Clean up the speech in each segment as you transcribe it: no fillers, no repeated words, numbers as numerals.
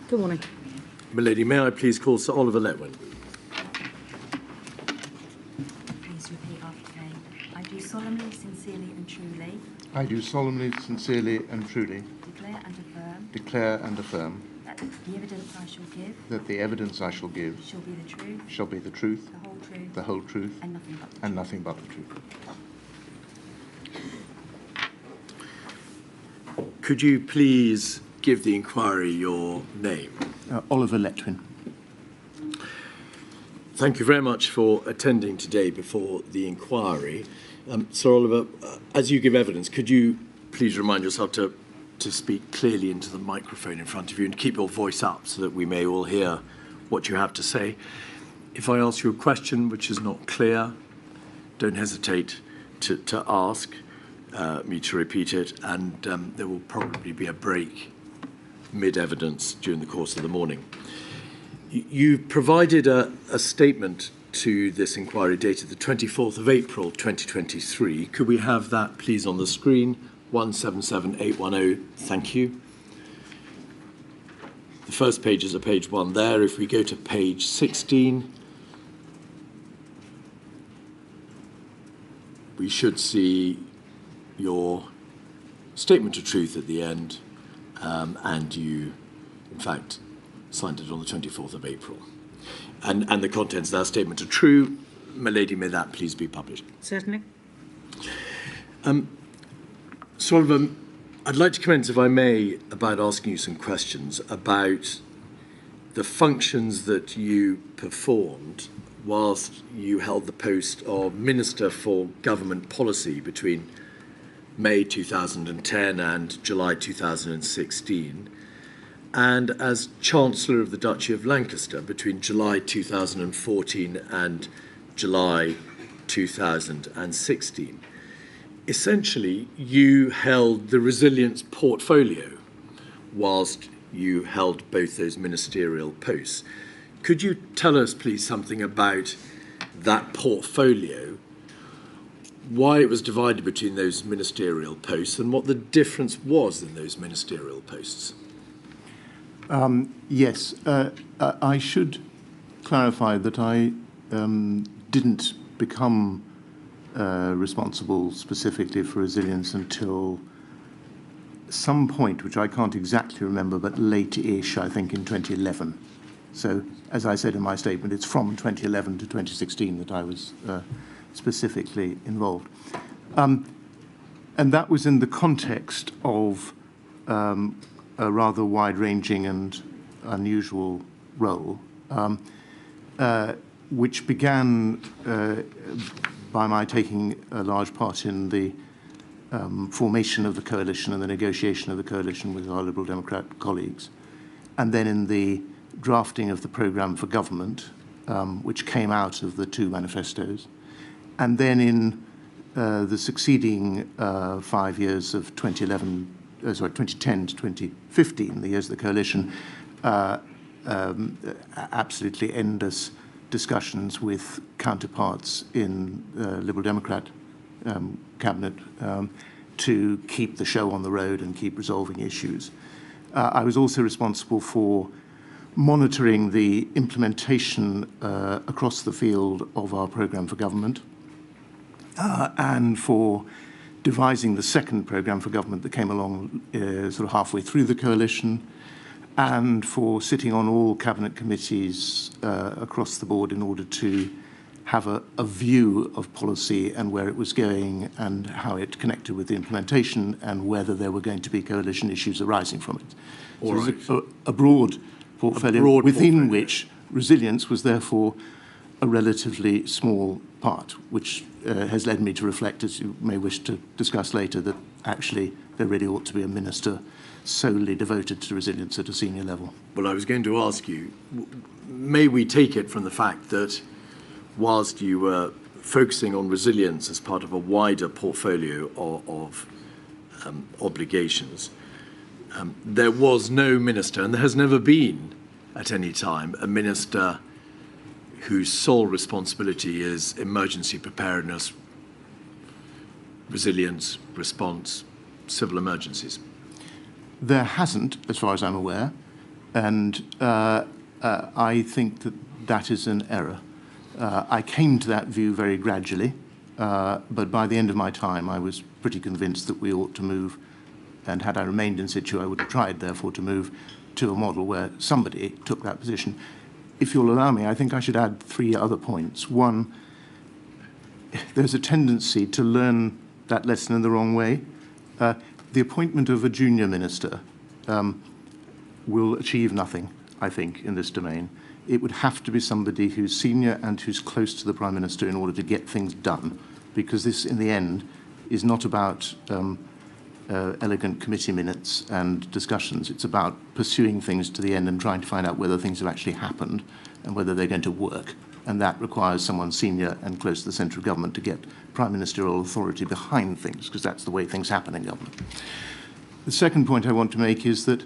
Good morning. Milady, may I please call Sir Oliver Letwin? Please repeat after me. I do solemnly, sincerely and truly I do solemnly, sincerely and truly declare and affirm that the evidence I shall give the evidence I shall give shall be the truth, shall be the truth, the whole truth, and nothing but the truth. Could you please give the inquiry your name? Oliver Letwin. Thank you very much for attending today before the inquiry. Sir Oliver, as you give evidence, could you please remind yourself to speak clearly into the microphone in front of you and keep your voice up so that we may all hear what you have to say. If I ask you a question which is not clear, don't hesitate to ask me to repeat it, and there will probably be a break mid-evidence during the course of the morning. You provided a statement to this inquiry dated the 24th of April 2023. Could we have that please on the screen? 177810, thank you. The first page is page 1 there. If we go to page 16, we should see your statement of truth at the end, and you, in fact, signed it on the 24th of April. And the contents of that statement are true. My lady, may that please be published. Certainly. Sir Oliver, I'd like to commence, if I may, about asking you some questions about the functions that you performed whilst you held the post of Minister for Government Policy between May 2010 and July 2016, and as Chancellor of the Duchy of Lancaster between July 2014 and July 2016. Essentially, you held the resilience portfolio whilst you held both those ministerial posts. Could you tell us, please, something about that portfolio, why it was divided between those ministerial posts, and what the difference was in those ministerial posts? Yes, I should clarify that I didn't become responsible specifically for resilience until some point, which I can't exactly remember, but late-ish, I think, in 2011. So, as I said in my statement, it's from 2011 to 2016 that I was specifically involved. And that was in the context of a rather wide-ranging and unusual role, which began by my taking a large part in the formation of the coalition and the negotiation of the coalition with our Liberal Democrat colleagues, and then in the drafting of the programme for government, which came out of the two manifestos, and then in the succeeding 5 years of 2010 to 2015, the years of the coalition, absolutely endless discussions with counterparts in Liberal Democrat cabinet to keep the show on the road and keep resolving issues. I was also responsible for monitoring the implementation across the field of our programme for government and for devising the second programme for government that came along sort of halfway through the coalition, and for sitting on all cabinet committees across the board in order to have a view of policy and where it was going and how it connected with the implementation and whether there were going to be coalition issues arising from it. So it was a broad portfolio within which resilience was therefore a relatively small part, which has led me to reflect, as you may wish to discuss later, that actually there really ought to be a minister solely devoted to resilience at a senior level. Well, I was going to ask you, may we take it from the fact that whilst you were focusing on resilience as part of a wider portfolio of obligations, there was no minister, and there has never been at any time, a minister whose sole responsibility is emergency preparedness, resilience, response, civil emergencies? There hasn't, as far as I'm aware. And I think that that is an error. I came to that view very gradually, but by the end of my time, I was pretty convinced that we ought to move, and had I remained in situ, I would have tried, therefore, to move to a model where somebody took that position. If you'll allow me, I think I should add 3 other points. One, there's a tendency to learn that lesson in the wrong way. The appointment of a junior minister will achieve nothing, I think, in this domain. It would have to be somebody who's senior and who's close to the Prime Minister in order to get things done, because this, in the end, is not about elegant committee minutes and discussions. It's about pursuing things to the end and trying to find out whether things have actually happened and whether they're going to work. And that requires someone senior and close to the central government to get prime ministerial authority behind things, because that's the way things happen in government. The second point I want to make is that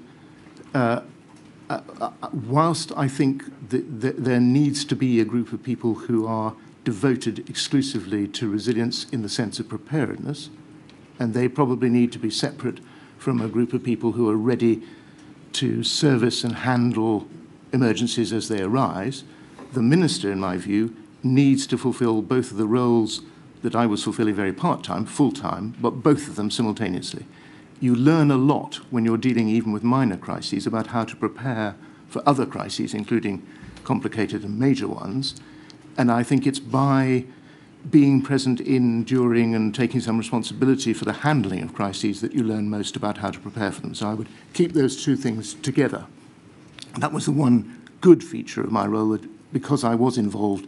whilst I think that there needs to be a group of people who are devoted exclusively to resilience in the sense of preparedness, and they probably need to be separate from a group of people who are ready to service and handle emergencies as they arise, the minister, in my view, needs to fulfill both of the roles that I was fulfilling very part-time, full-time, but both of them simultaneously. You learn a lot when you're dealing even with minor crises about how to prepare for other crises, including complicated and major ones. And I think it's by being present in, during, and taking some responsibility for the handling of crises that you learn most about how to prepare for them. So I would keep those 2 things together. And that was the one good feature of my role, that because I was involved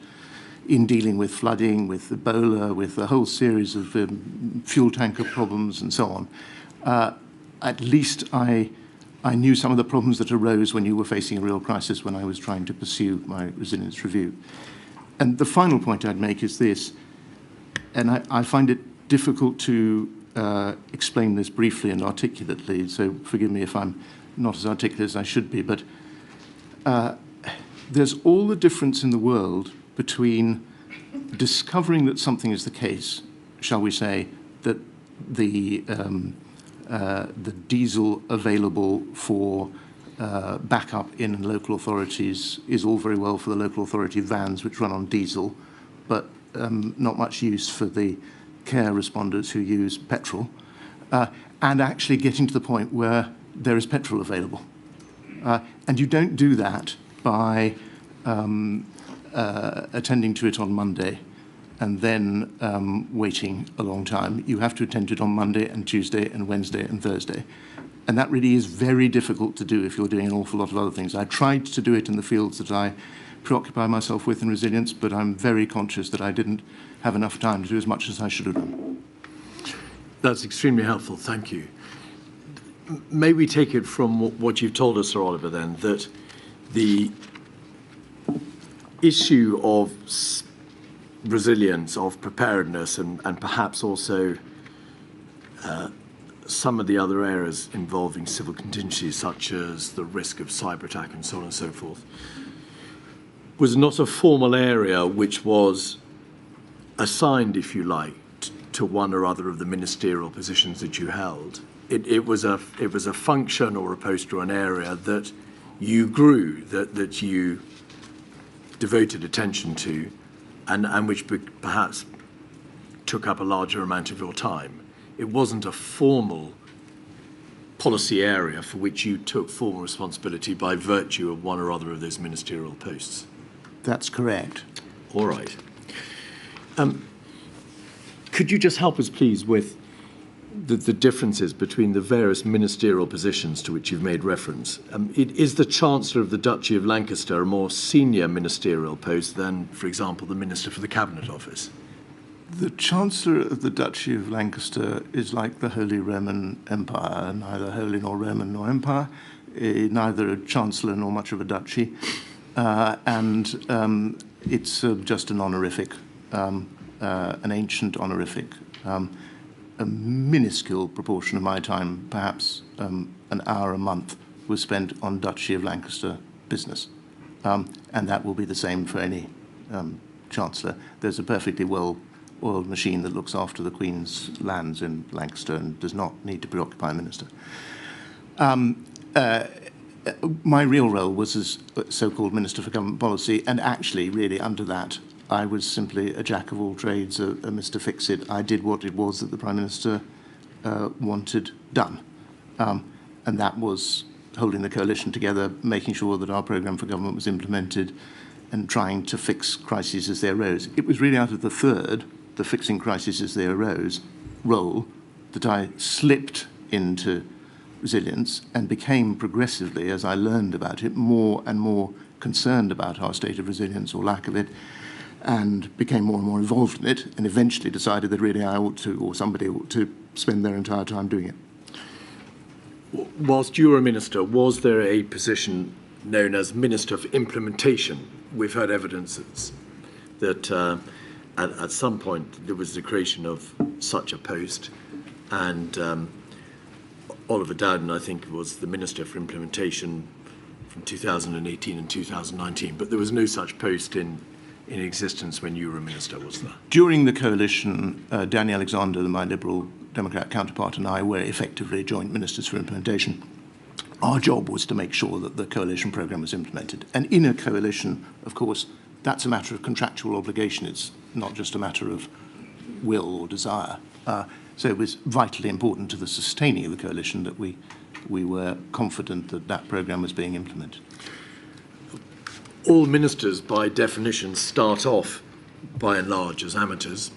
in dealing with flooding, with Ebola, with a whole series of fuel tanker problems and so on, at least I knew some of the problems that arose when you were facing a real crisis when I was trying to pursue my resilience review. And the final point I'd make is this, and I find it difficult to explain this briefly and articulately, so forgive me if I'm not as articulate as I should be, but there's all the difference in the world between discovering that something is the case, shall we say, that the diesel available for backup in local authorities is all very well for the local authority vans which run on diesel, but not much use for the care responders who use petrol, and actually getting to the point where there is petrol available. And you don't do that by attending to it on Monday and then waiting a long time. You have to attend to it on Monday and Tuesday and Wednesday and Thursday. And that really is very difficult to do if you're doing an awful lot of other things. I tried to do it in the fields that I preoccupy myself with in resilience, but I'm very conscious that I didn't have enough time to do as much as I should have done. That's extremely helpful, thank you. May we take it from what you've told us, Sir Oliver, then, that the issue of resilience, of preparedness, and perhaps also some of the other areas involving civil contingencies, such as the risk of cyber attack and so on and so forth, was not a formal area which was assigned, if you like, to one or other of the ministerial positions that you held. It was a function or a post or an area that you grew, that you devoted attention to, and which perhaps took up a larger amount of your time. It wasn't a formal policy area for which you took formal responsibility by virtue of one or other of those ministerial posts. That's correct. All right. Could you just help us, please, with the differences between the various ministerial positions to which you've made reference? Is the Chancellor of the Duchy of Lancaster a more senior ministerial post than, for example, the Minister for the Cabinet Office? The Chancellor of the Duchy of Lancaster is like the Holy Roman Empire, neither holy nor Roman nor empire, neither a Chancellor nor much of a duchy, and it's just an honorific, an ancient honorific. A minuscule proportion of my time, perhaps an hour a month, was spent on Duchy of Lancaster business. And that will be the same for any Chancellor. There's a perfectly well-oiled machine that looks after the Queen's lands in Lancaster and does not need to preoccupy a minister. My real role was as so-called Minister for Government Policy, and actually, really, under that, I was simply a jack of all trades, a Mr. Fix-It. I did what it was that the Prime Minister wanted done. And that was holding the coalition together, making sure that our programme for government was implemented, and trying to fix crises as they arose. It was really out of the third, the fixing crises as they arose, role, that I slipped into resilience and became progressively, as I learned about it, more and more concerned about our state of resilience or lack of it, and became more and more involved in it, and eventually decided that really I ought to, or somebody ought to, spend their entire time doing it. Whilst you were a minister, was there a position known as Minister for Implementation? We've heard evidence that at some point there was the creation of such a post, and Oliver Dowden, I think, was the Minister for Implementation from 2018 and 2019, but there was no such post in existence when you were a minister, was there? During the coalition, Danny Alexander, my Liberal Democrat counterpart, and I were effectively joint ministers for implementation. Our job was to make sure that the coalition programme was implemented. And in a coalition, of course, that's a matter of contractual obligation. It's not just a matter of will or desire. So it was vitally important to the sustaining of the coalition that we were confident that that programme was being implemented. All ministers, by definition, start off, by and large, as amateurs.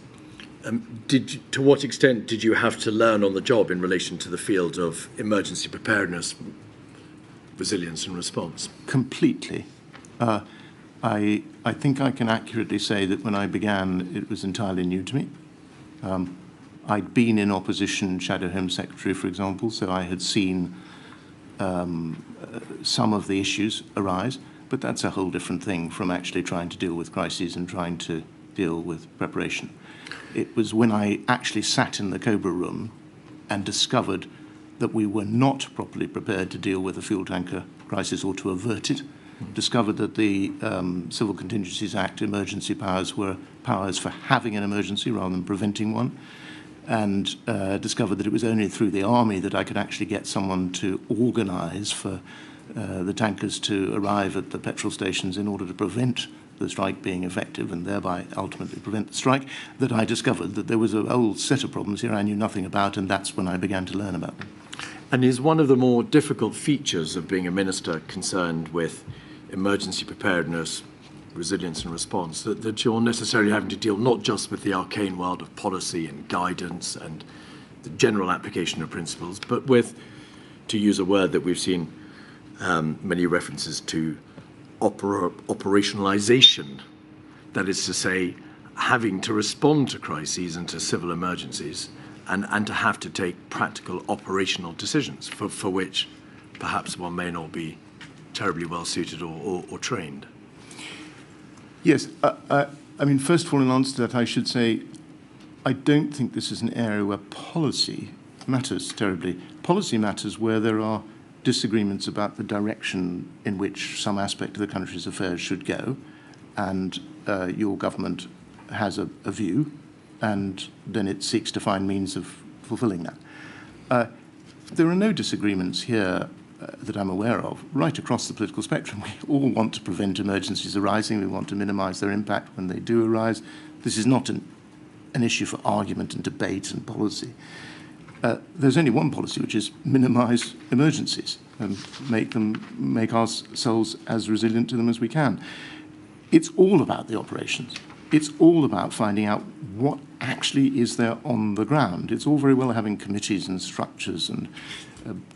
To what extent did you have to learn on the job in relation to the field of emergency preparedness, resilience and response? Completely. I think I can accurately say that when I began, it was entirely new to me. I'd been in opposition, Shadow Home Secretary, for example, so I had seen some of the issues arise, but that's a whole different thing from actually trying to deal with crises and trying to deal with preparation. It was when I actually sat in the Cobra room and discovered that we were not properly prepared to deal with a fuel tanker crisis or to avert it, discovered that the Civil Contingencies Act emergency powers were powers for having an emergency rather than preventing one, and discovered that it was only through the army that I could actually get someone to organise for the tankers to arrive at the petrol stations in order to prevent the strike being effective and thereby ultimately prevent the strike, that I discovered that there was a whole set of problems here I knew nothing about, and that's when I began to learn about them. And is one of the more difficult features of being a minister concerned with emergency preparedness, resilience and response, that you're necessarily having to deal not just with the arcane world of policy and guidance and the general application of principles, but with, to use a word that we've seen many references to, operationalization, that is to say, having to respond to crises and to civil emergencies and to have to take practical operational decisions for which perhaps one may not be terribly well suited or trained. Yes, I mean, first of all, in answer to that, I should say I don't think this is an area where policy matters terribly. Policy matters where there are disagreements about the direction in which some aspect of the country's affairs should go, and your government has a view, and then it seeks to find means of fulfilling that. There are no disagreements here that I'm aware of, right across the political spectrum. We all want to prevent emergencies arising. We want to minimise their impact when they do arise. This is not an issue for argument and debate and policy. There's only one policy, which is minimise emergencies and make ourselves as resilient to them as we can. It's all about the operations. It's all about finding out what actually is there on the ground. It's all very well having committees and structures and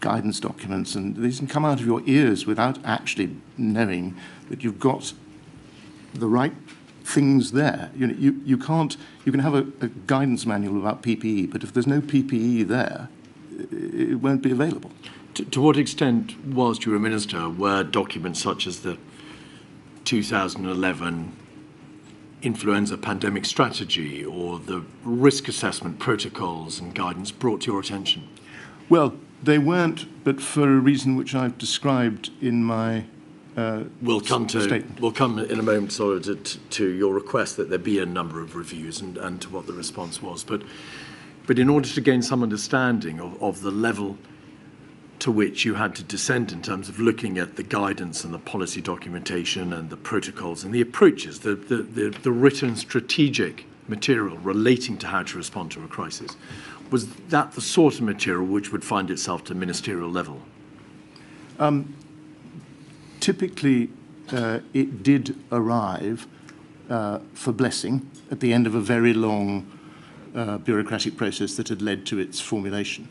guidance documents, and these can come out of your ears without actually knowing that you've got the right things there. You know, you can have a guidance manual about PPE, but if there's no PPE there, it won't be available. To what extent, whilst you were a minister, were documents such as the 2011 influenza pandemic strategy or the risk assessment protocols and guidance brought to your attention? Well, they weren't, but for a reason which I've described in my We'll come statement. We'll come in a moment sort of to your request that there be a number of reviews and to what the response was. But in order to gain some understanding of the level to which you had to descend in terms of looking at the guidance and the policy documentation and the protocols and the approaches, the written strategic material relating to how to respond to a crisis. Was that the sort of material which would find itself to ministerial level? Typically, it did arrive for blessing at the end of a very long bureaucratic process that had led to its formulation.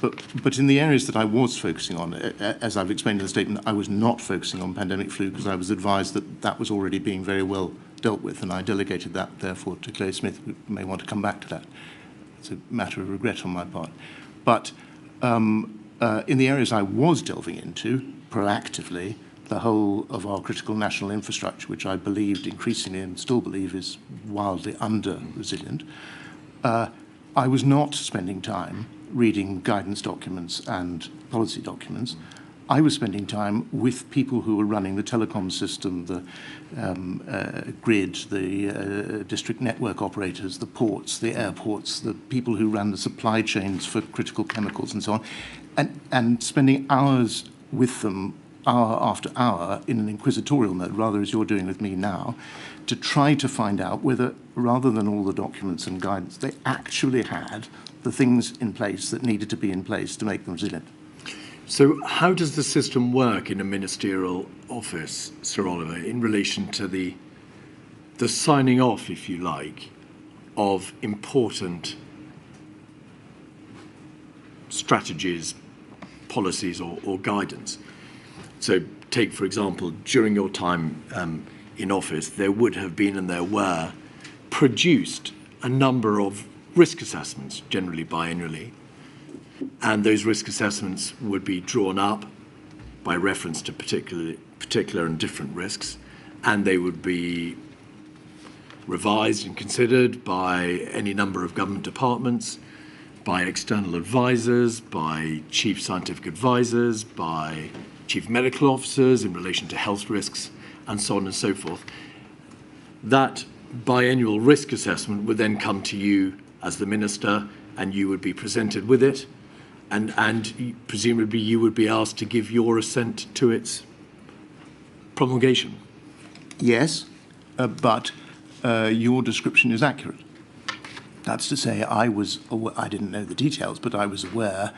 But in the areas that I was focusing on, as I've explained in the statement, I was not focusing on pandemic flu because I was advised that that was already being very well dealt with, and I delegated that, therefore, to Clay Smith, who may want to come back to that. It's a matter of regret on my part. But in the areas I was delving into, proactively, the whole of our critical national infrastructure, which I believed increasingly and still believe is wildly under-resilient, I was not spending time reading guidance documents and policy documents. I was spending time with people who were running the telecom system, the grid, the district network operators, the ports, the airports, the people who ran the supply chains for critical chemicals and so on, and spending hours with them, hour after hour, in an inquisitorial mode, rather as you're doing with me now, to try to find out whether, rather than all the documents and guidance, they actually had the things in place that needed to be in place to make them resilient. So how does the system work in a ministerial office, Sir Oliver, in relation to the signing off, if you like, of important strategies, policies or guidance? So take, for example, during your time in office, there would have been and there were produced a number of risk assessments, generally biannually, and those risk assessments would be drawn up by reference to particular and different risks, and they would be revised and considered by any number of government departments, by external advisors, by chief scientific advisors, by chief medical officers in relation to health risks, and so on and so forth. That biannual risk assessment would then come to you as the minister, and you would be presented with it, and presumably you would be asked to give your assent to its promulgation. Yes, but your description is accurate. That's to say, I didn't know the details, but I was aware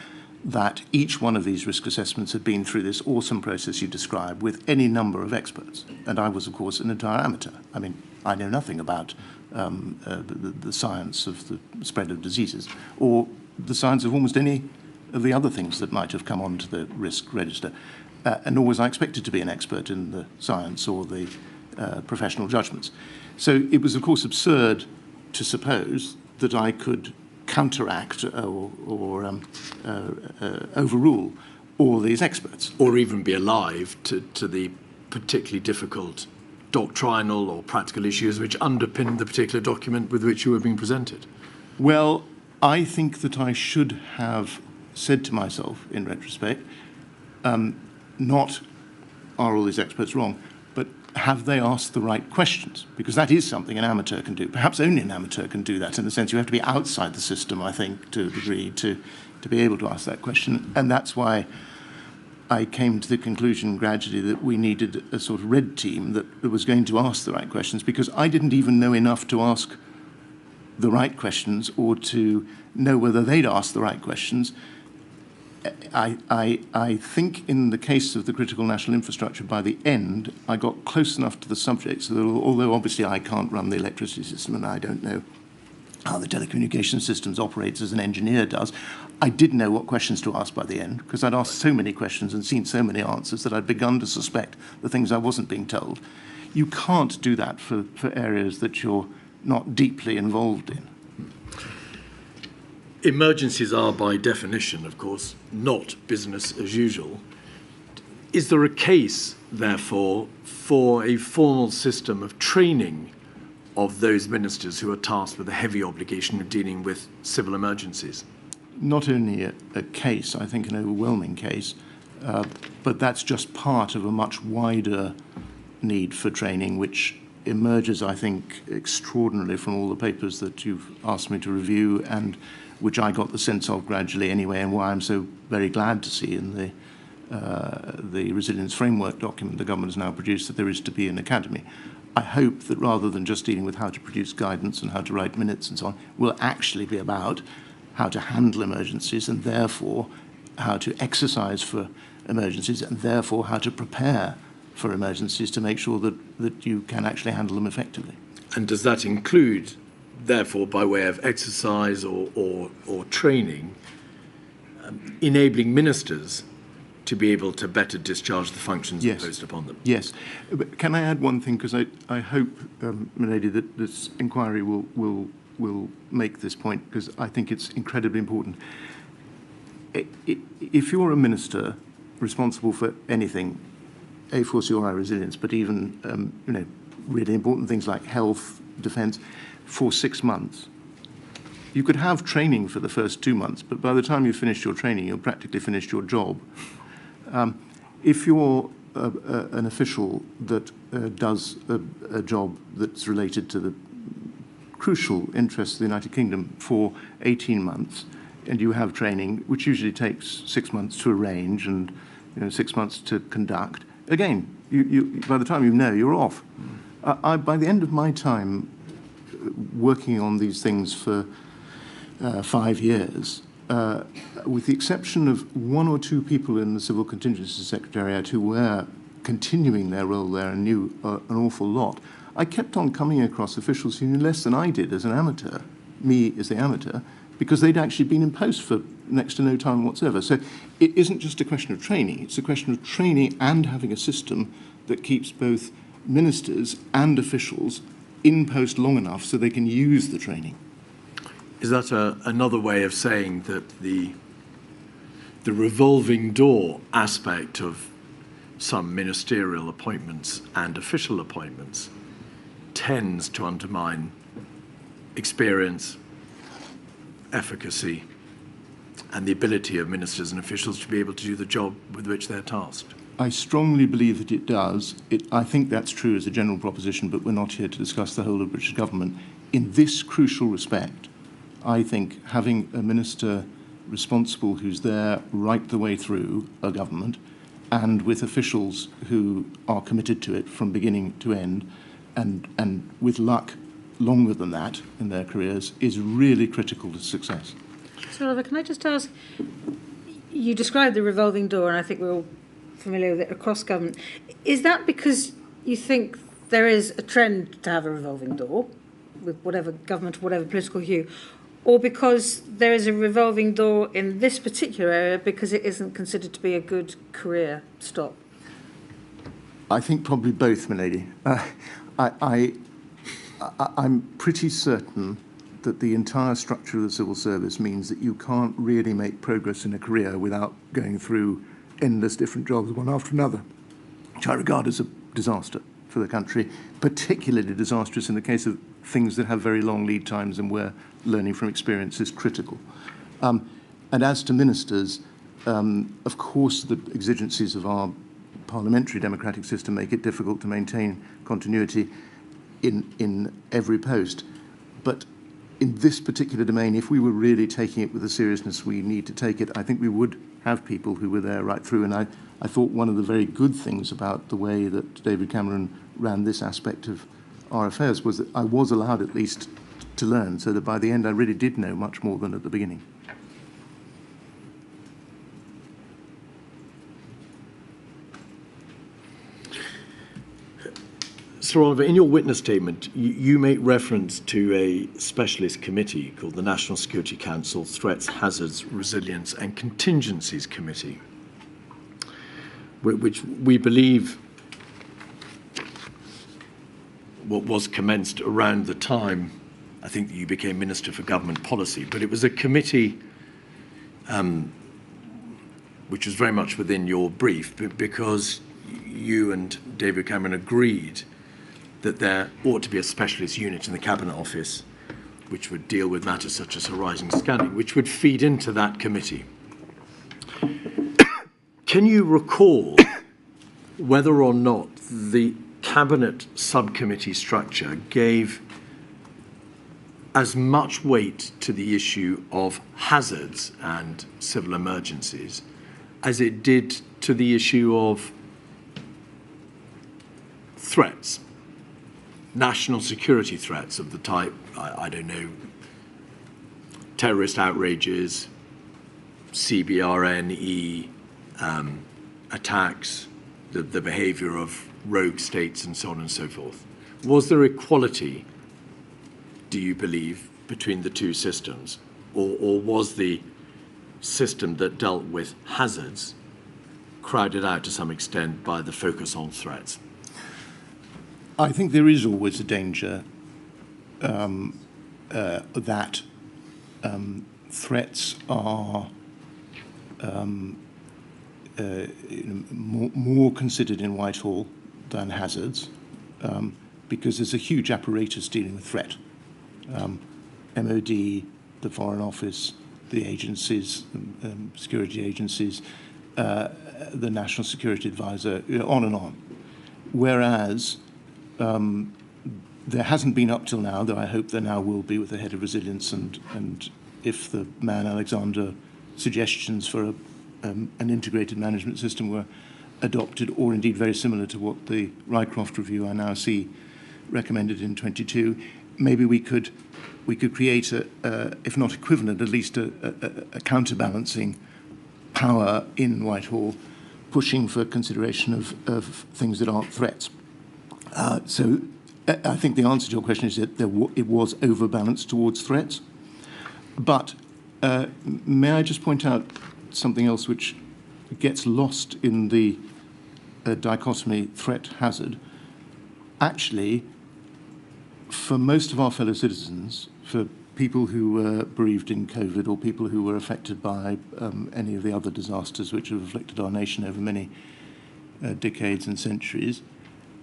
that each one of these risk assessments had been through this awesome process you described with any number of experts. And I was, of course, an entire amateur. I mean, I know nothing about the science of the spread of diseases or the science of almost any of the other things that might have come onto the risk register. And nor was I expected to be an expert in the science or the professional judgments. So it was, of course, absurd to suppose that I could counteract or overrule all these experts. Or even be alive to the particularly difficult doctrinal or practical issues which underpin the particular document with which you were being presented. Well, I think that I should have said to myself, in retrospect, not are all these experts wrong, but have they asked the right questions? Because that is something an amateur can do. Perhaps only an amateur can do that, in the sense you have to be outside the system, I think, to a degree, to be able to ask that question. And that's why I came to the conclusion gradually that we needed a sort of red team that was going to ask the right questions, because I didn't even know enough to ask the right questions or to know whether they'd ask the right questions. I think in the case of the critical national infrastructure, by the end, I got close enough to the subject so that although obviously I can't run the electricity system and I don't know how the telecommunication systems operates as an engineer does, I did know what questions to ask by the end, because I'd asked so many questions and seen so many answers that I'd begun to suspect the things I wasn't being told. You can't do that for areas that you're not deeply involved in. Emergencies are, by definition, of course, not business as usual. Is there a case, therefore, for a formal system of training of those ministers who are tasked with the heavy obligation of dealing with civil emergencies? Not only a case, I think an overwhelming case, but that's just part of a much wider need for training, which emerges, I think, extraordinarily from all the papers that you've asked me to review and which I got the sense of gradually anyway, and why I'm so very glad to see in the resilience framework document the government has now produced that there is to be an academy. I hope that rather than just dealing with how to produce guidance and how to write minutes and so on, will actually be about how to handle emergencies and therefore how to exercise for emergencies and therefore how to prepare for emergencies to make sure that you can actually handle them effectively. And does that include, therefore, by way of exercise or training, enabling ministers to be able to better discharge the functions imposed upon them? Yes. But can I add one thing? Because I hope, Milady, that this inquiry will make this point, because I think it's incredibly important. If you're a minister responsible for anything, A4CRI resilience, but even really important things like health, defence, for 6 months, you could have training for the first 2 months, but by the time you finish your training, you'll practically finished your job. If you're an official that does a job that's related to the crucial interests of the United Kingdom for 18 months, and you have training, which usually takes 6 months to arrange and 6 months to conduct, again, you by the time you know, you're off. By the end of my time working on these things for 5 years, with the exception of 1 or 2 people in the Civil Contingency Secretariat who were continuing their role there and knew an awful lot, I kept on coming across officials who knew less than I did as an amateur, me as the amateur, because they'd actually been in post for next to no time whatsoever. So it isn't just a question of training, it's a question of training and having a system that keeps both ministers and officials in post long enough so they can use the training. Is that another way of saying that the revolving door aspect of some ministerial appointments and official appointments tends to undermine experience, efficacy, and the ability of ministers and officials to be able to do the job with which they're tasked? I strongly believe that it does. I think that's true as a general proposition, but we're not here to discuss the whole of British government. In this crucial respect, I think having a minister responsible who's there right the way through a government and with officials who are committed to it from beginning to end and with luck longer than that in their careers is really critical to success. So, Oliver, can I just ask, you described the revolving door, and I think we're all familiar with it across government. Is that because you think there is a trend to have a revolving door with whatever government, whatever political hue, or because there is a revolving door in this particular area because it isn't considered to be a good career stop? I think probably both, milady. I'm pretty certain that the entire structure of the civil service means that you can't really make progress in a career without going through endless different jobs, one after another, which I regard as a disaster for the country, particularly disastrous in the case of things that have very long lead times and where learning from experience is critical. And as to ministers, of course the exigencies of our parliamentary democratic system make it difficult to maintain continuity in every post. But in this particular domain, if we were really taking it with the seriousness we need to take it, I think we would have people who were there right through. And I thought one of the very good things about the way that David Cameron ran this aspect of our affairs was that I was allowed at least to learn, so that by the end I really did know much more than at the beginning. Sir Oliver, in your witness statement, you make reference to a specialist committee called the National Security Council Threats, Hazards, Resilience and Contingencies Committee, which we believe was commenced around the time, I think, that you became Minister for Government Policy. But it was a committee which was very much within your brief, because you and David Cameron agreed that there ought to be a specialist unit in the Cabinet Office which would deal with matters such as horizon scanning, which would feed into that committee. Can you recall whether or not the Cabinet subcommittee structure gave as much weight to the issue of hazards and civil emergencies as it did to the issue of threats, national security threats of the type, I don't know, terrorist outrages, CBRNE attacks, the behaviour of rogue states and so on and so forth. Was there equality, do you believe, between the two systems? Or was the system that dealt with hazards crowded out to some extent by the focus on threats? I think there is always a danger that threats are more considered in Whitehall than hazards, because there's a huge apparatus dealing with threat. MOD, the Foreign Office, the agencies, security agencies, the National Security Advisor, on and on. Whereas there hasn't been up till now, though I hope there now will be with the head of resilience, and if the Man Alexander suggestions for an integrated management system were adopted, or indeed very similar to what the Rycroft review I now see recommended in 22, maybe we could create if not equivalent, at least a counterbalancing power in Whitehall, pushing for consideration of things that aren't threats. So I think the answer to your question is that it was overbalanced towards threats. But may I just point out something else which gets lost in the dichotomy threat-hazard? Actually, for most of our fellow citizens, for people who were bereaved in COVID or people who were affected by any of the other disasters which have afflicted our nation over many decades and centuries,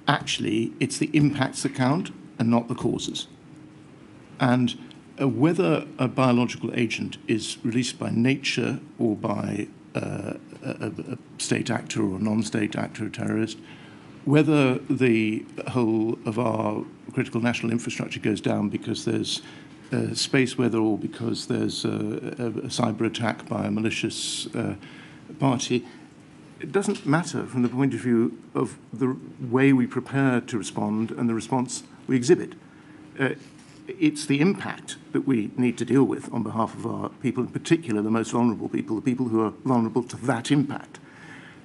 actually it's the impacts that count and not the causes. And whether a biological agent is released by nature or by a state actor or a non-state actor, a terrorist, whether the whole of our critical national infrastructure goes down because there's space weather or because there's a cyber attack by a malicious party, it doesn't matter from the point of view of the way we prepare to respond and the response we exhibit. It's the impact that we need to deal with on behalf of our people, in particular the most vulnerable people, the people who are vulnerable to that impact.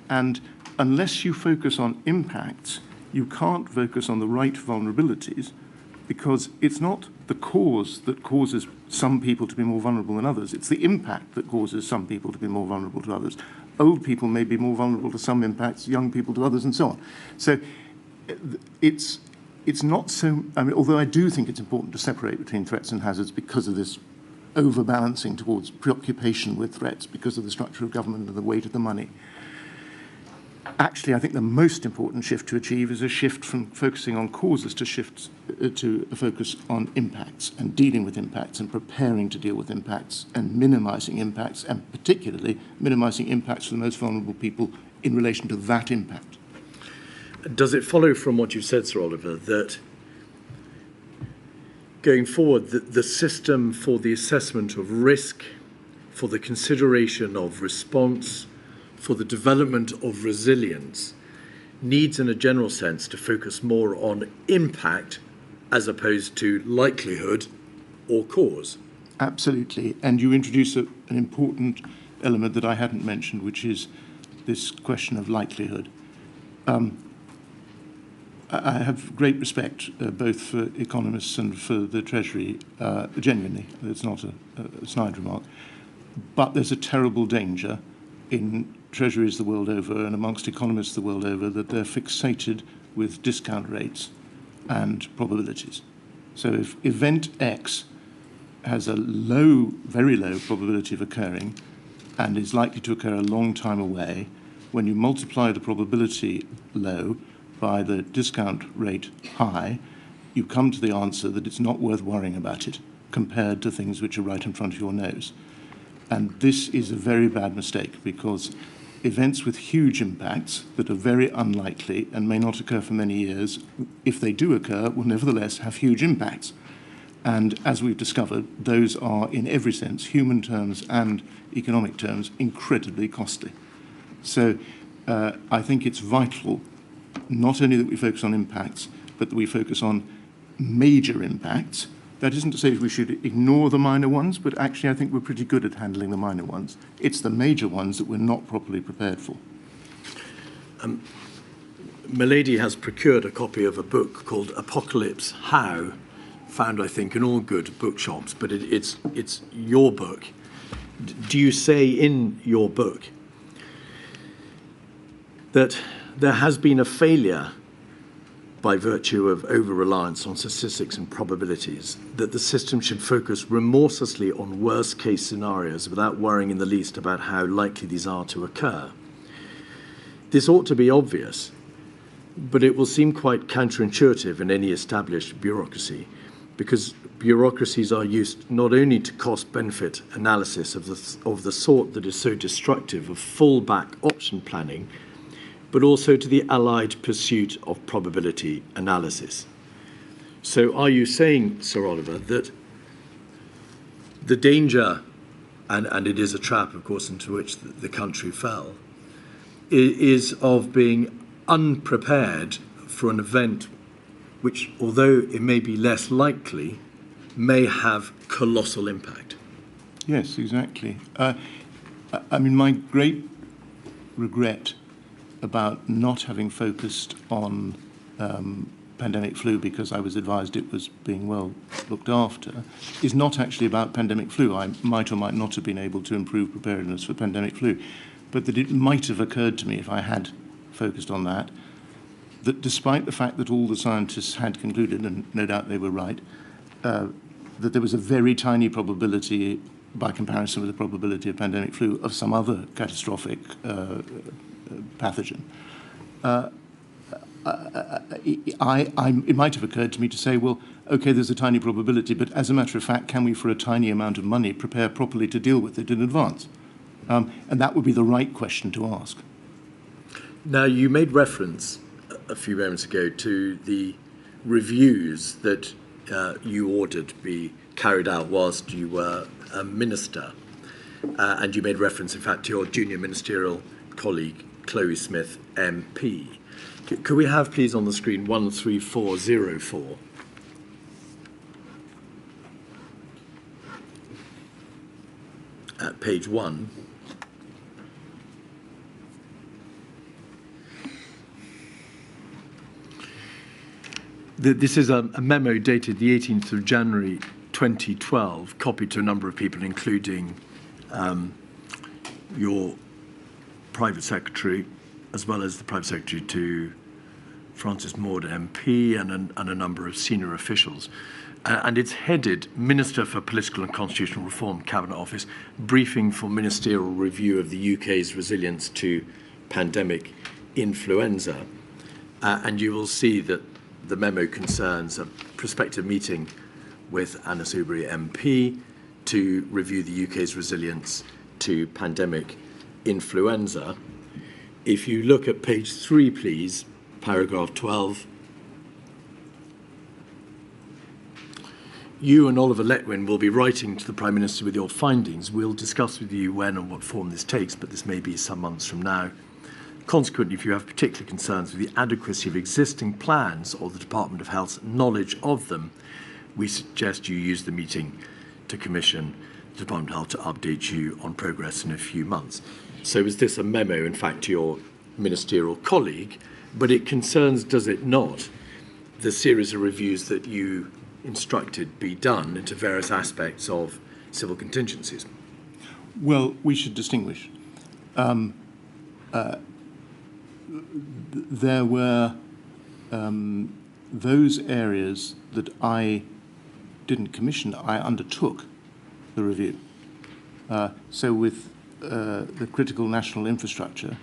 And unless you focus on impacts, you can't focus on the right vulnerabilities, because it's not the cause that causes some people to be more vulnerable than others. It's the impact that causes some people to be more vulnerable to others. Old people may be more vulnerable to some impacts, young people to others, and so on. So it's not so, I mean, although I do think it's important to separate between threats and hazards because of this overbalancing towards preoccupation with threats, because of the structure of government and the weight of the money. Actually, I think the most important shift to achieve is a shift from focusing on causes to shift to a focus on impacts and dealing with impacts and preparing to deal with impacts and minimising impacts, and particularly minimising impacts for the most vulnerable people in relation to that impact. Does it follow from what you've said, Sir Oliver, that going forward, the system for the assessment of risk, for the consideration of response, for the development of resilience, needs in a general sense to focus more on impact as opposed to likelihood or cause? Absolutely. And you introduce an important element that I hadn't mentioned, which is this question of likelihood. I have great respect both for economists and for the Treasury, genuinely. It's not a snide remark. But there's a terrible danger in treasuries the world over and amongst economists the world over that they're fixated with discount rates and probabilities. So if event X has a low, very low probability of occurring and is likely to occur a long time away, when you multiply the probability low by the discount rate high, you come to the answer that it's not worth worrying about it compared to things which are right in front of your nose. And this is a very bad mistake, because events with huge impacts that are very unlikely and may not occur for many years, if they do occur, will nevertheless have huge impacts. And as we've discovered, those are, in every sense, human terms and economic terms, incredibly costly. So I think it's vital not only that we focus on impacts, but that we focus on major impacts. That isn't to say we should ignore the minor ones, but actually I think we're pretty good at handling the minor ones. It's the major ones that we're not properly prepared for. Milady has procured a copy of a book called Apocalypse How, found, I think, in all good bookshops, but it's your book. Do you say in your book that there has been a failure by virtue of over-reliance on statistics and probabilities, that the system should focus remorselessly on worst-case scenarios without worrying in the least about how likely these are to occur? This ought to be obvious, but it will seem quite counterintuitive in any established bureaucracy, because bureaucracies are used not only to cost-benefit analysis of the sort that is so destructive of fallback option planning, but also to the allied pursuit of probability analysis. So are you saying, Sir Oliver, that the danger, and it is a trap, of course, into which the country fell, is of being unprepared for an event which, although it may be less likely, may have colossal impact? Yes, exactly. I mean, my great regret about not having focused on pandemic flu, because I was advised it was being well looked after, is not actually about pandemic flu. I might or might not have been able to improve preparedness for pandemic flu, but that it might have occurred to me if I had focused on that, that despite the fact that all the scientists had concluded, and no doubt they were right, that there was a very tiny probability, by comparison with the probability of pandemic flu, of some other catastrophic pathogen. It might have occurred to me to say, well, okay, there's a tiny probability, but as a matter of fact, can we, for a tiny amount of money, prepare properly to deal with it in advance? And that would be the right question to ask. Now, you made reference a few moments ago to the reviews that you ordered be carried out whilst you were a minister. And you made reference, in fact, to your junior ministerial colleague, Chloe Smith, MP. Could we have, please, on the screen 13404? At page 1. This is a memo dated the 18th of January 2012, copied to a number of people, including your private secretary, as well as the private secretary to Francis Maud MP and a number of senior officials. And it's headed Minister for Political and Constitutional Reform, Cabinet Office, briefing for ministerial review of the UK's resilience to pandemic influenza. And you will see that the memo concerns a prospective meeting with Anna Soubry MP to review the UK's resilience to pandemic influenza. If you look at page 3, please, paragraph 12, you and Oliver Letwin will be writing to the Prime Minister with your findings. We'll discuss with you when and what form this takes, but this may be some months from now. Consequently, if you have particular concerns with the adequacy of existing plans or the Department of Health's knowledge of them, we suggest you use the meeting to commission the Department of Health to update you on progress in a few months. So is this a memo, in fact, to your ministerial colleague, but it concerns, does it not, the series of reviews that you instructed be done into various aspects of civil contingencies? Well, we should distinguish. There were those areas that I didn't commission, I undertook the review. So with the critical national infrastructure,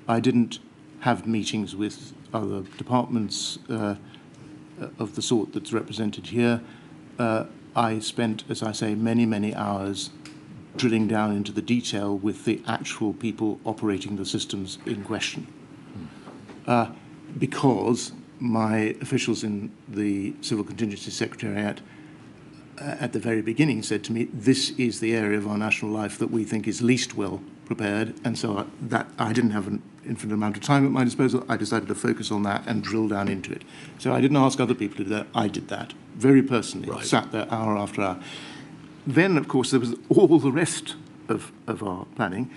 I didn't have meetings with other departments of the sort that's represented here. I spent, as I say, many, many hours drilling down into the detail with the actual people operating the systems in question. Because my officials in the Civil Contingency Secretariat at the very beginning said to me, this is the area of our national life that we think is least well prepared, and so that I didn't have an infinite amount of time at my disposal. I decided to focus on that and drill down into it. So I didn't ask other people to do that. I did that very personally, Right. Sat there hour after hour. Then, of course, there was all the rest of our planning.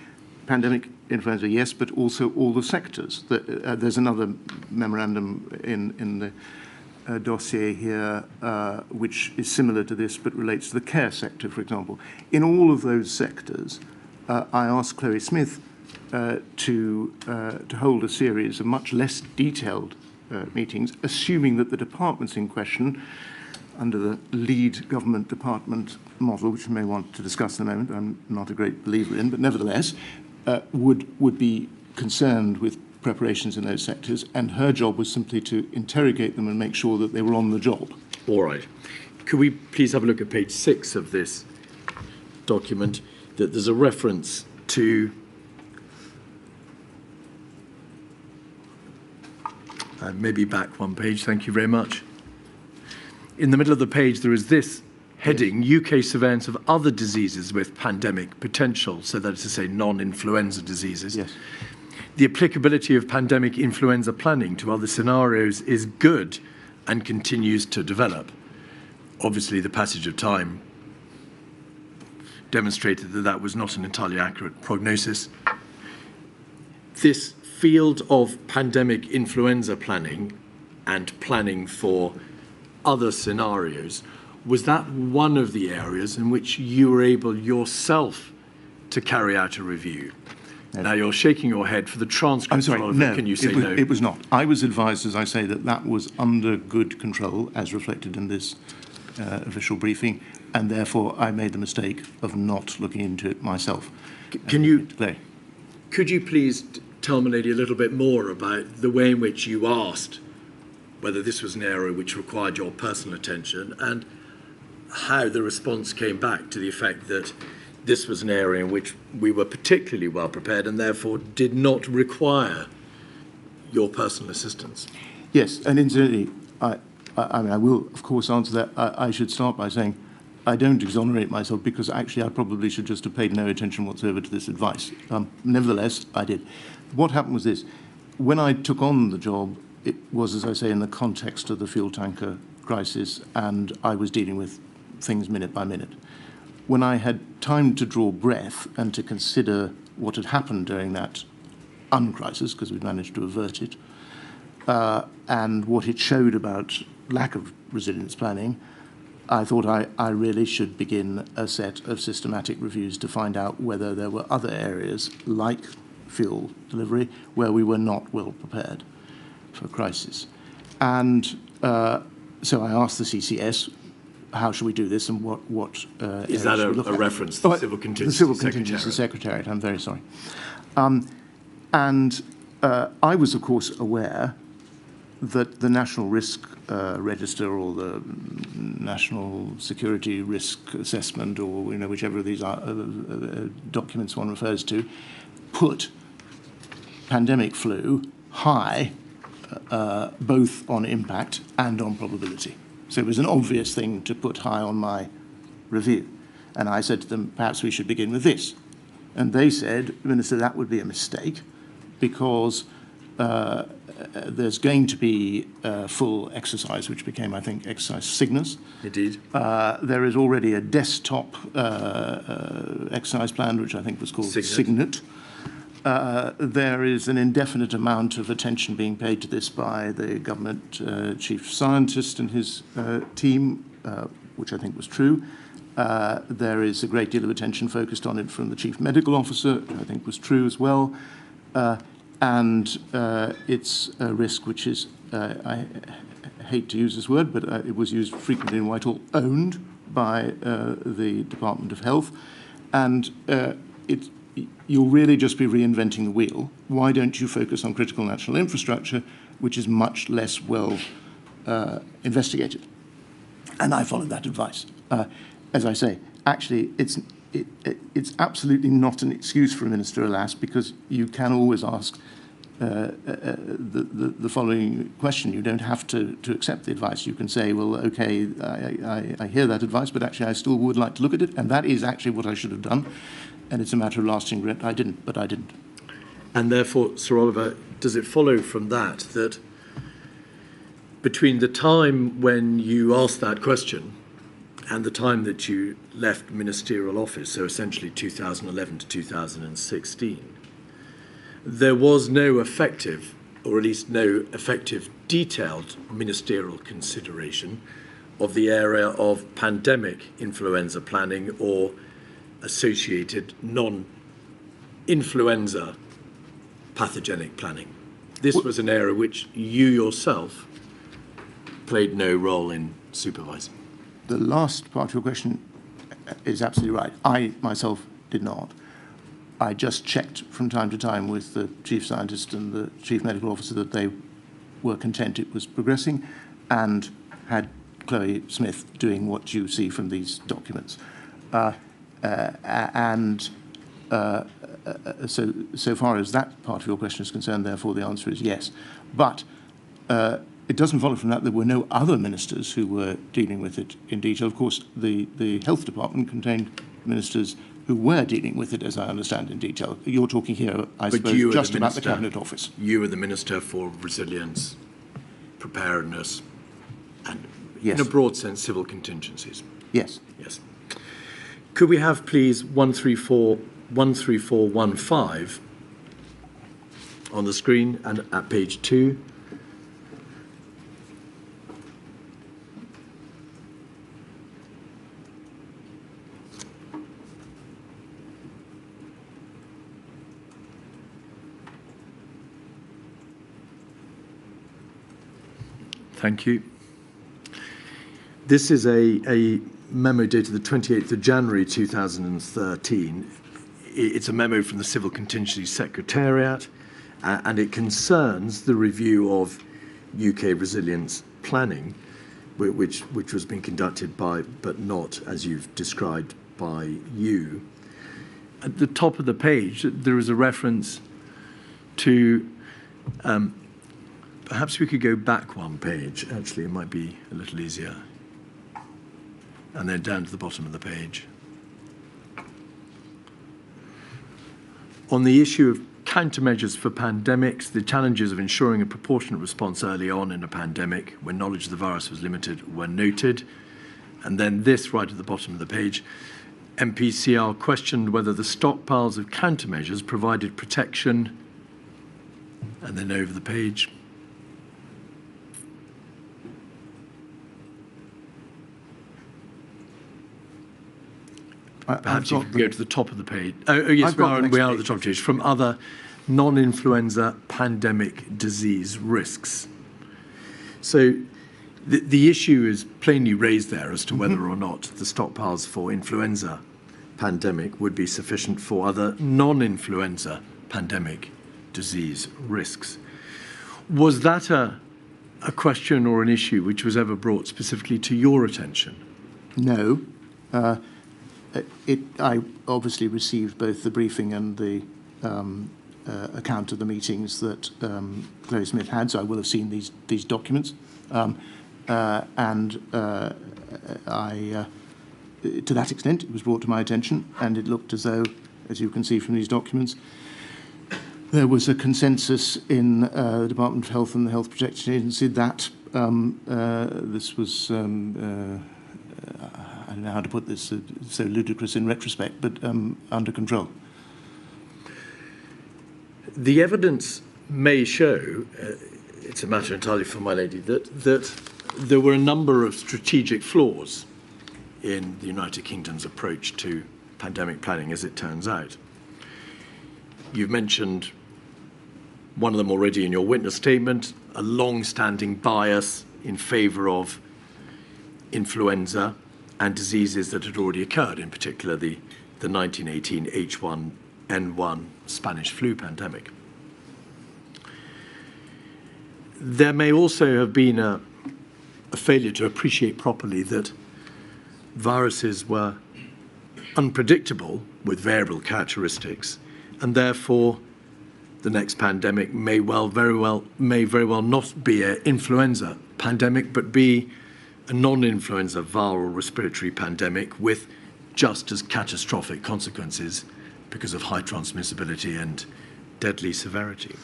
Pandemic influenza, yes, but also all the sectors. There's another memorandum in the dossier here, which is similar to this, but relates to the care sector, for example. In all of those sectors, I asked Chloe Smith to hold a series of much less detailed meetings, assuming that the departments in question, under the lead government department model, which we may want to discuss in a moment, I'm not a great believer in, but nevertheless, would be concerned with preparations in those sectors, and her job was simply to interrogate them and make sure that they were on the job. All right. Could we please have a look at page 6 of this document, that there's a reference to maybe back one page, thank you very much. In the middle of the page there is this heading, UK surveillance of other diseases with pandemic potential, so that is to say non-influenza diseases. Yes. The applicability of pandemic influenza planning to other scenarios is good and continues to develop. Obviously, the passage of time demonstrated that that was not an entirely accurate prognosis. This field of pandemic influenza planning and planning for other scenarios, was that one of the areas in which you were able yourself to carry out a review? No. Now you're shaking your head for the transcript. I'm sorry, no, can you say no? It was not. I was advised, as I say, that was under good control, as reflected in this official briefing, and therefore I made the mistake of not looking into it myself. Could you please tell my lady a little bit more about the way in which you asked whether this was an area which required your personal attention, and how the response came back to the effect that this was an area in which we were particularly well prepared and therefore did not require your personal assistance? Yes, and incidentally, I mean, I will, of course, answer that. I should start by saying I don't exonerate myself, because actually I probably should just have paid no attention whatsoever to this advice. Nevertheless, I did. What happened was this. When I took on the job, it was, as I say, in the context of the fuel tanker crisis, and I was dealing with things minute by minute. When I had time to draw breath and to consider what had happened during that uncrisis, because we'd managed to avert it, and what it showed about lack of resilience planning, I thought I really should begin a set of systematic reviews to find out whether there were other areas, like fuel delivery, where we were not well prepared for crisis. And so I asked the CCS, how should we do this, and what is that a reference to the Civil Contingency Civil Contingency Secretariat, I'm very sorry. And I was, of course, aware that the National Risk Register, or the National Security Risk Assessment, or whichever of these documents one refers to, put pandemic flu high, both on impact and on probability. So it was an obvious thing to put high on my review. And I said to them, perhaps we should begin with this. And they said, Minister, that would be a mistake, because there's going to be full exercise, which became, I think, exercise Cygnus. Indeed. There is already a desktop exercise plan, which I think was called Cygnet. There is an indefinite amount of attention being paid to this by the government chief scientist and his team, which I think was true. There is a great deal of attention focused on it from the chief medical officer, which I think was true as well. And it's a risk which is, I hate to use this word, but it was used frequently in Whitehall, owned by the Department of Health. And you'll really just be reinventing the wheel. Why don't you focus on critical national infrastructure, which is much less well investigated? And I followed that advice. As I say, actually, it's absolutely not an excuse for a minister, alas, because you can always ask the following question. You don't have to accept the advice. You can say, well, okay, I hear that advice, but actually I still would like to look at it, and that is actually what I should have done, and it's a matter of lasting regret. I didn't, but I didn't. And therefore, Sir Oliver, does it follow from that that between the time when you asked that question and the time that you left ministerial office, so essentially 2011 to 2016, there was no effective, or at least no effective detailed ministerial consideration of the area of pandemic influenza planning or associated non-influenza pathogenic planning? This was an area which you yourself played no role in supervising. The last part of your question is absolutely right. I myself did not. I just checked from time to time with the chief scientist and the chief medical officer that they were content it was progressing, and had Chloe Smith doing what you see from these documents. So far as that part of your question is concerned, therefore the answer is yes. But it doesn't follow from that there were no other ministers who were dealing with it in detail. Of course, the health department contained ministers who were dealing with it, as I understand, in detail. You're talking here, I suppose, just about the Cabinet Office. You were the Minister for Resilience, Preparedness, and, yes, in a broad sense, civil contingencies. Yes. Yes. Could we have, please, 13415 on the screen and at page 2? Thank you. This is a memo dated the 28th of January 2013. It's a memo from the Civil Contingency Secretariat, and it concerns the review of UK resilience planning, which was being conducted by, but not, as you've described, by you. At the top of the page, there is a reference to perhaps we could go back one page. Actually, it might be a little easier. And then down to the bottom of the page. On the issue of countermeasures for pandemics, the challenges of ensuring a proportionate response early on in a pandemic when knowledge of the virus was limited were noted. And then this right at the bottom of the page, MPCR questioned whether the stockpiles of countermeasures provided protection. And then over the page. Perhaps you could go to the top of the page. Oh yes, we are at the top of the page. From other non-influenza pandemic disease risks. So the issue is plainly raised there as to whether or not the stockpiles for influenza pandemic would be sufficient for other non-influenza pandemic disease risks. Was that a question or an issue which was ever brought specifically to your attention? No. I obviously received both the briefing and the account of the meetings that Chloe Smith had, so I will have seen these documents. To that extent, it was brought to my attention, and it looked as though, as you can see from these documents, there was a consensus in the Department of Health and the Health Protection Agency that this was I don't know how to put this, so ludicrous in retrospect, but under control. The evidence may show, it's a matter entirely for my lady, that there were a number of strategic flaws in the United Kingdom's approach to pandemic planning, as it turns out. You've mentioned one of them already in your witness statement, a long-standing bias in favour of influenza and diseases that had already occurred, in particular the 1918 H1N1 Spanish flu pandemic. There may also have been a failure to appreciate properly that viruses were unpredictable with variable characteristics, and therefore the next pandemic may very well not be an influenza pandemic, but be a non-influenza viral respiratory pandemic with just as catastrophic consequences because of high transmissibility and deadly severity.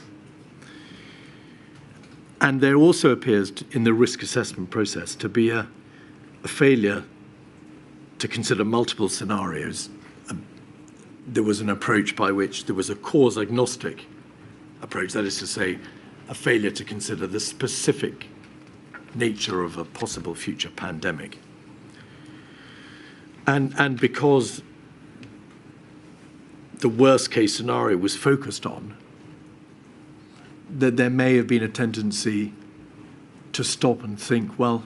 And there also appears in the risk assessment process to be a failure to consider multiple scenarios. There was an approach by which there was a cause agnostic approach, that is to say, a failure to consider the specific nature of a possible future pandemic. And because the worst case scenario was focused on, that there may have been a tendency to stop and think, well,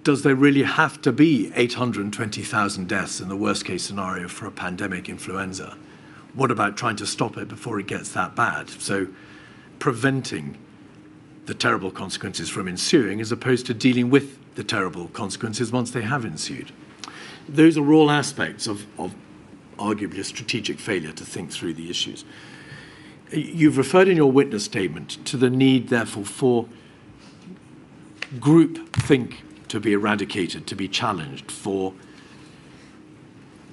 does there really have to be 820,000 deaths in the worst case scenario for a pandemic influenza? What about trying to stop it before it gets that bad? So preventing the terrible consequences from ensuing as opposed to dealing with the terrible consequences once they have ensued. Those are all aspects of arguably a strategic failure to think through the issues. You've referred in your witness statement to the need, therefore, for group think to be eradicated, to be challenged, for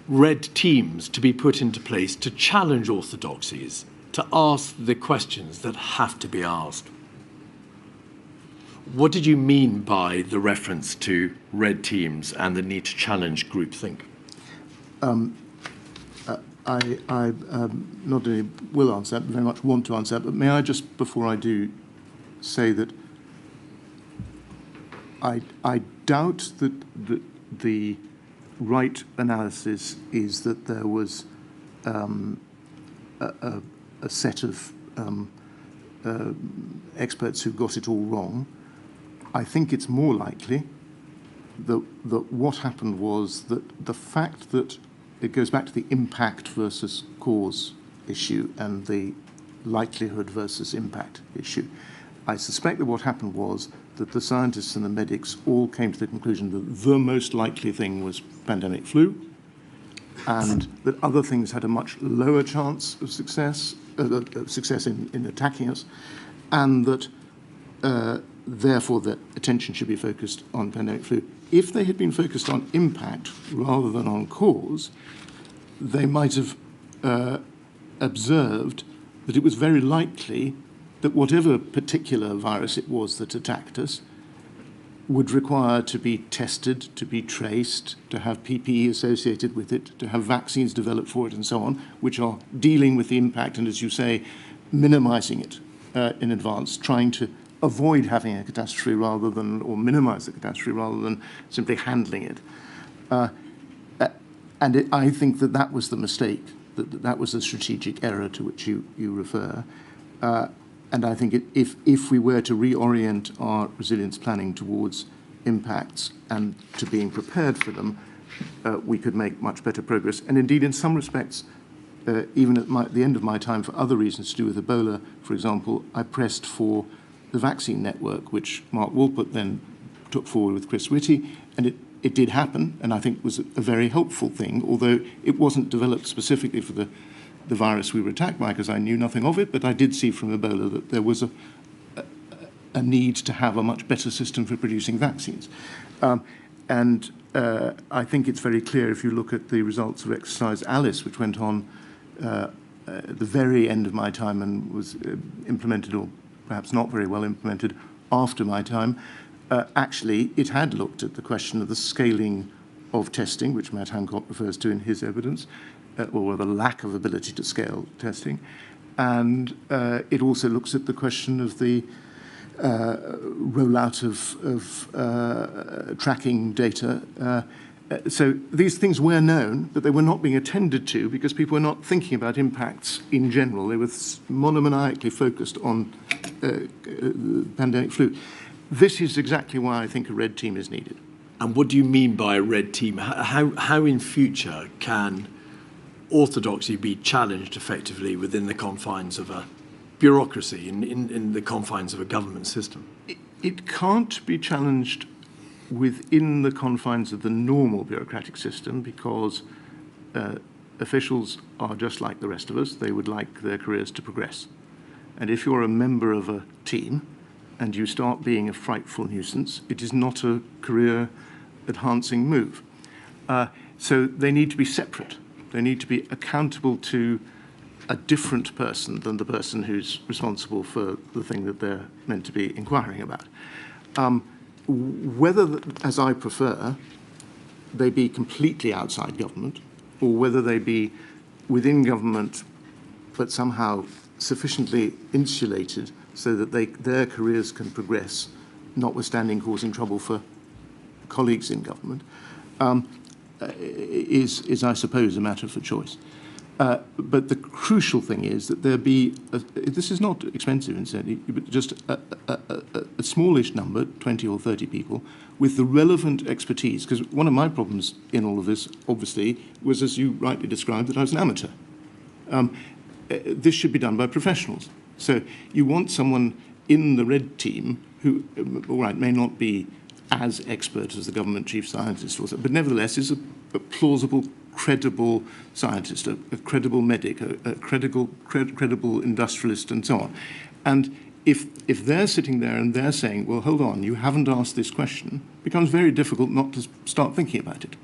red teams to be put into place to challenge orthodoxies, to ask the questions that have to be asked. What did you mean by the reference to red teams and the need to challenge groupthink? I not only will answer that, but very much want to answer that, but may I just, before I do, say that I doubt that the right analysis is that there was a set of experts who got it all wrong. I think it's more likely that what happened was that the fact that it goes back to the impact versus cause issue and the likelihood versus impact issue. I suspect that what happened was that the scientists and the medics all came to the conclusion that the most likely thing was pandemic flu, and that other things had a much lower chance of success in attacking us, and that therefore that attention should be focused on pandemic flu. If they had been focused on impact rather than on cause, they might have observed that it was very likely that whatever particular virus it was that attacked us would require to be tested, to be traced, to have PPE associated with it, to have vaccines developed for it and so on, which are dealing with the impact and, as you say, minimizing it in advance, trying to avoid having a catastrophe rather than, or minimize the catastrophe rather than simply handling it. I think that was the mistake, that was the strategic error to which you refer. And I think if we were to reorient our resilience planning towards impacts and to being prepared for them, we could make much better progress. And indeed, in some respects, even at the end of my time, for other reasons to do with Ebola, for example, I pressed for the vaccine network, which Mark Wolpert then took forward with Chris Whitty, and it did happen, and I think was a very helpful thing, although it wasn't developed specifically for the virus we were attacked by, because I knew nothing of it, but I did see from Ebola that there was a need to have a much better system for producing vaccines. I think it's very clear if you look at the results of Exercise Alice, which went on at the very end of my time and was implemented, or perhaps not very well implemented, after my time. Actually, it had looked at the question of the scaling of testing, which Matt Hancock refers to in his evidence, or the lack of ability to scale testing. And it also looks at the question of the rollout of tracking data. So these things were known, but they were not being attended to because people were not thinking about impacts in general. They were monomaniacally focused on pandemic flu. This is exactly why I think a red team is needed. And what do you mean by a red team? How in future can orthodoxy be challenged effectively within the confines of a bureaucracy, in the confines of a government system? It can't be challenged within the confines of the normal bureaucratic system because officials are just like the rest of us. They would like their careers to progress. And if you're a member of a team and you start being a frightful nuisance, it is not a career-enhancing move. So they need to be separate. They need to be accountable to a different person than the person who's responsible for the thing that they're meant to be inquiring about. Whether, as I prefer, they be completely outside government, or whether they be within government but somehow sufficiently insulated so that their careers can progress, notwithstanding causing trouble for colleagues in government, is, I suppose, a matter for choice. But the crucial thing is that there be, this is not expensive, incidentally, but just a smallish number, 20 or 30 people, with the relevant expertise. Because one of my problems in all of this, obviously, was, as you rightly described, that I was an amateur. This should be done by professionals. So you want someone in the red team who, all right, may not be as expert as the government chief scientist, but nevertheless is a plausible, credible scientist, a credible medic, a credible industrialist, and so on. And if they're sitting there and they're saying, well, hold on, you haven't asked this question, it becomes very difficult not to start thinking about it.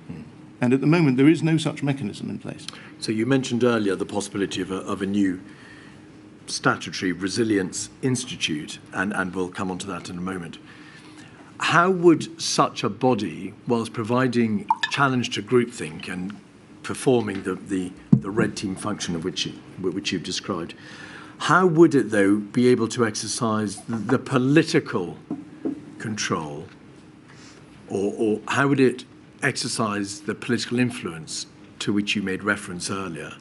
And at the moment, there is no such mechanism in place. So you mentioned earlier the possibility of a new statutory resilience institute, and we'll come on to that in a moment. How would such a body, whilst providing challenge to groupthink and performing the red team function of which you've described, how would it, though, be able to exercise the political control, or how would it exercise the political influence to which you made reference earlier,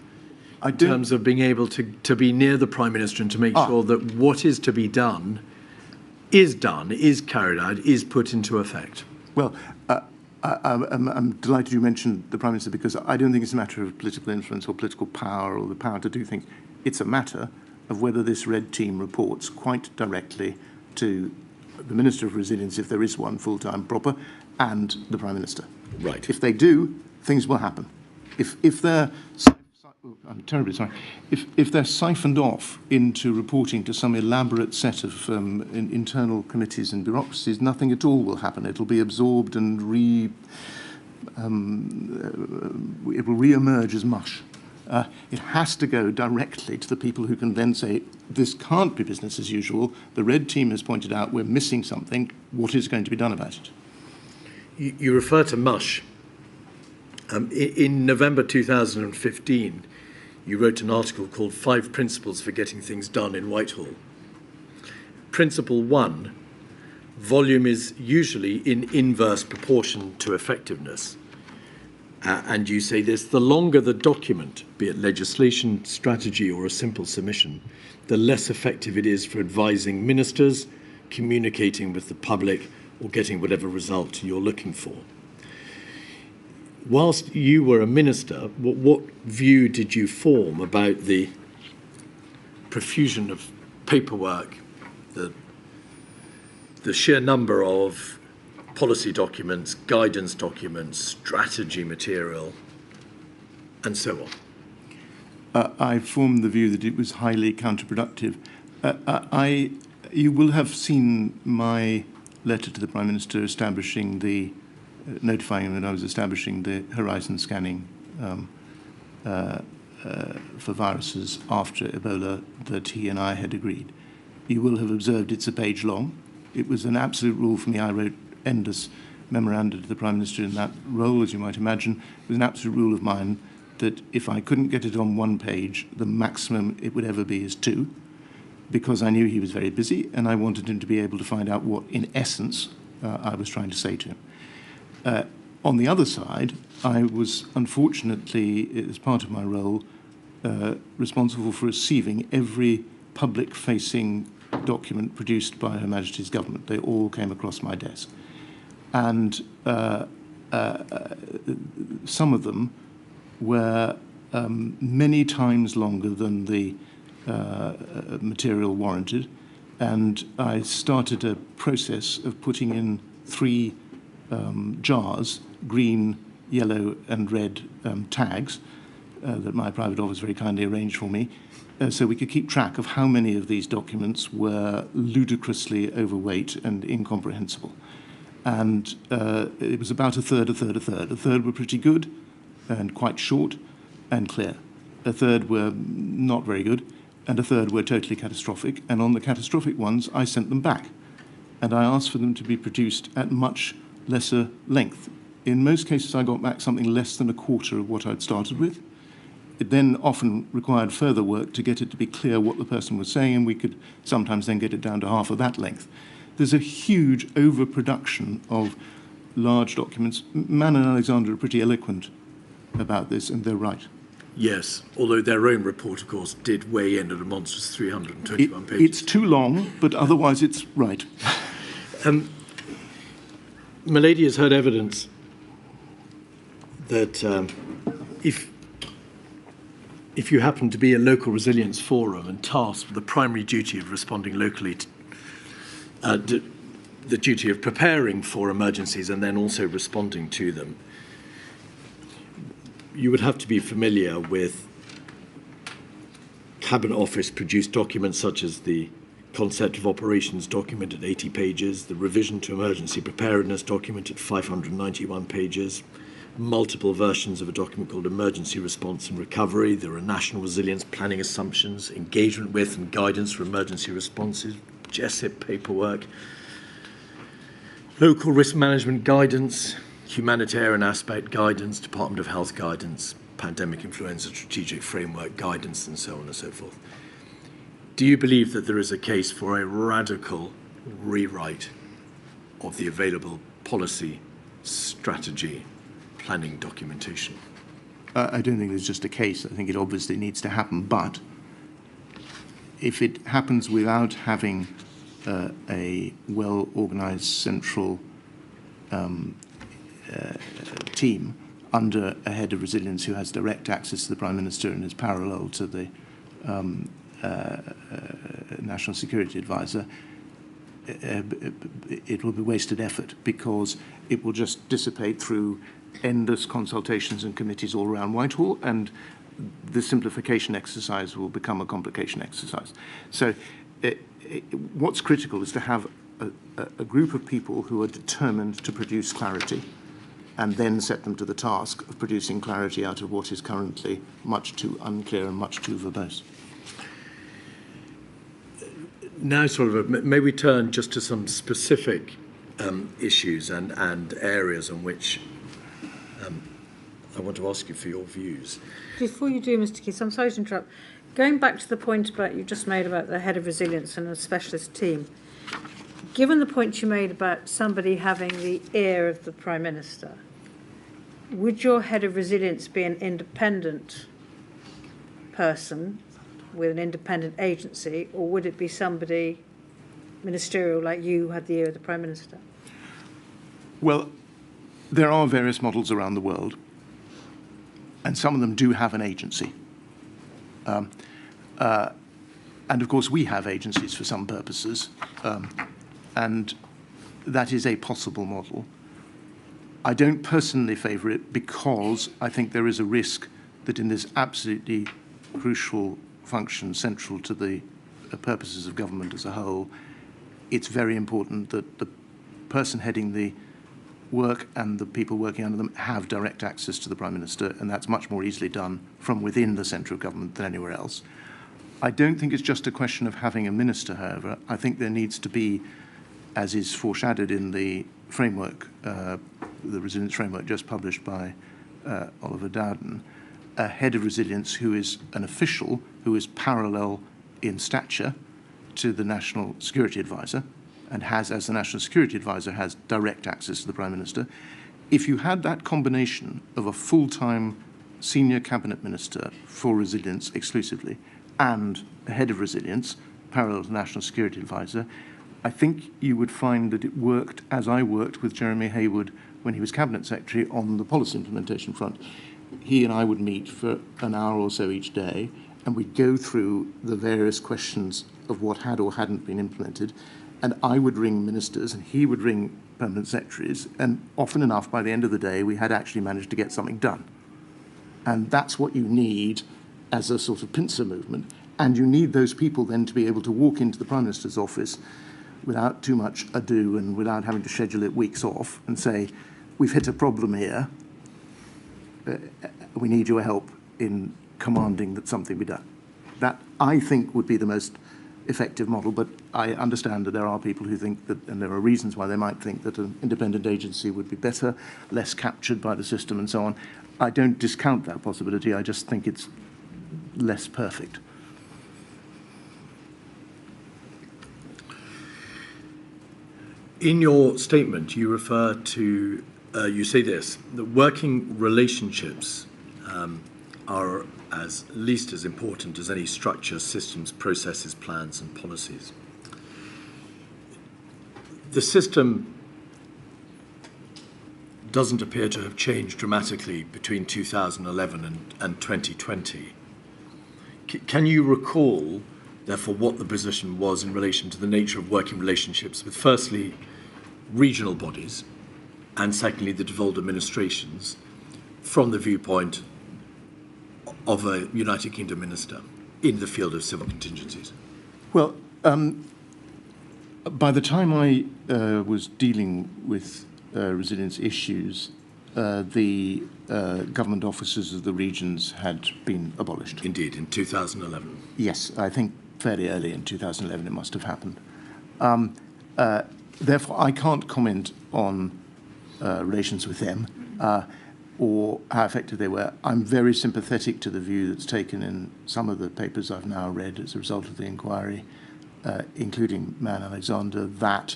in terms of being able to be near the Prime Minister and to make sure that what is to be done, is carried out, is put into effect? Well, I'm delighted you mentioned the Prime Minister, because I don't think it's a matter of political influence or political power or the power to do things. It's a matter of whether this red team reports quite directly to the Minister of Resilience, if there is one full-time proper, and the Prime Minister. Right. If they do, things will happen. If they're, I'm terribly sorry, if they're siphoned off into reporting to some elaborate set of internal committees and bureaucracies, nothing at all will happen. It'll be absorbed and it will re-emerge as mush. It has to go directly to the people who can then say, this can't be business as usual. The red team has pointed out we're missing something. What is going to be done about it? You refer to mush. In November 2015, you wrote an article called 5 Principles for Getting Things Done in Whitehall. Principle 1, volume is usually in inverse proportion to effectiveness. And you say this: the longer the document, be it legislation, strategy, or a simple submission, the less effective it is for advising ministers, communicating with the public, or getting whatever result you're looking for. Whilst you were a minister, what view did you form about the profusion of paperwork, the sheer number of policy documents, guidance documents, strategy material, and so on? I formed the view that it was highly counterproductive. You will have seen my letter to the Prime Minister establishing notifying him that I was establishing the horizon scanning for viruses after Ebola that he and I had agreed. You will have observed it's a page long. It was an absolute rule for me. I wrote endless memoranda to the Prime Minister in that role, as you might imagine. It was an absolute rule of mine that if I couldn't get it on one page, the maximum it would ever be is 2, because I knew he was very busy and I wanted him to be able to find out what, in essence, I was trying to say to him. On the other side, I was unfortunately, as part of my role, responsible for receiving every public-facing document produced by Her Majesty's government. They all came across my desk. And some of them were many times longer than the material warranted. And I started a process of putting in 3 jars, green, yellow, and red tags, that my private office very kindly arranged for me, so we could keep track of how many of these documents were ludicrously overweight and incomprehensible. And it was about a third, a third, a third. A third were pretty good and quite short and clear. A third were not very good, and a third were totally catastrophic. And on the catastrophic ones, I sent them back. And I asked for them to be produced at much lesser length. In most cases, I got back something less than a quarter of what I'd started with. It then often required further work to get it to be clear what the person was saying, and we could sometimes then get it down to half of that length. There's a huge overproduction of large documents. Mann and Alexander are pretty eloquent about this, and they're right. Yes, although their own report, of course, did weigh in at a monstrous 321 pages. It's too long, but otherwise it's right. Milady has heard evidence that if you happen to be a local resilience forum and tasked with the primary duty of responding locally to the duty of preparing for emergencies and then also responding to them, you would have to be familiar with Cabinet Office produced documents such as the Concept of Operations document at 80 pages, the Revision to Emergency Preparedness document at 591 pages, multiple versions of a document called Emergency Response and Recovery. There are National Resilience Planning Assumptions, Engagement with and Guidance for Emergency Responses, GESIP paperwork, Local Risk Management Guidance, Humanitarian Aspect Guidance, Department of Health Guidance, Pandemic Influenza Strategic Framework Guidance, and so on and so forth. Do you believe that there is a case for a radical rewrite of the available policy, strategy, planning documentation? I don't think there's just a case. I think it obviously needs to happen. But if it happens without having a well-organized central team under a head of resilience who has direct access to the Prime Minister and is parallel to the National Security Advisor, it will be wasted effort because it will just dissipate through endless consultations and committees all around Whitehall, and the simplification exercise will become a complication exercise. So what's critical is to have a group of people who are determined to produce clarity and then set them to the task of producing clarity out of what is currently much too unclear and much too verbose. Now, may we turn just to some specific issues and areas on which I want to ask you for your views. Before you do, Mr. Keith, I'm sorry to interrupt. Going back to the point about you just made about the head of resilience and a specialist team, given the point you made about somebody having the ear of the Prime Minister, would your head of resilience be an independent person with an independent agency, or would it be somebody ministerial like you who had the ear of the Prime Minister? Well, there are various models around the world, and some of them do have an agency. And of course, we have agencies for some purposes, and that is a possible model. I don't personally favour it because I think there is a risk that in this absolutely crucial function central to the purposes of government as a whole, it's very important that the person heading the work and the people working under them have direct access to the Prime Minister, and that's much more easily done from within the centre of government than anywhere else. I don't think it's just a question of having a minister, however. I think there needs to be, as is foreshadowed in the framework, the resilience framework just published by Oliver Dowden, a head of resilience who is an official who is parallel in stature to the National Security Advisor and has, as the National Security Advisor, has direct access to the Prime Minister. If you had that combination of a full-time senior cabinet minister for resilience exclusively and a head of resilience parallel to the National Security Advisor, I think you would find that it worked as I worked with Jeremy Hayward when he was Cabinet Secretary on the policy implementation front. He and I would meet for an hour or so each day, and we'd go through the various questions of what had or hadn't been implemented, and I would ring ministers and he would ring permanent secretaries, and often enough by the end of the day we had actually managed to get something done. And that's what you need as a sort of pincer movement. And you need those people then to be able to walk into the Prime Minister's office without too much ado and without having to schedule it weeks off and say, we've hit a problem here. We need your help in commanding that something be done. That, I think, would be the most effective model, but I understand that there are people who think that, and there are reasons why they might think that an independent agency would be better, less captured by the system and so on. I don't discount that possibility, I just think it's less perfect. In your statement, you refer to, you say this, that working relationships are as least as important as any structure, systems, processes, plans, and policies. The system doesn't appear to have changed dramatically between 2011 and 2020. Can you recall, therefore, what the position was in relation to the nature of working relationships with, firstly, regional bodies, and secondly, the devolved administrations, from the viewpoint of a United Kingdom minister in the field of civil contingencies? Well, by the time I was dealing with resilience issues, the government offices of the regions had been abolished. Indeed, in 2011. Yes, I think fairly early in 2011 it must have happened. Therefore, I can't comment on relations with them or how effective they were. I'm very sympathetic to the view that's taken in some of the papers I've now read as a result of the inquiry, including Man Alexander, that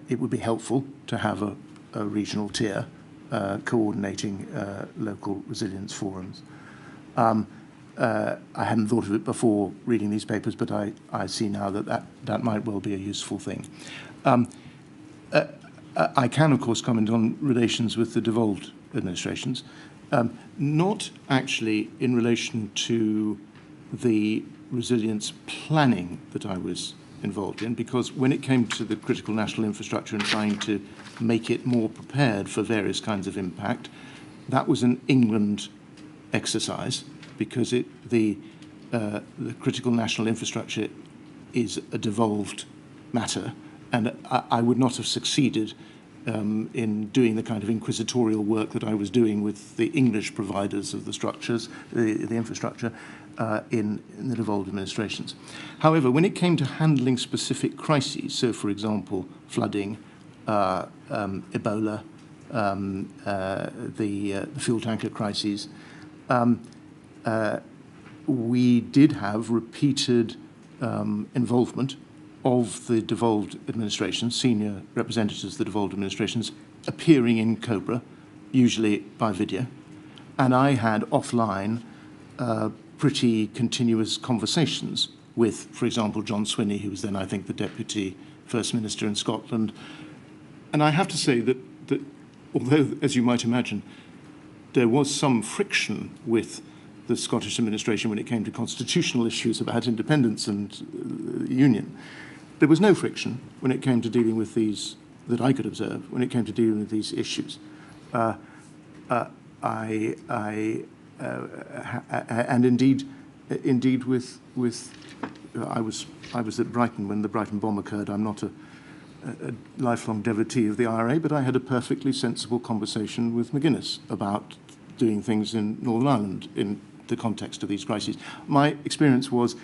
it would be helpful to have a regional tier coordinating local resilience forums. I hadn't thought of it before reading these papers, but I see now that might well be a useful thing. I can, of course, comment on relations with the devolved administrations, not actually in relation to the resilience planning that I was involved in, because when it came to the critical national infrastructure and trying to make it more prepared for various kinds of impact, that was an England exercise, because the critical national infrastructure is a devolved matter, and I would not have succeeded in doing the kind of inquisitorial work that I was doing with the English providers of the structures, the infrastructure, in the devolved administrations. However, when it came to handling specific crises, so for example, flooding, Ebola, the fuel tanker crises, we did have repeated involvement of the devolved administrations, senior representatives of the devolved administrations, appearing in Cobra, usually by video. And I had offline pretty continuous conversations with, for example, John Swinney, who was then, I think, the Deputy First Minister in Scotland. And I have to say that although, as you might imagine, there was some friction with the Scottish administration when it came to constitutional issues about independence and union, there was no friction when it came to dealing with these, that I could observe, when it came to dealing with these issues. And indeed with I was at Brighton when the Brighton bomb occurred. I'm not a lifelong devotee of the IRA, but I had a perfectly sensible conversation with McGuinness about doing things in Northern Ireland in the context of these crises. My experience was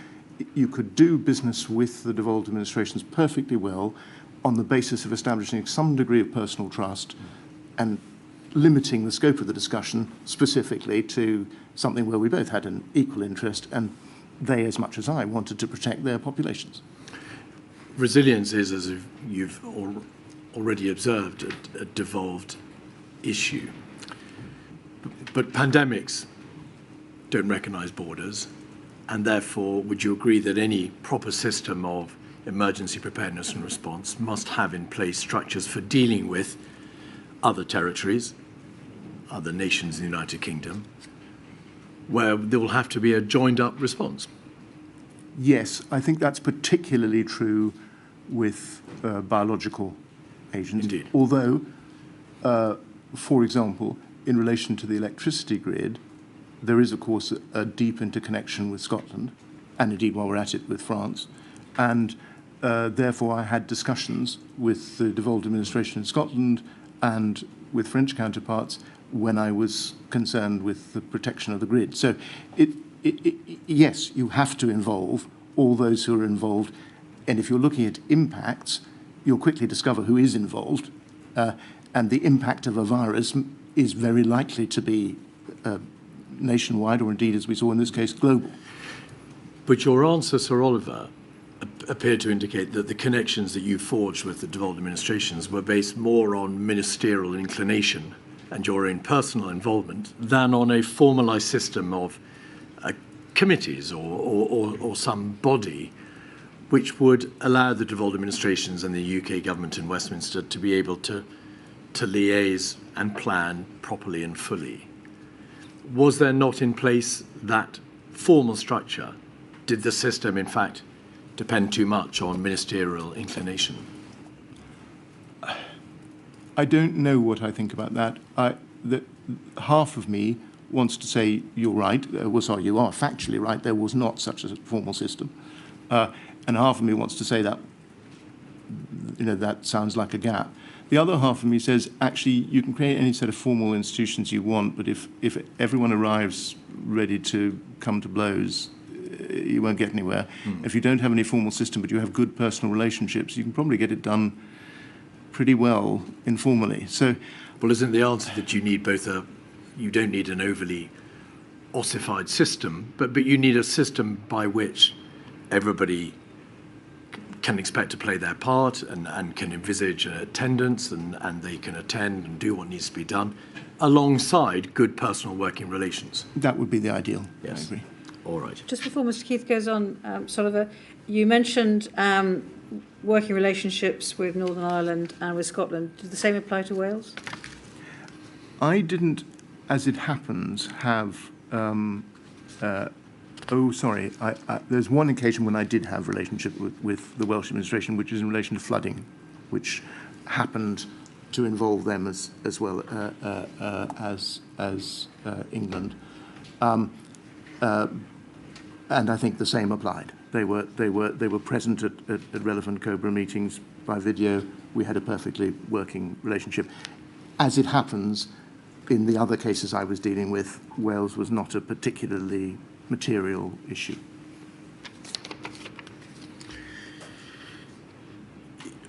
you could do business with the devolved administrations perfectly well on the basis of establishing some degree of personal trust and limiting the scope of the discussion specifically to something where we both had an equal interest, and they, as much as I, wanted to protect their populations. Resilience is, as you've already observed, a devolved issue. But pandemics don't recognise borders, and therefore would you agree that any proper system of emergency preparedness and response must have in place structures for dealing with other territories, other nations in the United Kingdom, where there will have to be a joined-up response? Yes, I think that's particularly true with biological agents. Indeed. Although, for example, in relation to the electricity grid, there is, of course, a deep interconnection with Scotland, and indeed, while we're at it, with France. And therefore, I had discussions with the devolved administration in Scotland and with French counterparts when I was concerned with the protection of the grid. So, yes, you have to involve all those who are involved. And if you're looking at impacts, you'll quickly discover who is involved. And the impact of a virus is very likely to be nationwide, or indeed, as we saw in this case, global. But your answer, Sir Oliver, appeared to indicate that the connections that you forged with the devolved administrations were based more on ministerial inclination and your own personal involvement than on a formalised system of committees or some body which would allow the devolved administrations and the UK government in Westminster to be able to liaise and plan properly and fully. Was there not in place that formal structure? Did the system, in fact, depend too much on ministerial inclination? I don't know what I think about that. Half of me wants to say you're right. Sorry, you are factually right. There was not such a formal system. And half of me wants to say that, that sounds like a gap. The other half of me says, actually, you can create any set of formal institutions you want, but if everyone arrives ready to come to blows, you won't get anywhere. If you don't have any formal system, but you have good personal relationships, you can probably get it done pretty well informally. So, well, isn't the answer that you need you don't need an overly ossified system, but you need a system by which everybody can expect to play their part and can envisage an attendance and they can attend and do what needs to be done alongside good personal working relations? That would be the ideal. Yes. I agree. All right. Just before Mr. Keith goes on, Soliver, you mentioned working relationships with Northern Ireland and with Scotland. Does the same apply to Wales? I didn't, as it happens, have... there's one occasion when I did have a relationship with the Welsh administration, which is in relation to flooding, which happened to involve them as well as England. And I think the same applied. They were present at relevant COBRA meetings by video. We had a perfectly working relationship. As it happens, in the other cases I was dealing with, Wales was not a particularly material issue.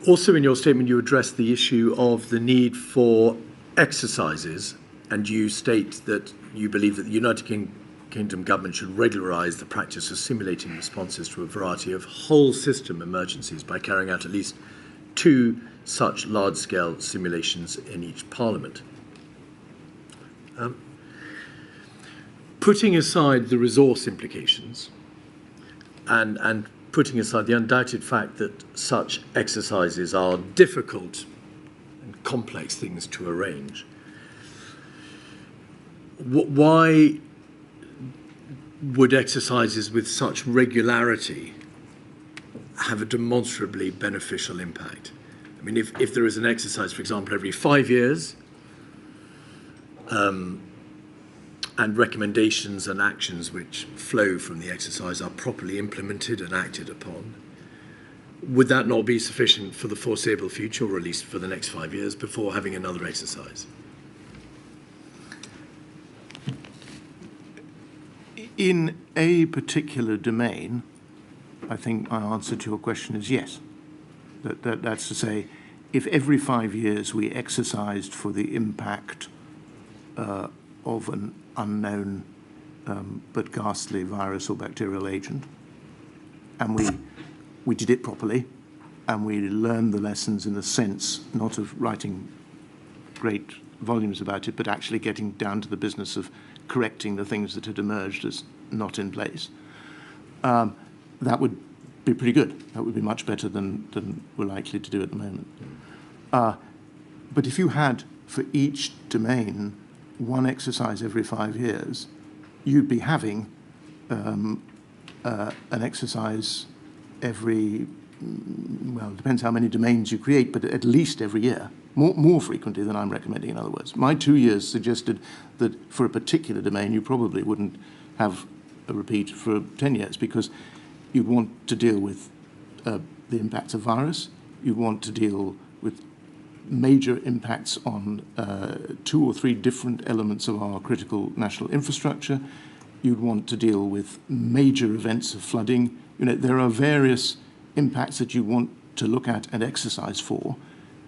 Also in your statement you addressed the issue of the need for exercises, and you state that you believe that the United Kingdom government should regularise the practice of simulating responses to a variety of whole system emergencies by carrying out at least 2 such large-scale simulations in each parliament. Putting aside the resource implications and putting aside the undoubted fact that such exercises are difficult and complex things to arrange, why would exercises with such regularity have a demonstrably beneficial impact? I mean, if there is an exercise, for example, every 5 years, and recommendations and actions which flow from the exercise are properly implemented and acted upon, would that not be sufficient for the foreseeable future, or at least for the next 5 years, before having another exercise? In a particular domain, I think my answer to your question is yes. That's to say, if every 5 years we exercised for the impact of an unknown but ghastly virus or bacterial agent, and we did it properly, and we learned the lessons in the sense not of writing great volumes about it, but actually getting down to the business of correcting the things that had emerged as not in place, that would be pretty good. That would be much better than we're likely to do at the moment. But if you had, for each domain, one exercise every 5 years, you'd be having an exercise every well, it depends how many domains you create, but at least every year, more frequently than I'm recommending, in other words. My 2 years suggested that for a particular domain, you probably wouldn't have a repeat for 10 years, because you'd want to deal with the impacts of virus, you'd want to deal with major impacts on 2 or 3 different elements of our critical national infrastructure, you'd want to deal with major events of flooding. You know, there are various impacts that you want to look at and exercise for,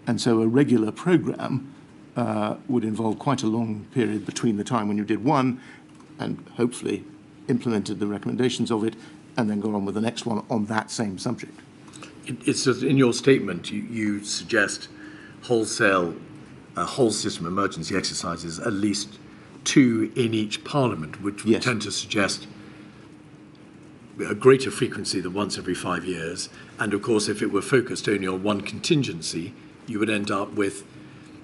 and so a regular program would involve quite a long period between the time when you did one and hopefully implemented the recommendations of it and then got on with the next one on that same subject. It's just in your statement you suggest whole system emergency exercises, at least 2 in each parliament, which would tend to suggest a greater frequency than once every 5 years. And of course, if it were focused only on one contingency, you would end up with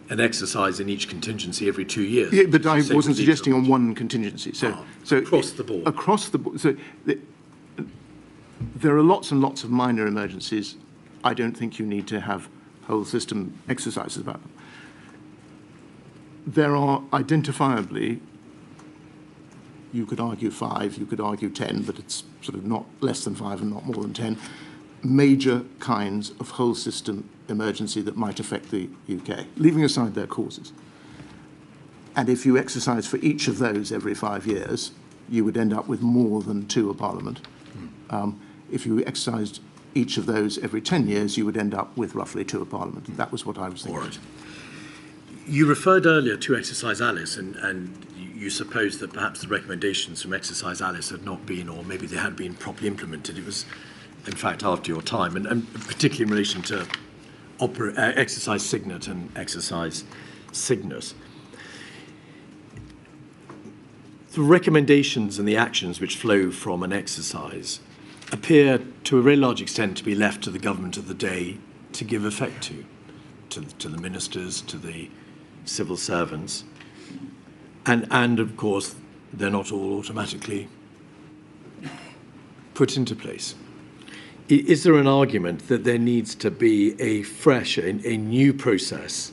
an exercise in each contingency every 2 years. Yeah, but I wasn't suggesting on one contingency. So across the board. Across the board. So there are lots and lots of minor emergencies. I don't think you need to have whole system exercises about them. There are identifiably, you could argue 5, you could argue 10, but it's sort of not less than 5 and not more than 10, major kinds of whole system emergency that might affect the UK, leaving aside their causes. And if you exercise for each of those every 5 years, you would end up with more than 2 a parliament. If you exercised each of those every 10 years, you would end up with roughly 2 a parliament. That was what I was thinking. All right. You referred earlier to Exercise Alice, and you supposed that perhaps the recommendations from Exercise Alice had not been, or maybe they had been properly implemented. It was, in fact, after your time, and particularly in relation to Exercise Signet and Exercise Cygnus. The recommendations and the actions which flow from an exercise appear to a very large extent to be left to the government of the day to give effect to the ministers, to the civil servants, and of course they're not all automatically put into place. Is there an argument that there needs to be a fresh, a new process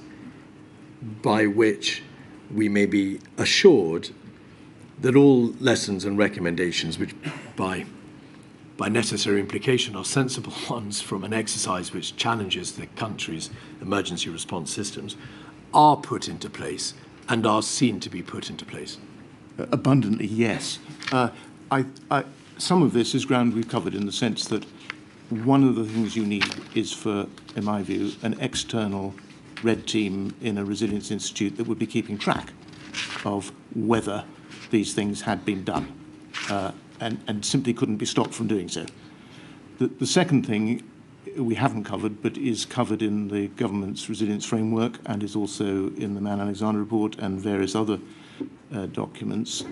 by which we may be assured that all lessons and recommendations, which by necessary implication are sensible ones from an exercise which challenges the country's emergency response systems, are put into place and are seen to be put into place? Abundantly, yes. Some of this is ground we've covered, in the sense that one of the things you need is, for, in my view, an external red team in a resilience institute that would be keeping track of whether these things had been done. And simply couldn't be stopped from doing so. The second thing we haven't covered, but is covered in the government's resilience framework and is also in the Mann Alexander report and various other documents,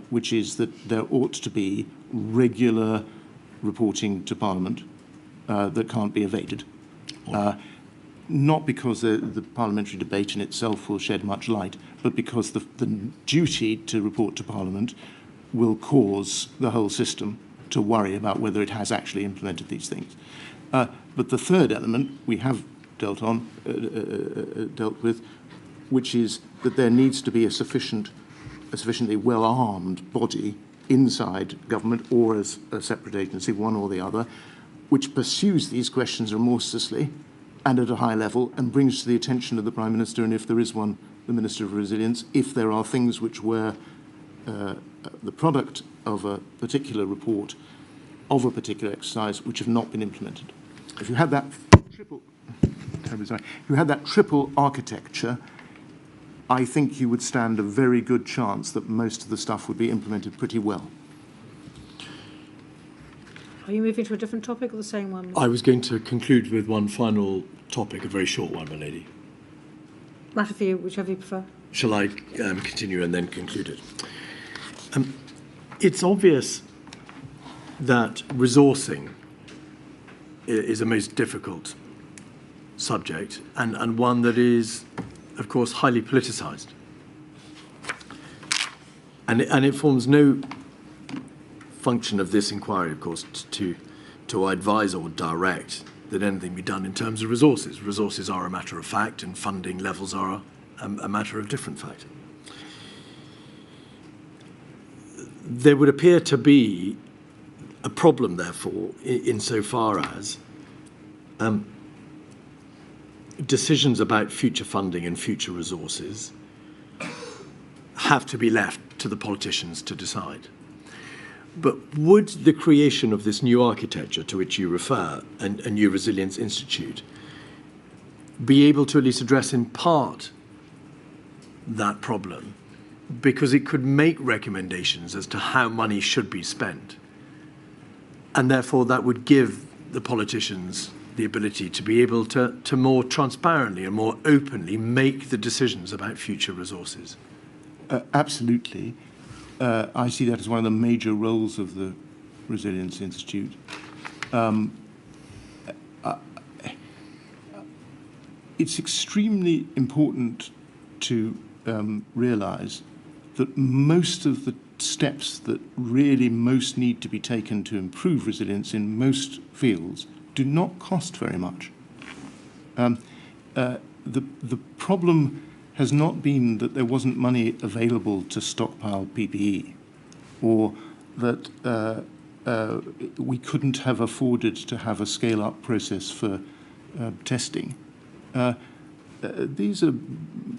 which is that there ought to be regular reporting to Parliament that can't be evaded. Not because the parliamentary debate in itself will shed much light, but because the duty to report to Parliament will cause the whole system to worry about whether it has actually implemented these things. But the third element we have dealt with, which is that there needs to be a sufficiently well-armed body inside government, or as a separate agency, one or the other, which pursues these questions remorselessly and at a high level, and brings to the attention of the Prime Minister, and if there is one, the Minister of Resilience, if there are things which were the product of a particular report, of a particular exercise, which have not been implemented. If you had that triple architecture, I think you would stand a very good chance that most of the stuff would be implemented pretty well. Are you moving to a different topic or the same one? I was going to conclude with one final topic, a very short one, my lady. Matter for you, whichever you prefer. Shall I continue and then conclude it? It's obvious that resourcing is a most difficult subject, and one that is, of course, highly politicised. And it forms no function of this inquiry, of course, to advise or direct that anything be done in terms of resources. Resources are a matter of fact, and funding levels are a matter of different fact. There would appear to be a problem, therefore, insofar as decisions about future funding and future resources have to be left to the politicians to decide. But would the creation of this new architecture to which you refer, a new Resilience Institute, be able to at least address in part that problem? Because it could make recommendations as to how money should be spent. And therefore that would give the politicians the ability to be able to more transparently and more openly make the decisions about future resources. Absolutely. I see that as one of the major roles of the Resilience Institute. It's extremely important to realise that most of the steps that really most need to be taken to improve resilience in most fields do not cost very much. The problem has not been that there wasn't money available to stockpile PPE, or that we couldn't have afforded to have a scale-up process for testing. These are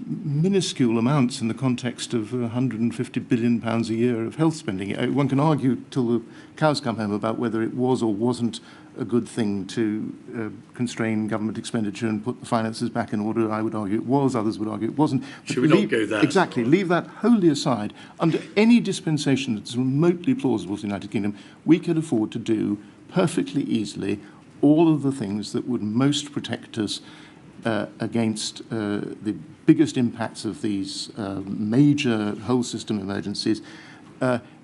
minuscule amounts in the context of £150 billion a year of health spending. One can argue till the cows come home about whether it was or wasn't a good thing to constrain government expenditure and put the finances back in order. I would argue it was, others would argue it wasn't. Should we not go there? Exactly, leave that wholly aside. Under any dispensation that's remotely plausible to the United Kingdom, we could afford to do perfectly easily all of the things that would most protect us against the biggest impacts of these major whole system emergencies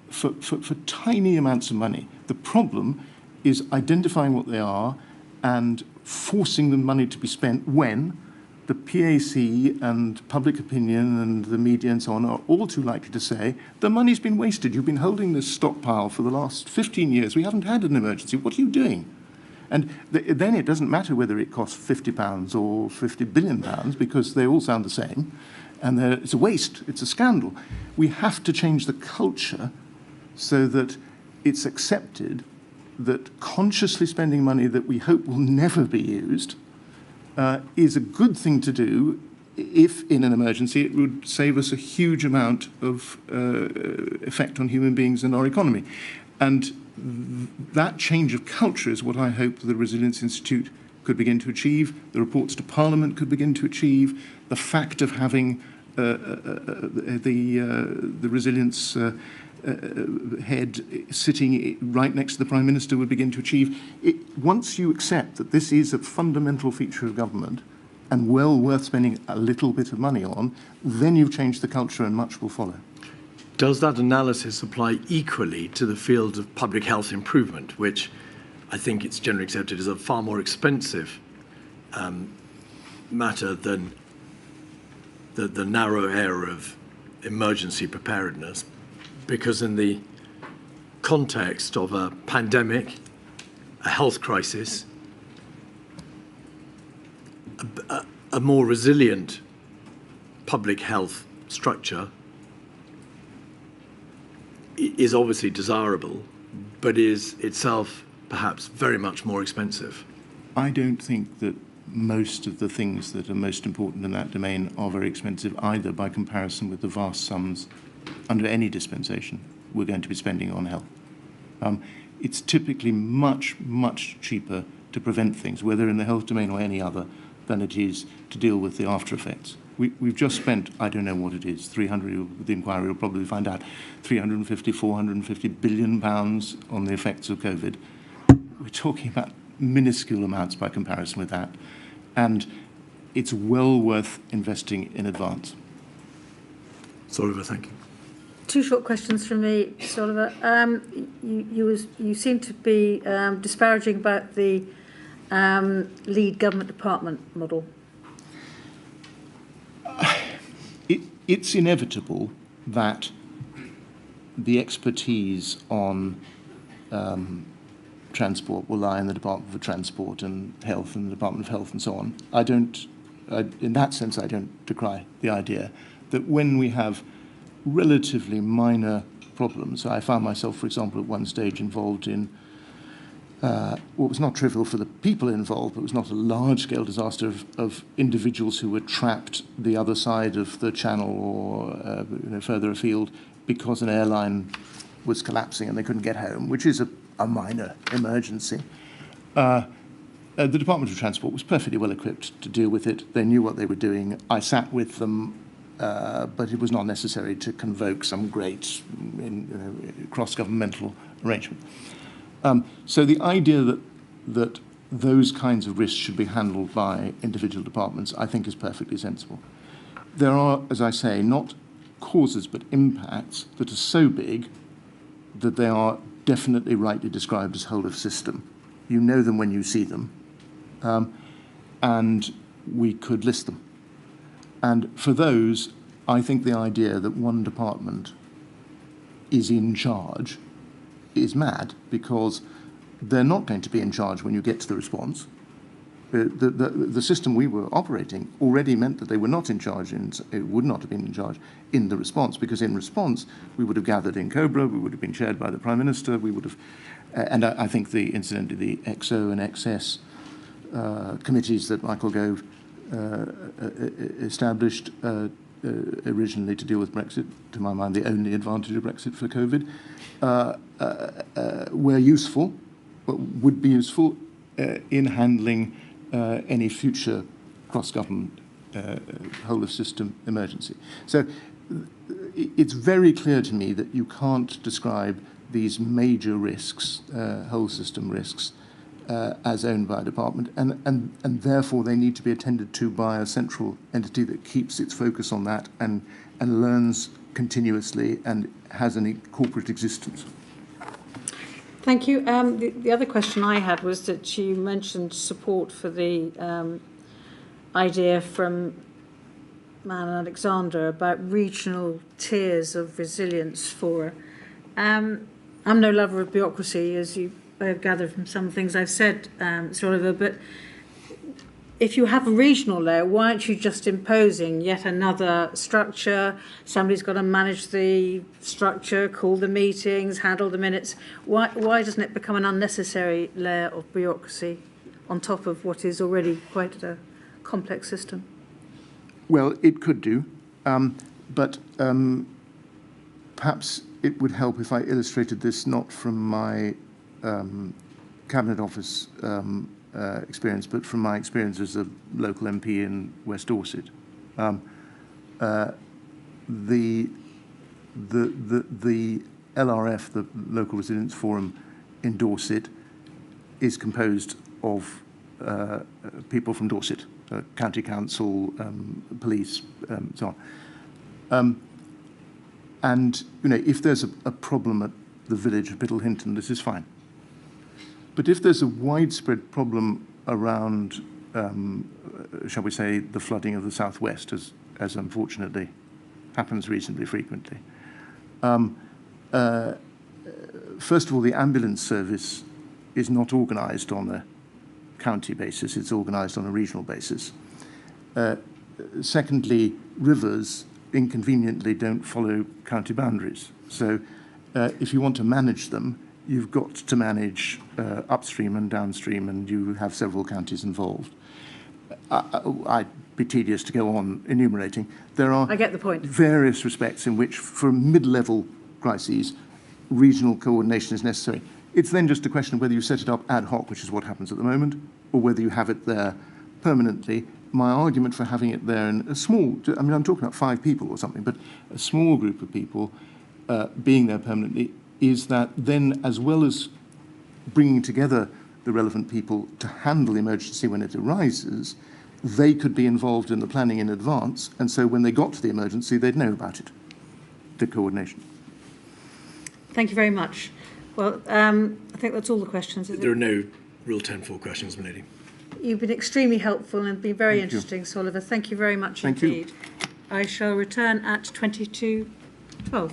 for tiny amounts of money. The problem is identifying what they are and forcing the money to be spent when the PAC and public opinion and the media and so on are all too likely to say, the money's been wasted. You've been holding this stockpile for the last 15 years. We haven't had an emergency. What are you doing? And then it doesn't matter whether it costs £50 or £50 billion, because they all sound the same. And it's a waste. It's a scandal. We have to change the culture so that it's accepted that consciously spending money that we hope will never be used is a good thing to do if, in an emergency, it would save us a huge amount of effect on human beings and our economy. And that change of culture is what I hope the Resilience Institute could begin to achieve, the reports to Parliament could begin to achieve, the fact of having the resilience head sitting right next to the Prime Minister would begin to achieve. Once you accept that this is a fundamental feature of government and well worth spending a little bit of money on, then you've changed the culture and much will follow. Does that analysis apply equally to the field of public health improvement, which I think it's generally accepted as a far more expensive matter than the narrow area of emergency preparedness? Because in the context of a pandemic, a health crisis, a more resilient public health structure is obviously desirable, but is itself perhaps very much more expensive. I don't think that most of the things that are most important in that domain are very expensive either, by comparison with the vast sums under any dispensation we're going to be spending on health. It's typically much, much cheaper to prevent things, whether in the health domain or any other, than it is to deal with the after effects. We've just spent, I don't know what it is, 300, the inquiry will probably find out, 350, 450 billion pounds on the effects of COVID. We're talking about minuscule amounts by comparison with that. And it's well worth investing in advance. Sir Oliver, thank you. Two short questions from me, Sir Oliver. You seem to be disparaging about the lead government department model. It's inevitable that the expertise on Transport will lie in the Department for Transport and Health and the Department of Health and so on. In that sense, I don't decry the idea that when we have relatively minor problems, I found myself, for example, at one stage involved in what was not trivial for the people involved, but was not a large-scale disaster of individuals who were trapped the other side of the channel or further afield because an airline was collapsing and they couldn't get home, which is a minor emergency. The Department of Transport was perfectly well equipped to deal with it. They knew what they were doing. I sat with them, but it was not necessary to convoke some great cross-governmental arrangement. So the idea that those kinds of risks should be handled by individual departments, I think, is perfectly sensible. There are, as I say, not causes but impacts that are so big that they are definitely rightly described as whole of system. You know them when you see them, and we could list them. And for those, I think the idea that one department is in charge is mad, because they're not going to be in charge when you get to the response. The system we were operating already meant that they were not in charge, and it would not have been in charge in the response, because in response we would have gathered in Cobra, we would have been chaired by the Prime Minister, we would have, and I think incidentally the XO and XS committees that Michael Gove established originally to deal with Brexit, to my mind the only advantage of Brexit for COVID, were useful, would be useful in handling any future cross-government whole-of-system emergency. So it's very clear to me that you can't describe these major risks, whole-system risks, as owned by a department, and therefore they need to be attended to by a central entity that keeps its focus on that and learns continuously and has a corporate existence. Thank you. The other question I had was that you mentioned support for the idea from Man Alexander about regional tiers of resilience for. I'm no lover of bureaucracy, as you may have gathered from some things I've said, Sir Oliver, but if you have a regional layer, why aren't you just imposing yet another structure? Somebody's got to manage the structure, call the meetings, handle the minutes. Why doesn't it become an unnecessary layer of bureaucracy on top of what is already quite a complex system? Well, it could do, but perhaps it would help if I illustrated this not from my Cabinet Office experience, but from my experience as a local MP in West Dorset. The LRF, the Local Resilience Forum in Dorset, is composed of people from Dorset, County Council, police, so on. And if there's a problem at the village of Biddle Hinton, this is fine. But if there's a widespread problem around, shall we say, the flooding of the southwest, as unfortunately happens reasonably frequently, first of all, the ambulance service is not organised on a county basis, it's organised on a regional basis. Secondly, rivers inconveniently don't follow county boundaries. So if you want to manage them, you've got to manage upstream and downstream, and you have several counties involved. I'd be tedious to go on enumerating. There are I get the point. Various respects in which, for mid-level crises, regional coordination is necessary. It's then just a question of whether you set it up ad hoc, which is what happens at the moment, or whether you have it there permanently. My argument for having it there in a small, I mean, I'm talking about 5 people or something, but a small group of people being there permanently is that then, as well as bringing together the relevant people to handle the emergency when it arises, they could be involved in the planning in advance, and so when they got to the emergency, they'd know about it, the coordination. Thank you very much. Well, I think that's all the questions. There are no Rule 10.4 questions, my lady. You've been extremely helpful and been very interesting, Sir Oliver. Thank you very much indeed. I shall return at 22:12.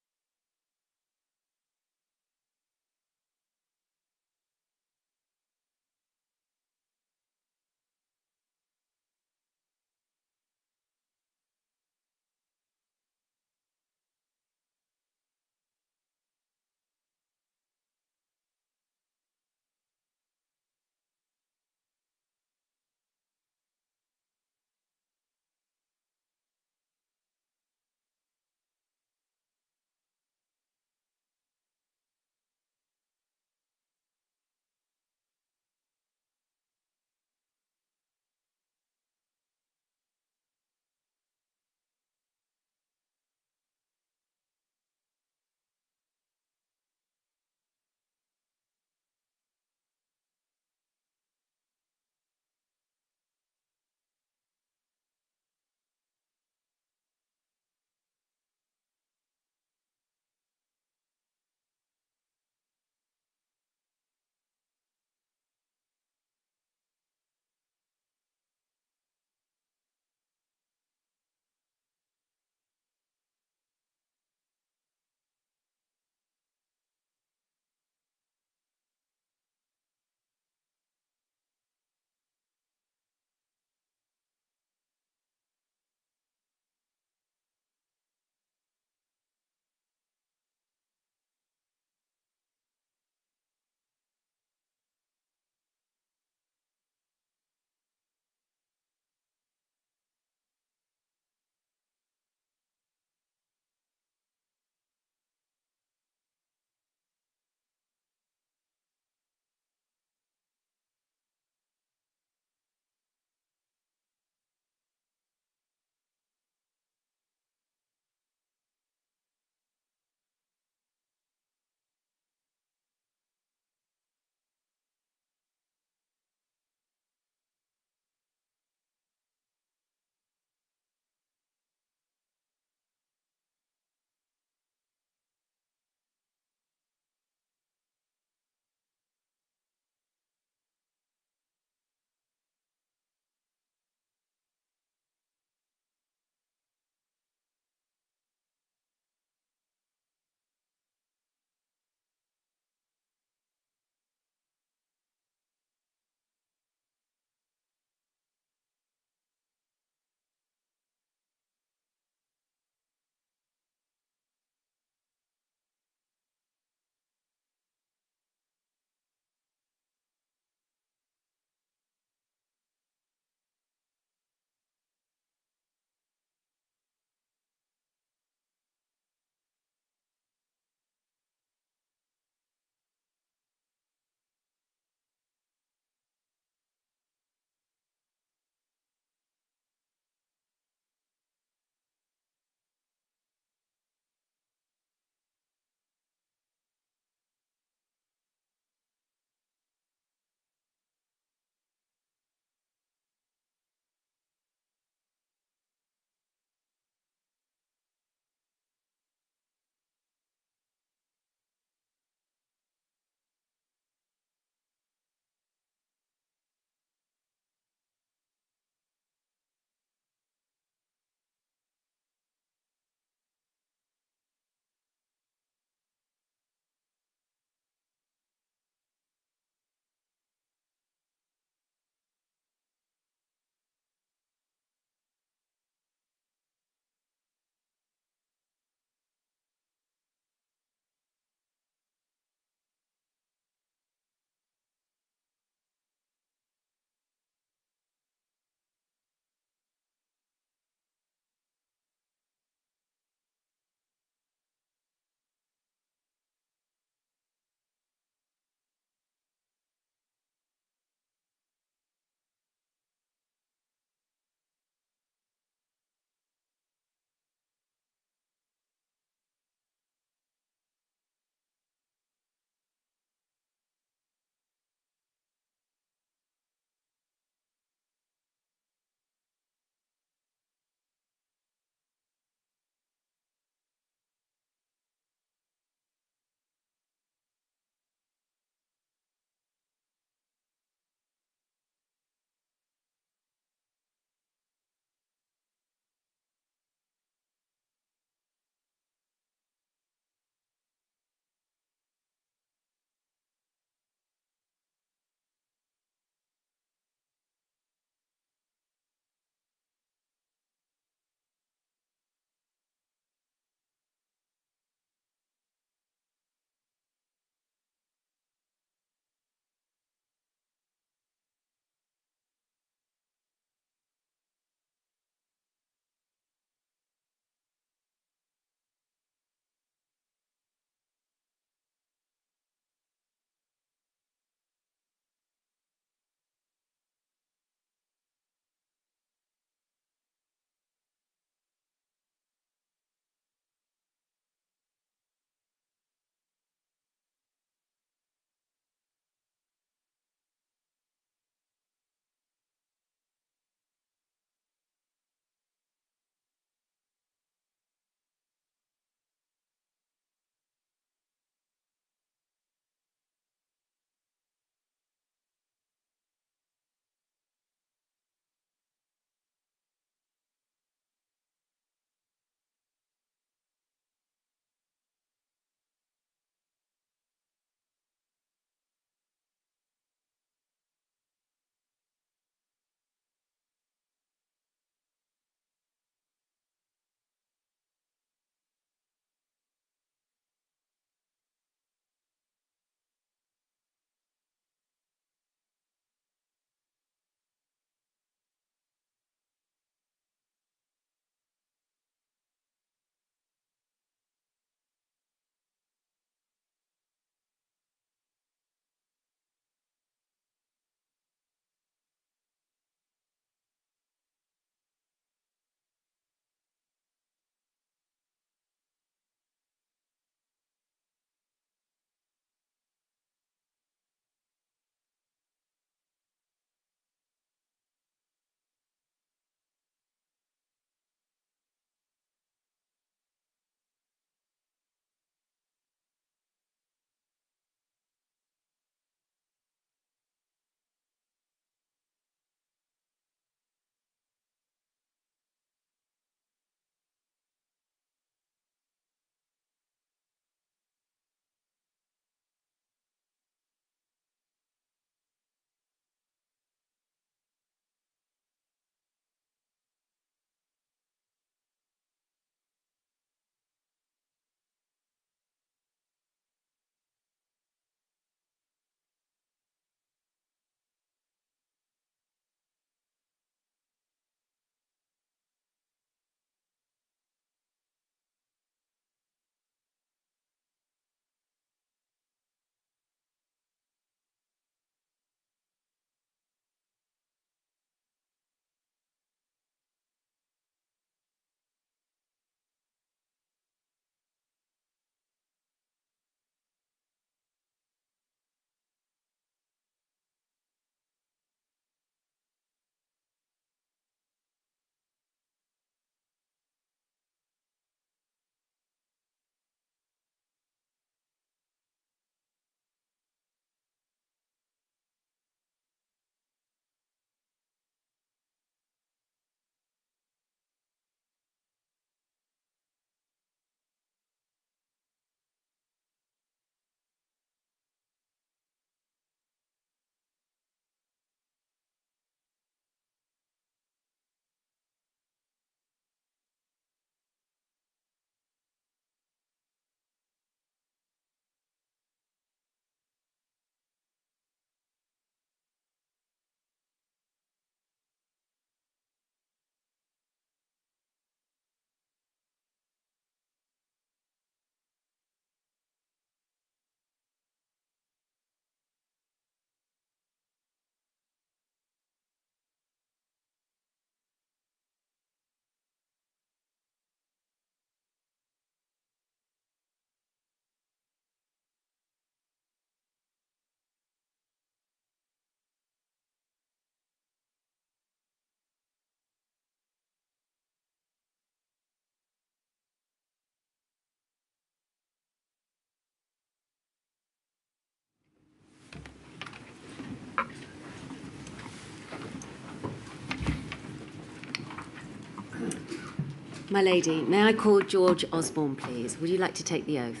My lady, may I call George Osborne, please? Would you like to take the oath?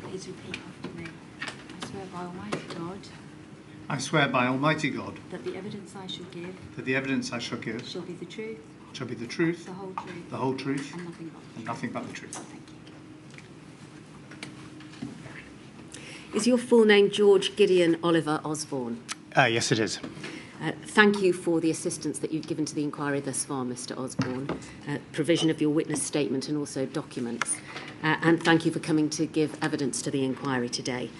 Please repeat after me. I swear by Almighty God I swear by Almighty God that the evidence I shall give that the evidence I shall give shall be the truth, shall be the truth, the whole truth, the whole truth, and nothing but the and nothing but the truth. Thank you. Is your full name George Gideon Oliver Osborne? Yes, it is. Thank you for the assistance that you've given to the inquiry thus far, Mr Osborne, provision of your witness statement and also documents. And thank you for coming to give evidence to the inquiry today.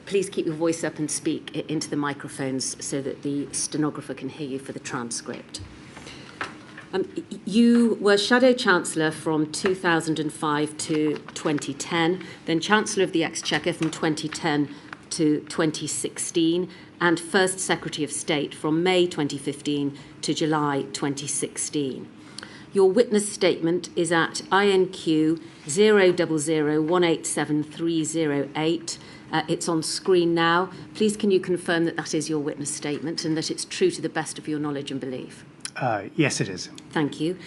Please keep your voice up and speak into the microphones so that the stenographer can hear you for the transcript. You were Shadow Chancellor from 2005 to 2010, then Chancellor of the Exchequer from 2010 to 2016, and First Secretary of State from May 2015 to July 2016. Your witness statement is at INQ 000187308. It's on screen now. Please can you confirm that that is your witness statement and that it's true to the best of your knowledge and belief? Yes, it is. Thank you.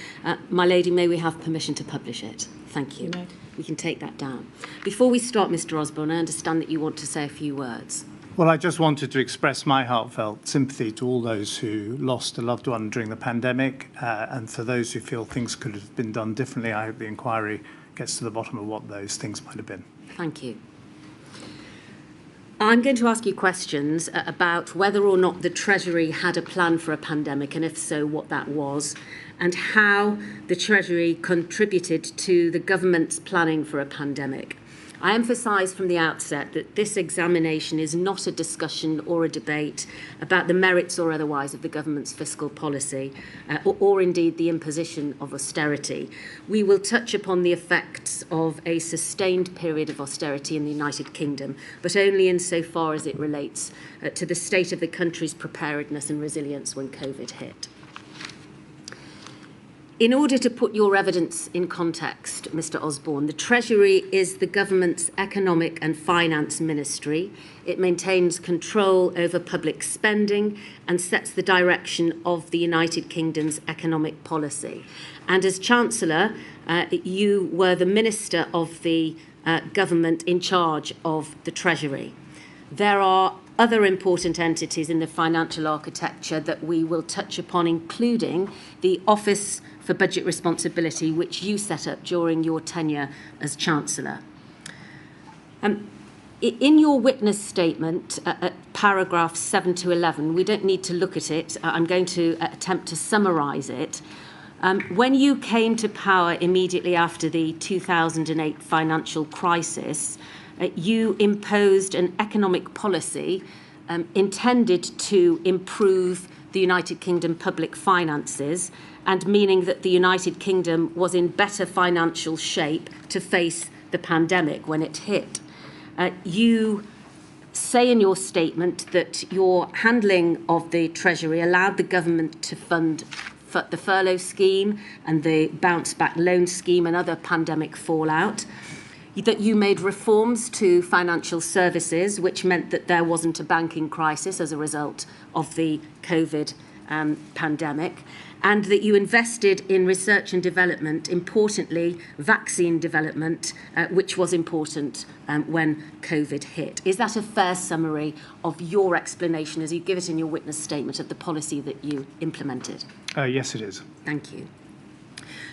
My lady, may we have permission to publish it? Thank you. You may. We can take that down. Before we start, Mr Osborne, I understand that you want to say a few words. Well, I just wanted to express my heartfelt sympathy to all those who lost a loved one during the pandemic, and for those who feel things could have been done differently. I hope the inquiry gets to the bottom of what those things might have been. Thank you. I'm going to ask you questions about whether or not the Treasury had a plan for a pandemic, and if so, what that was, and how the Treasury contributed to the government's planning for a pandemic. I emphasise from the outset that this examination is not a discussion or a debate about the merits or otherwise of the government's fiscal policy, or indeed the imposition of austerity. We will touch upon the effects of a sustained period of austerity in the United Kingdom, but only insofar as it relates to the state of the country's preparedness and resilience when COVID hit. In order to put your evidence in context, Mr Osborne, the Treasury is the government's economic and finance ministry. It maintains control over public spending and sets the direction of the United Kingdom's economic policy. And as Chancellor, you were the Minister of the government in charge of the Treasury. There are other important entities in the financial architecture that we will touch upon, including the Office for Budget Responsibility, which you set up during your tenure as Chancellor. In your witness statement, at paragraphs 7 to 11, we don't need to look at it. I'm going to attempt to summarise it. When you came to power immediately after the 2008 financial crisis, you imposed an economic policy intended to improve the United Kingdom public finances, and meaning that the United Kingdom was in better financial shape to face the pandemic when it hit. You say in your statement that your handling of the Treasury allowed the government to fund the furlough scheme and the bounce back loan scheme and other pandemic fallout, that you made reforms to financial services, which meant that there wasn't a banking crisis as a result of the COVID pandemic, and that you invested in research and development, importantly, vaccine development, which was important when COVID hit. Is that a fair summary of your explanation, as you give it in your witness statement, of the policy that you implemented? Yes, it is. Thank you.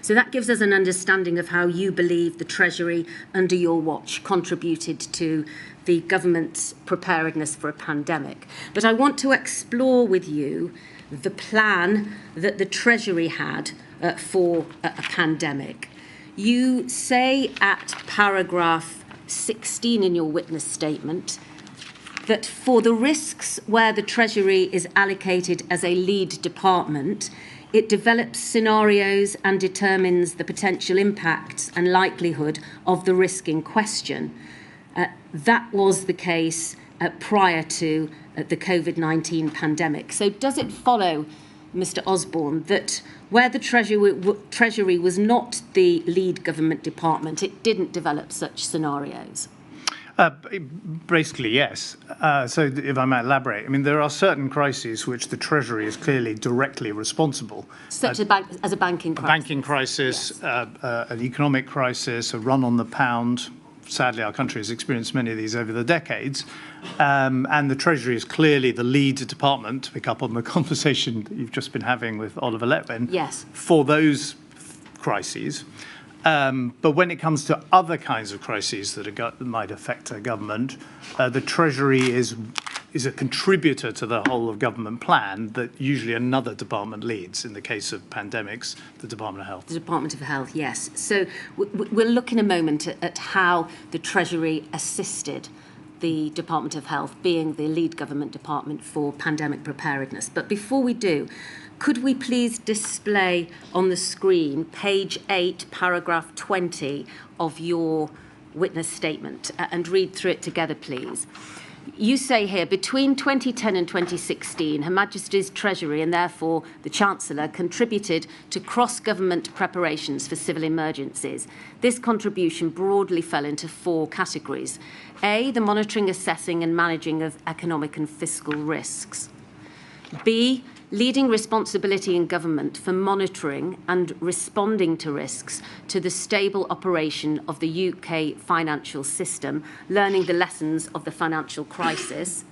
So that gives us an understanding of how you believe the Treasury, under your watch, contributed to the government's preparedness for a pandemic. But I want to explore with you the plan that the Treasury had for a pandemic. You say at paragraph 16 in your witness statement that for the risks where the Treasury is allocated as a lead department, it develops scenarios and determines the potential impacts and likelihood of the risk in question. That was the case prior to the Covid-19 pandemic. So does it follow, Mr Osborne, that where the Treasury was not the lead government department, it didn't develop such scenarios? Basically, yes. So if I might elaborate, I mean, there are certain crises which the Treasury is clearly directly responsible. Such as a banking crisis. A banking crisis, Yes. An economic crisis, a run on the pound. Sadly, our country has experienced many of these over the decades. And the Treasury is clearly the lead department, to pick up on the conversation that you've just been having with Oliver Letwin, Yes. for those crises. But when it comes to other kinds of crises that might affect a government, the Treasury is a contributor to the whole of government plan that usually another department leads. In the case of pandemics, the Department of Health. The Department of Health, yes. So we'll look in a moment at how the Treasury assisted the Department of Health, being the lead government department for pandemic preparedness. But before we do, could we please display on the screen page 8, paragraph 20 of your witness statement and read through it together, please. You say here, between 2010 and 2016, Her Majesty's Treasury and therefore the Chancellor contributed to cross-government preparations for civil emergencies. This contribution broadly fell into 4 categories. A, the monitoring, assessing and managing of economic and fiscal risks. B, leading responsibility in government for monitoring and responding to risks to the stable operation of the UK financial system, learning the lessons of the financial crisis.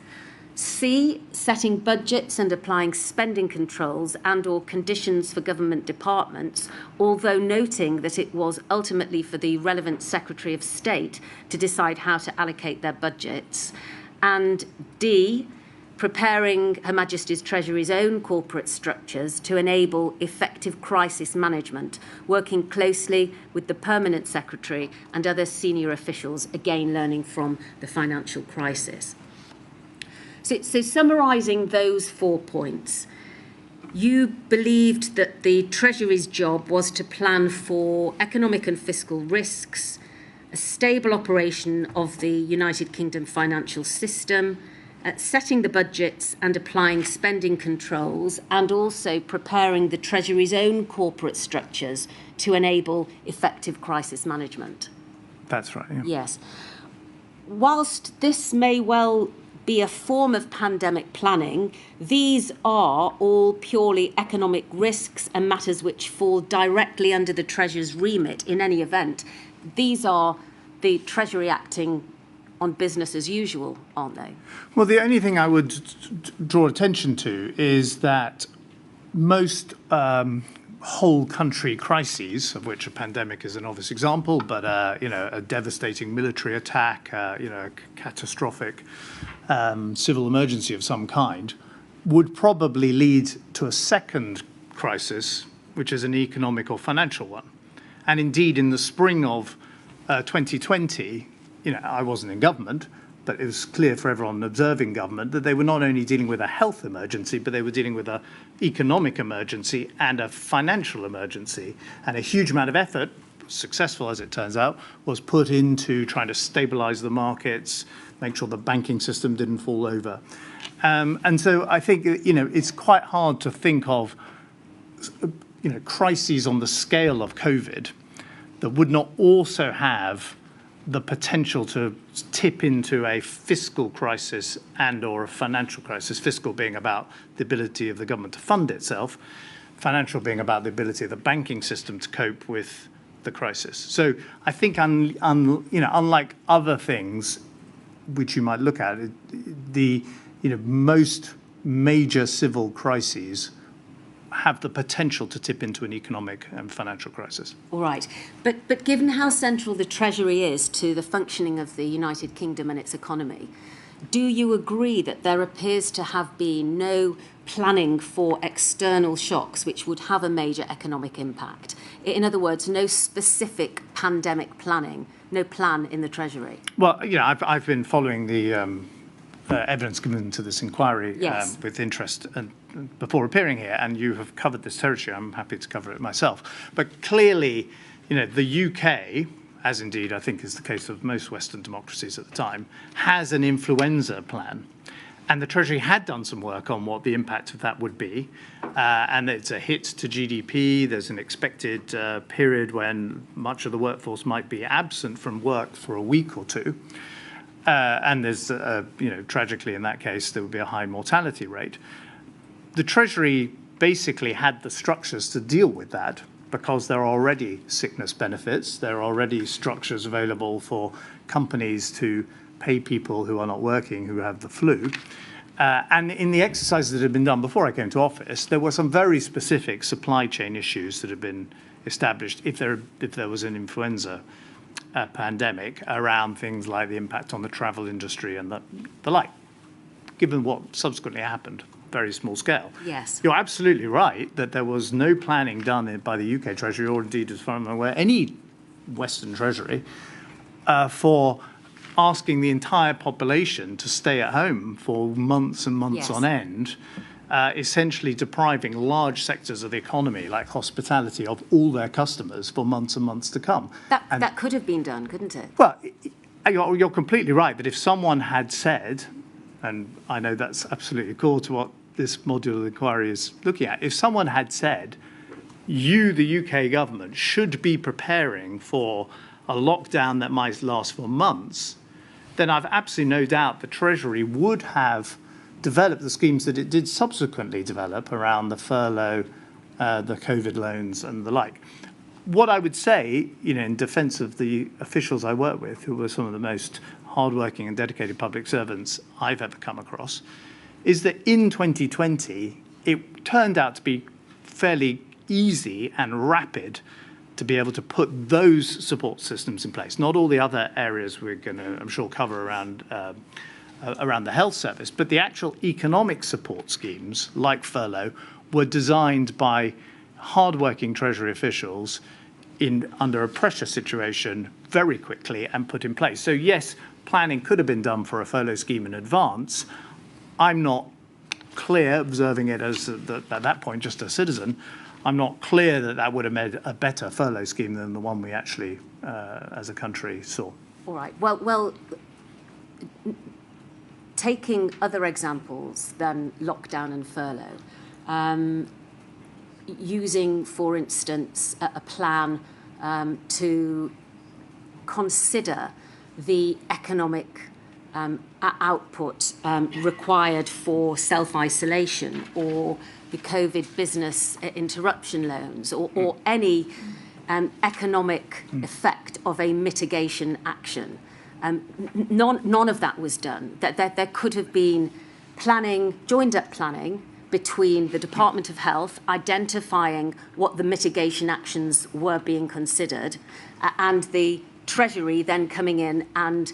C, setting budgets and applying spending controls and/or conditions for government departments, although noting that it was ultimately for the relevant Secretary of State to decide how to allocate their budgets. And D, preparing Her Majesty's Treasury's own corporate structures to enable effective crisis management, working closely with the Permanent Secretary and other senior officials, again learning from the financial crisis. So summarising those 4 points, you believed that the Treasury's job was to plan for economic and fiscal risks, a stable operation of the United Kingdom financial system, setting the budgets and applying spending controls, and also preparing the Treasury's own corporate structures to enable effective crisis management. That's right. Yeah. Yes. Whilst this may well be a form of pandemic planning, these are all purely economic risks and matters which fall directly under the Treasurer's remit in any event. These are the Treasury acting on business as usual, aren't they? Well, the only thing I would draw attention to is that most whole country crises, of which a pandemic is an obvious example, but a devastating military attack, a catastrophic civil emergency of some kind, would probably lead to a second crisis, which is an economic or financial one. And indeed, in the spring of 2020, I wasn't in government, but it was clear for everyone observing government that they were not only dealing with a health emergency, but they were dealing with an economic emergency and a financial emergency. And a huge amount of effort, successful as it turns out, was put into trying to stabilise the markets, make sure the banking system didn't fall over. And so I think, it's quite hard to think of, crises on the scale of COVID that would not also have the potential to tip into a fiscal crisis and or a financial crisis, fiscal being about the ability of the government to fund itself, financial being about the ability of the banking system to cope with the crisis. So I think, unlike other things which you might look at, most major civil crises have the potential to tip into an economic and financial crisis. All right. But given how central the Treasury is to the functioning of the United Kingdom and its economy, do you agree that there appears to have been no planning for external shocks which would have a major economic impact? In other words, no specific pandemic planning, no plan in the Treasury? Well, I've been following the evidence given to this inquiry Yes. with interest and before appearing here, and you have covered this territory. I'm happy to cover it myself. But clearly, the UK, as indeed I think is the case of most Western democracies at the time, has an influenza plan. And the Treasury had done some work on what the impact of that would be. And it's a hit to GDP. There's an expected period when much of the workforce might be absent from work for a week or two. And there's, tragically in that case, there would be a high mortality rate. The Treasury basically had the structures to deal with that because there are already sickness benefits. There are already structures available for companies to pay people who are not working, who have the flu. And in the exercises that had been done before I came to office, there were some very specific supply chain issues that had been established if there was an influenza pandemic around things like the impact on the travel industry and the like, given what subsequently happened, very small scale. Yes. You're absolutely right that there was no planning done by the UK Treasury, or indeed, as far as I'm aware, any Western Treasury, for asking the entire population to stay at home for months and months on end, essentially depriving large sectors of the economy, like hospitality, of all their customers for months and months to come. That could have been done, couldn't it? Well, you're completely right that if someone had said, and I know that's absolutely core to what this module of the inquiry is looking at, if someone had said, you, the UK government, should be preparing for a lockdown that might last for months, then I've absolutely no doubt the Treasury would have developed the schemes that it did subsequently develop around the furlough, the COVID loans and the like. What I would say, in defence of the officials I work with, who were some of the most hardworking and dedicated public servants I've ever come across, is that in 2020, it turned out to be fairly easy and rapid to be able to put those support systems in place. Not all the other areas we're going to, I'm sure, cover around the health service, but the actual economic support schemes, like furlough, were designed by hardworking Treasury officials under a pressure situation very quickly and put in place. So yes, planning could have been done for a furlough scheme in advance. I'm not clear, observing it as at that point just a citizen, I'm not clear that that would have made a better furlough scheme than the one we actually, as a country, saw. All right. Well, taking other examples than lockdown and furlough, using, for instance, a plan to consider the economic output required for self-isolation, or the COVID business interruption loans, or any economic effect of a mitigation action. None of that was done. There could have been planning, joined-up planning, between the Department of Health identifying what the mitigation actions were being considered, and the Treasury then coming in and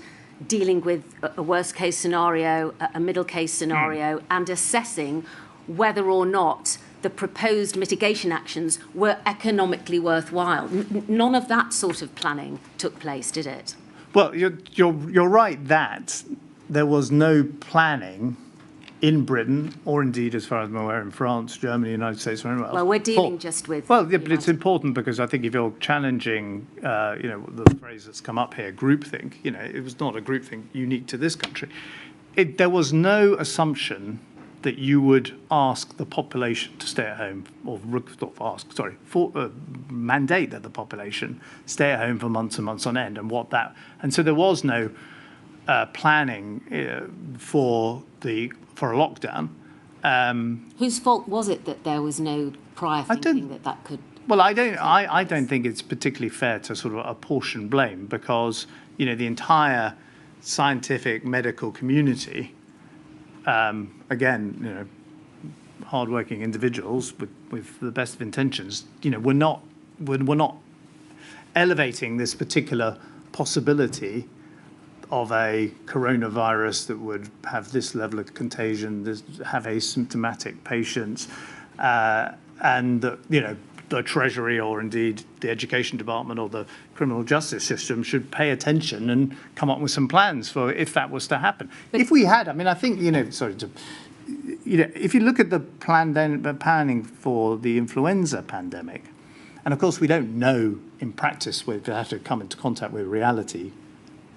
dealing with a worst-case scenario, a middle-case scenario, and assessing whether or not the proposed mitigation actions were economically worthwhile. None of that sort of planning took place, did it? Well, you're right that there was no planning in Britain, or indeed, as far as I'm aware, in France, Germany, United States, or anywhere else. Well, we're dealing just with... Well, yeah, but it's important because I think if you're challenging, the phrase that's come up here, groupthink, it was not a groupthink unique to this country. There was no assumption that you would ask the population to stay at home, or mandate that the population stay at home for months and months on end, and so there was no planning for a lockdown. Whose fault was it that there was no prior thinking that could? Well, I don't think it's particularly fair to sort of apportion blame, because the entire scientific medical community, again, hardworking individuals with the best of intentions, we're not elevating this particular possibility of a coronavirus that would have this level of contagion, have asymptomatic patients, and the Treasury, or indeed the Education Department or the criminal justice system, should pay attention and come up with some plans for if that was to happen. But if we had, I think, if you look at the planning for the influenza pandemic, and of course we don't know in practice, we'd have to come into contact with reality,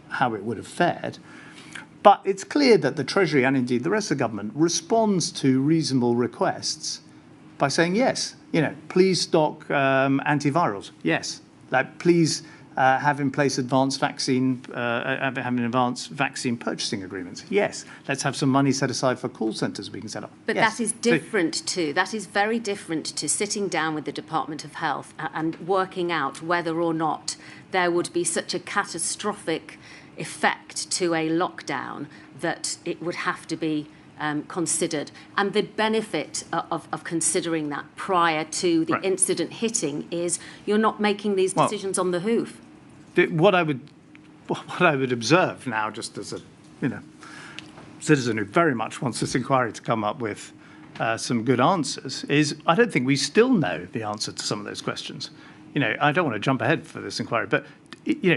how it would have fared. But it's clear that the Treasury, and indeed the rest of the government, responds to reasonable requests by saying, yes, please stock antivirals. Yes, please have in place advanced vaccine purchasing agreements. Yes. Let's have some money set aside for call centres we can set up. But yes. that is different that is very different to sitting down with the Department of Health and working out whether or not there would be such a catastrophic effect to a lockdown that it would have to be considered. And the benefit of considering that prior to the incident hitting is you're not making these decisions on the hoof. What I would observe now, just as a citizen who very much wants this inquiry to come up with some good answers, is I don't think we still know the answer to some of those questions. I don't want to jump ahead for this inquiry, but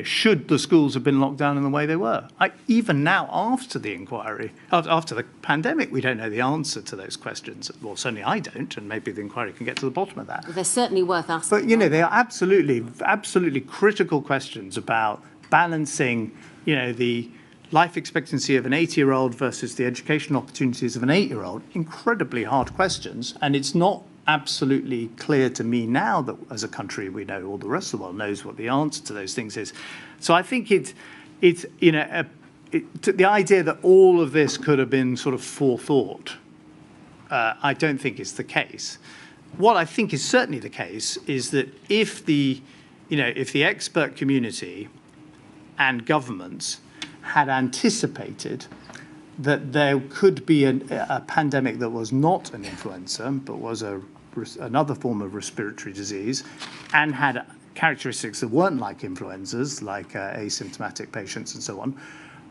should the schools have been locked down in the way they were? Even now, after the inquiry, after the pandemic, we don't know the answer to those questions. Well, certainly I don't, and maybe the inquiry can get to the bottom of that. Well, they're certainly worth asking. But, they are absolutely critical questions about balancing, the life expectancy of an 80-year-old versus the education opportunities of an 8-year-old. Incredibly hard questions, and it's not absolutely clear to me now that as a country we know, all the rest of the world knows what the answer to those things is. So I think the idea that all of this could have been sort of forethought, I don't think is the case. What I think is certainly the case is that if the expert community and governments had anticipated that there could be a pandemic that was not an influenza, but was another form of respiratory disease, and had characteristics that weren't like influenzas, like asymptomatic patients and so on,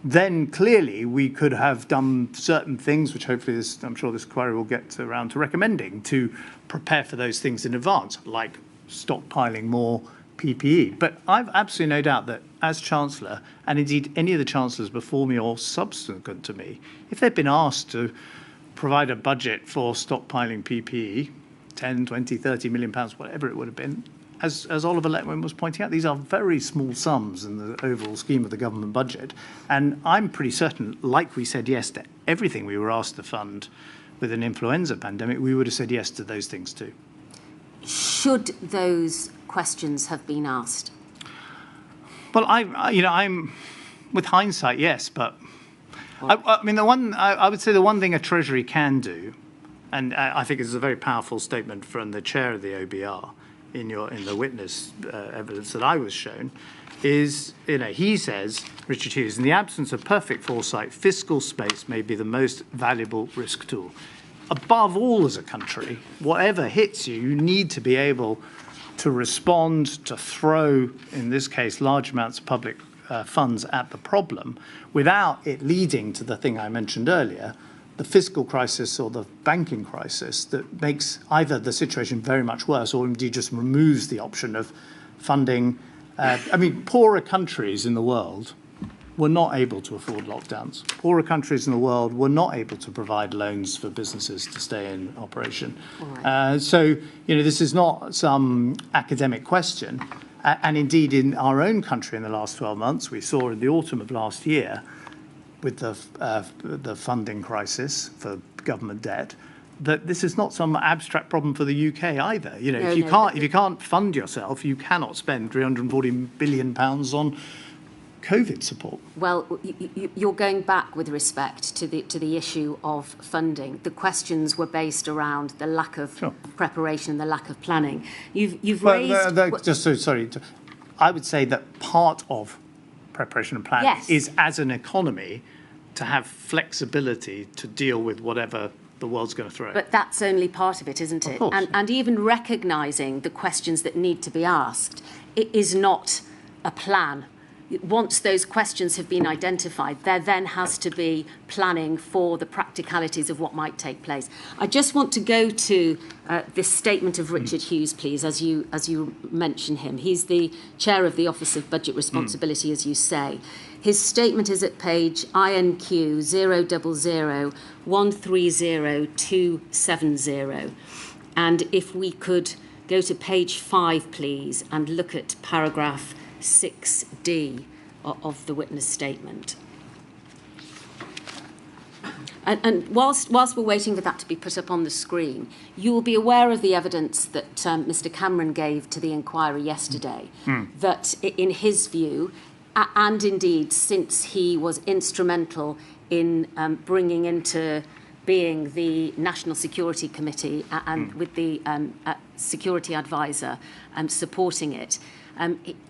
then clearly we could have done certain things, which hopefully I'm sure this inquiry will get around to recommending, to prepare for those things in advance, like stockpiling more PPE. But I've absolutely no doubt that as Chancellor, and indeed any of the Chancellors before me or subsequent to me, if they'd been asked to provide a budget for stockpiling PPE, 10, 20, 30 million pounds, whatever it would have been, as Oliver Letwin was pointing out, these are very small sums in the overall scheme of the government budget. And I'm pretty certain, like we said yes to everything we were asked to fund with an influenza pandemic, we would have said yes to those things too. Should those questions have been asked? Well, I'm with hindsight, yes, but I would say the one thing a Treasury can do, and I think it's a very powerful statement from the chair of the OBR in the witness evidence that I was shown, is he says, Richard Hughes, in the absence of perfect foresight, fiscal space may be the most valuable risk tool. Above all, as a country, whatever hits you, you need to be able to respond, to throw, in this case, large amounts of public funds at the problem without it leading to the thing I mentioned earlier, the fiscal crisis or the banking crisis that makes either the situation very much worse or indeed just removes the option of funding. Poorer countries in the world were not able to afford lockdowns. Poorer countries in the world were not able to provide loans for businesses to stay in operation. Right. So this is not some academic question. And indeed, in our own country in the last 12 months, we saw in the autumn of last year, with the funding crisis for government debt, that this is not some abstract problem for the UK either. If you can't fund yourself, you cannot spend £340 billion on COVID support. Well, you're going back with respect to the issue of funding. The questions were based around the lack of preparation, the lack of planning. You've raised. I would say that part of preparation and planning is, as an economy, to have flexibility to deal with whatever the world's going to throw. But that's only part of it, isn't it? Of course. And even recognising the questions that need to be asked, it is not a plan. Once those questions have been identified, there then has to be planning for the practicalities of what might take place. I just want to go to this statement of Richard Hughes, please, as you mention him. He's the chair of the Office of Budget Responsibility, as you say. His statement is at page INQ 000130270. And if we could go to page 5, please, and look at paragraph 6D of the witness statement. And whilst we're waiting for that to be put up on the screen, you will be aware of the evidence that Mr. Cameron gave to the inquiry yesterday, that in his view, and indeed since he was instrumental in bringing into being the National Security Committee and with the security advisor supporting it,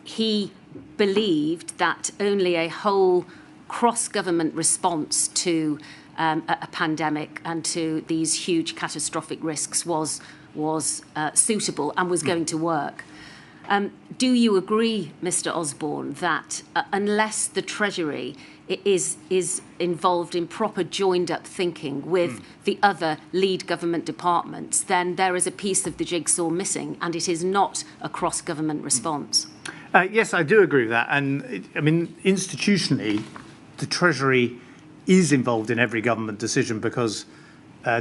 he believed that only a whole cross-government response to a pandemic and to these huge catastrophic risks was suitable and was going to work. Do you agree, Mr. Osborne, that unless the Treasury is involved in proper joined-up thinking with the other lead government departments, then there is a piece of the jigsaw missing, and it is not a cross-government response? Yes, I do agree with that. And, institutionally, the Treasury is involved in every government decision because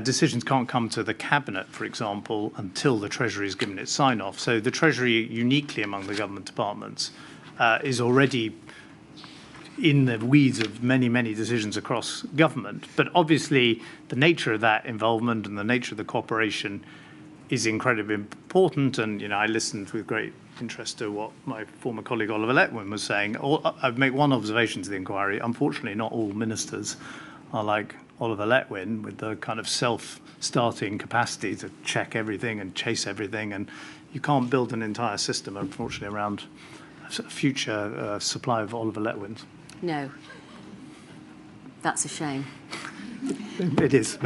decisions can't come to the Cabinet, for example, until the Treasury has given its sign-off. So the Treasury, uniquely among the government departments, is already in the weeds of many, many decisions across government. But obviously, the nature of that involvement and the nature of the cooperation is incredibly important. And, I listened with great interest to what my former colleague Oliver Letwin was saying. I'd make one observation to the inquiry. Unfortunately, not all ministers are like Oliver Letwin with the kind of self-starting capacity to check everything and chase everything. And you can't build an entire system, unfortunately, around a future supply of Oliver Letwins. No. That's a shame. It is.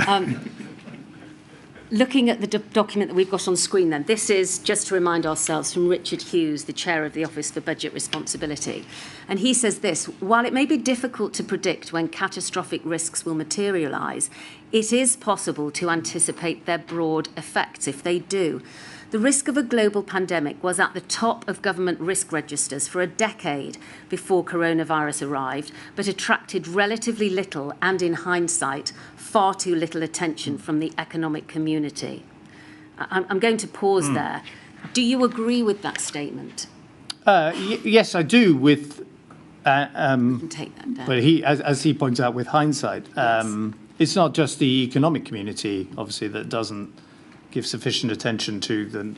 Looking at the document that we've got on screen then, this is, just to remind ourselves, from Richard Hughes, the Chair of the Office for Budget Responsibility. And he says this: while it may be difficult to predict when catastrophic risks will materialise, it is possible to anticipate their broad effects if they do. The risk of a global pandemic was at the top of government risk registers for a decade before coronavirus arrived, but attracted relatively little and, in hindsight, far too little attention from the economic community. I'm going to pause there. Do you agree with that statement? Yes, I do. With You can take that down. but as he points out, with hindsight, it's not just the economic community, obviously, that doesn't give sufficient attention to the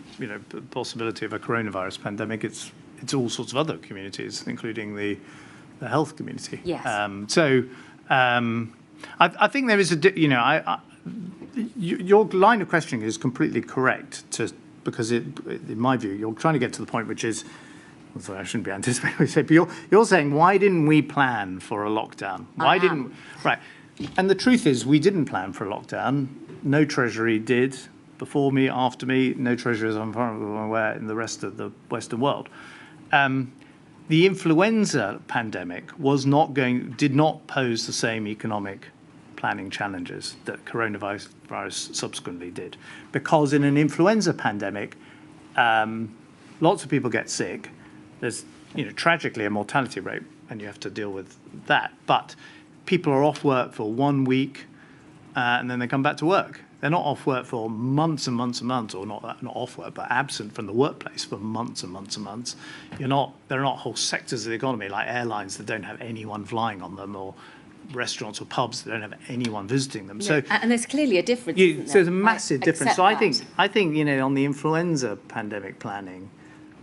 possibility of a coronavirus pandemic. It's all sorts of other communities, including the health community. Yes. I think there is your line of questioning is completely correct, because in my view, you're trying to get to the point which is, sorry, I shouldn't be anticipating what you say, but you're saying, why didn't we plan for a lockdown? Right. And the truth is, we didn't plan for a lockdown. No Treasury did. Before me, after me, no Treasury, as I'm aware, in the rest of the Western world. The influenza pandemic did not pose the same economic planning challenges that coronavirus subsequently did. Because in an influenza pandemic, lots of people get sick. There's, tragically a mortality rate, and you have to deal with that. But people are off work for 1 week, and then they come back to work. They're not off work for months and months and months, or not off work, but absent from the workplace for months and months and months. There are not whole sectors of the economy, like airlines, that don't have anyone flying on them, or restaurants or pubs that don't have anyone visiting them. No, So, and there's clearly a difference. Isn't so there's a there? massive difference. So I think on the influenza pandemic planning,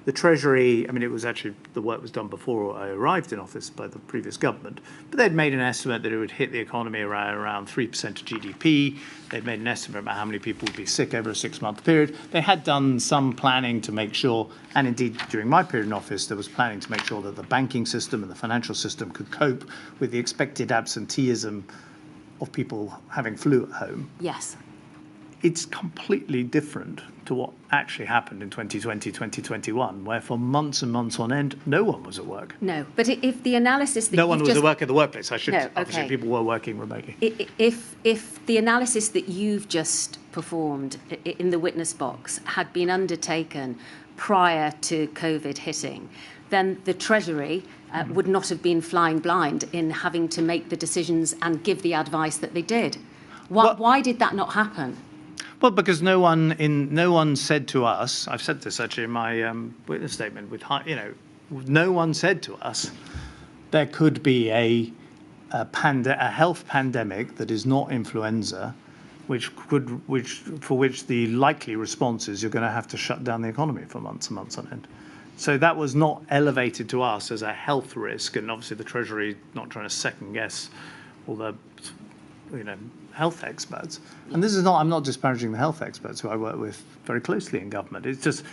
the Treasury, it was actually, the work was done before I arrived in office by the previous government, but they'd made an estimate that it would hit the economy around 3% of GDP. They'd made an estimate about how many people would be sick over a 6-month period. They had done some planning to make sure, and indeed during my period in office, there was planning to make sure that the banking system and the financial system could cope with the expected absenteeism of people having flu at home. Yes. It's completely different to what actually happened in 2020, 2021, where for months and months on end, no one was at work. No, but if the analysis that no one was at work at the workplace. Obviously, people were working remotely. If the analysis that you've just performed in the witness box had been undertaken prior to COVID hitting, then the Treasury would not have been flying blind in having to make the decisions and give the advice that they did. Why did that not happen? Well, because no one said to us. I've said this actually in my witness statement. No one said to us there could be a a health pandemic that is not influenza, for which the likely response is you're going to have to shut down the economy for months and months on end. So that was not elevated to us as a health risk, and obviously the Treasury not trying to second guess all the, health experts. And this is not, I'm not disparaging the health experts who I work with very closely in government. It's just,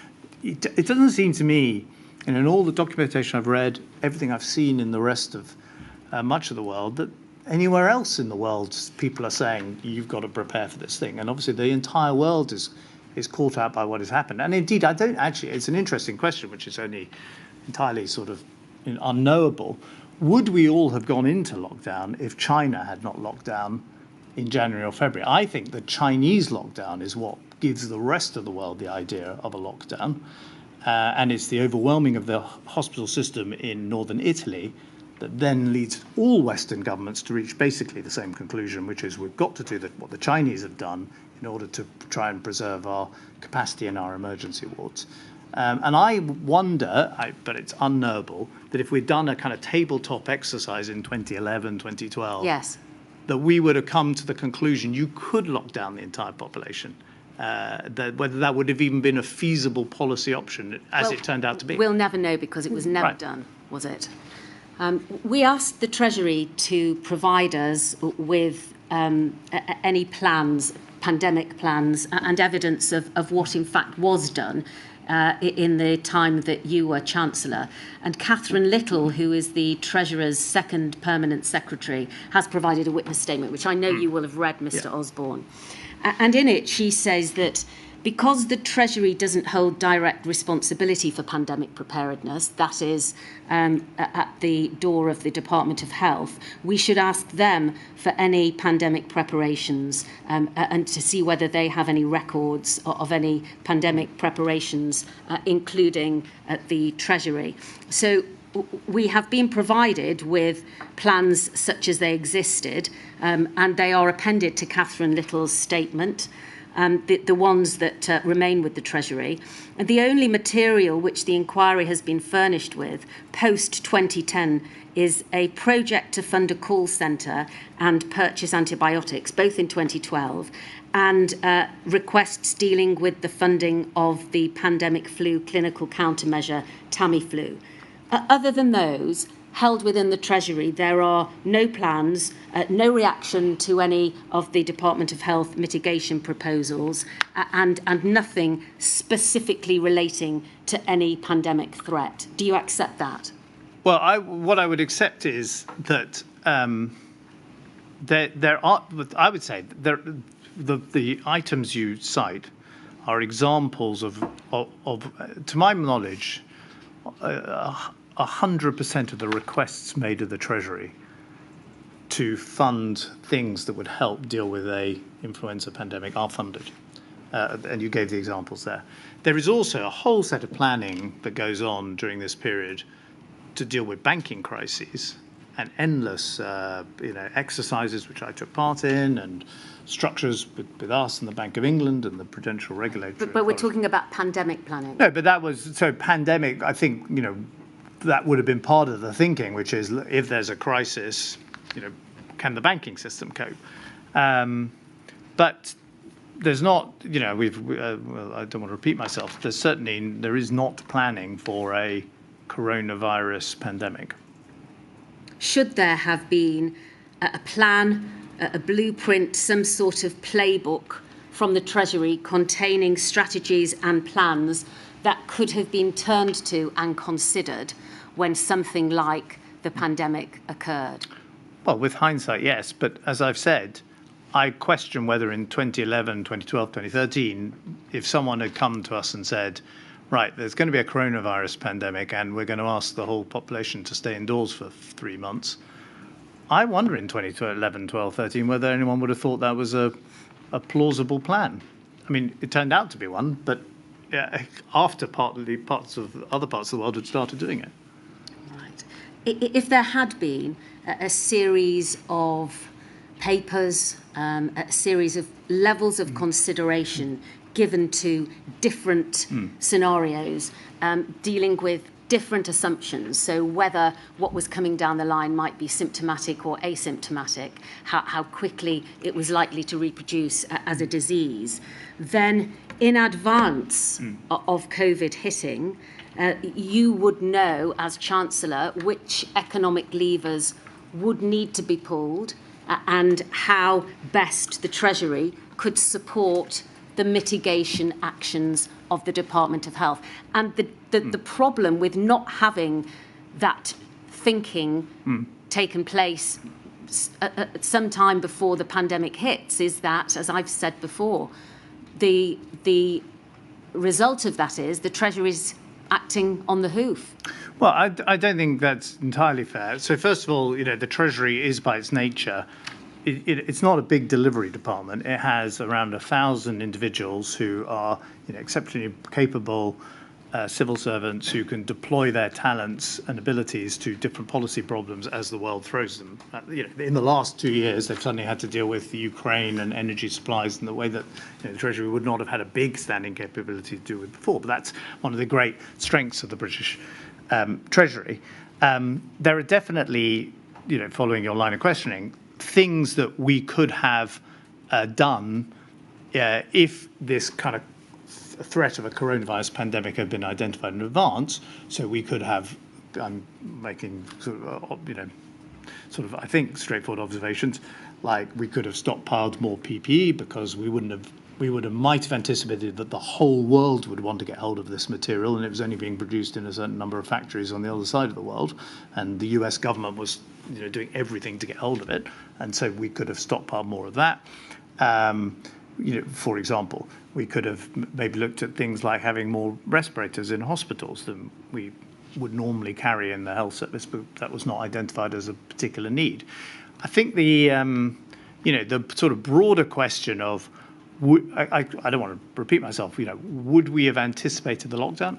it doesn't seem to me, in all the documentation I've read, everything I've seen in the rest of much of the world, that anywhere else in the world people are saying you've got to prepare for this thing. And obviously the entire world is caught out by what has happened. And indeed, I don't actually, it's an interesting question, which is only entirely sort of unknowable. Would we all have gone into lockdown if China had not locked down in January or February? I think the Chinese lockdown is what gives the rest of the world the idea of a lockdown. And it's the overwhelming of the hospital system in northern Italy that then leads all Western governments to reach basically the same conclusion, which is we've got to do what the Chinese have done in order to try and preserve our capacity in our emergency wards. And I wonder, but it's unknowable, that if we'd done a kind of tabletop exercise in 2011, 2012, Yes. that we would have come to the conclusion you could lock down the entire population. Whether that would have even been a feasible policy option, as it turned out to be. We'll never know because it was never done, was it? We asked the Treasury to provide us with any plans, pandemic plans, and evidence of what in fact was done in the time that you were Chancellor. And Catherine Little, who is the Treasurer's second permanent secretary, has provided a witness statement, which I know you will have read, Mr. Osborne. And in it, she says that because the Treasury doesn't hold direct responsibility for pandemic preparedness, that is at the door of the Department of Health, we should ask them for any pandemic preparations and to see whether they have any records of any pandemic preparations, including at the Treasury. So we have been provided with plans such as they existed, and they are appended to Catherine Little's statement. The ones that remain with the Treasury. And the only material which the inquiry has been furnished with post-2010 is a project to fund a call centre and purchase antibiotics, both in 2012, and requests dealing with the funding of the pandemic flu clinical countermeasure, Tamiflu. Other than those, held within the Treasury, there are no plans, no reaction to any of the Department of Health mitigation proposals, and nothing specifically relating to any pandemic threat. Do you accept that? Well, what I would accept is that there are, I would say, the items you cite are examples of to my knowledge, 100% of the requests made of the Treasury to fund things that would help deal with a influenza pandemic are funded. And you gave the examples there. There is also a whole set of planning that goes on during this period to deal with banking crises and endless exercises which I took part in, and structures with us and the Bank of England and the Prudential Regulatory. But we're talking about pandemic planning. No, but that was, so pandemic, I think, that would have been part of the thinking, which is if there's a crisis, can the banking system cope? But there's not, I don't want to repeat myself. There is not planning for a coronavirus pandemic. Should there have been a plan, a blueprint, some sort of playbook from the Treasury containing strategies and plans that could have been turned to and considered when something like the pandemic occurred? Well, with hindsight, yes. But as I've said, I question whether in 2011, 2012, 2013, if someone had come to us and said, right, there's going to be a coronavirus pandemic and we're going to ask the whole population to stay indoors for 3 months, I wonder in 2011, 12, 13, whether anyone would have thought that was a plausible plan. I mean, it turned out to be one, but after other parts of the world had started doing it. Right. If there had been a series of papers, a series of levels of consideration given to different scenarios dealing with different assumptions. So whether what was coming down the line might be symptomatic or asymptomatic, how quickly it was likely to reproduce as a disease, then in advance of COVID hitting, you would know as Chancellor which economic levers would need to be pulled and how best the Treasury could support the mitigation actions of the Department of Health. And the problem with not having that thinking taken place at some time before the pandemic hits is that, as I've said before, the result of that is the Treasury's acting on the hoof. Well, I don't think that's entirely fair. So first of all, the Treasury is by its nature, it's not a big delivery department. It has around 1,000 individuals who are exceptionally capable civil servants who can deploy their talents and abilities to different policy problems as the world throws them. In the last 2 years, they've suddenly had to deal with the Ukraine and energy supplies in the way that the Treasury would not have had a big standing capability to do with before. But that's one of the great strengths of the British Treasury. There are definitely, following your line of questioning, things that we could have done if this kind of threat of a coronavirus pandemic had been identified in advance. So we could have, I'm making sort of, I think, straightforward observations, like we could have stockpiled more PPE because we might have anticipated that the whole world would want to get hold of this material, and it was only being produced in a certain number of factories on the other side of the world, and the US government was doing everything to get hold of it, and so we could have stockpiled more of that. For example, we could have maybe looked at things like having more respirators in hospitals than we would normally carry in the health service, but that was not identified as a particular need. I think the sort of broader question of, I don't want to repeat myself, would we have anticipated the lockdown?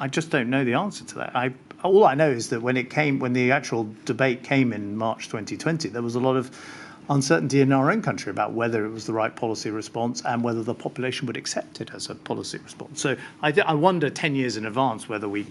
I just don't know the answer to that. All I know is that when the actual debate came in March 2020, there was a lot of uncertainty in our own country about whether it was the right policy response and whether the population would accept it as a policy response. So I wonder 10 years in advance whether we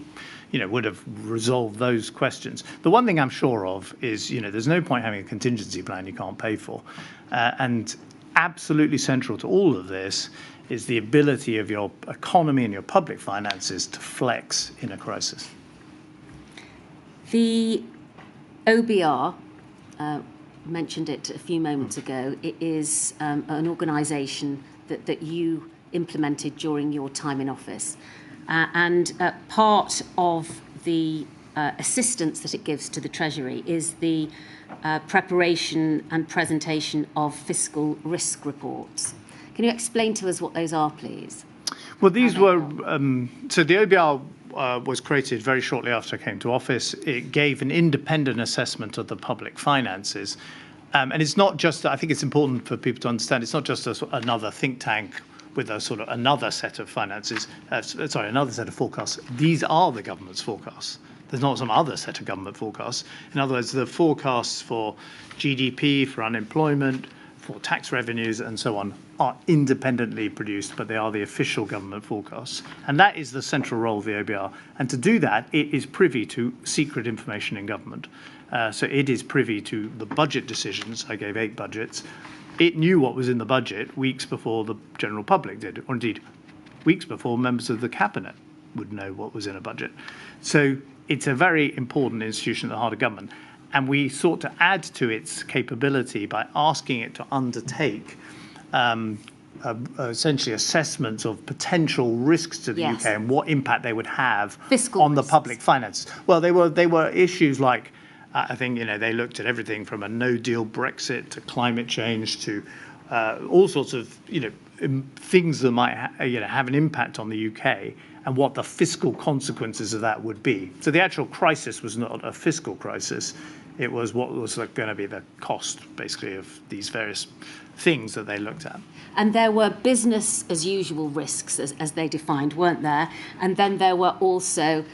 would have resolved those questions. The one thing I'm sure of is, there's no point having a contingency plan you can't pay for. And absolutely central to all of this is the ability of your economy and your public finances to flex in a crisis. The OBR, mentioned it a few moments ago, it is an organisation that you implemented during your time in office. And part of the assistance that it gives to the Treasury is the preparation and presentation of fiscal risk reports. Can you explain to us what those are, please? Well, these were, so the OBR was created very shortly after I came to office. It gave an independent assessment of the public finances. And it's not just, I think it's important for people to understand, it's not just another think tank with a sort of another set of finances, another set of forecasts. These are the government's forecasts. There's not some other set of government forecasts. In other words, the forecasts for GDP, for unemployment, for tax revenues and so on are independently produced, but they are the official government forecasts. And that is the central role of the OBR. And to do that, it is privy to secret information in government. So it is privy to the budget decisions. I gave 8 budgets. It knew what was in the budget weeks before the general public did, or indeed weeks before members of the cabinet would know what was in a budget. So it's a very important institution at the heart of government. And we sought to add to its capability by asking it to undertake essentially assessments of potential risks to the UK and what impact they would have on the public finances. Well, they were issues like, I think, they looked at everything from a no-deal Brexit to climate change to all sorts of, things that might have an impact on the UK and what the fiscal consequences of that would be. So the actual crisis was not a fiscal crisis. It was what was going to be the cost, basically, of these various things that they looked at. And there were business as usual risks, as they defined, weren't there? And then there were also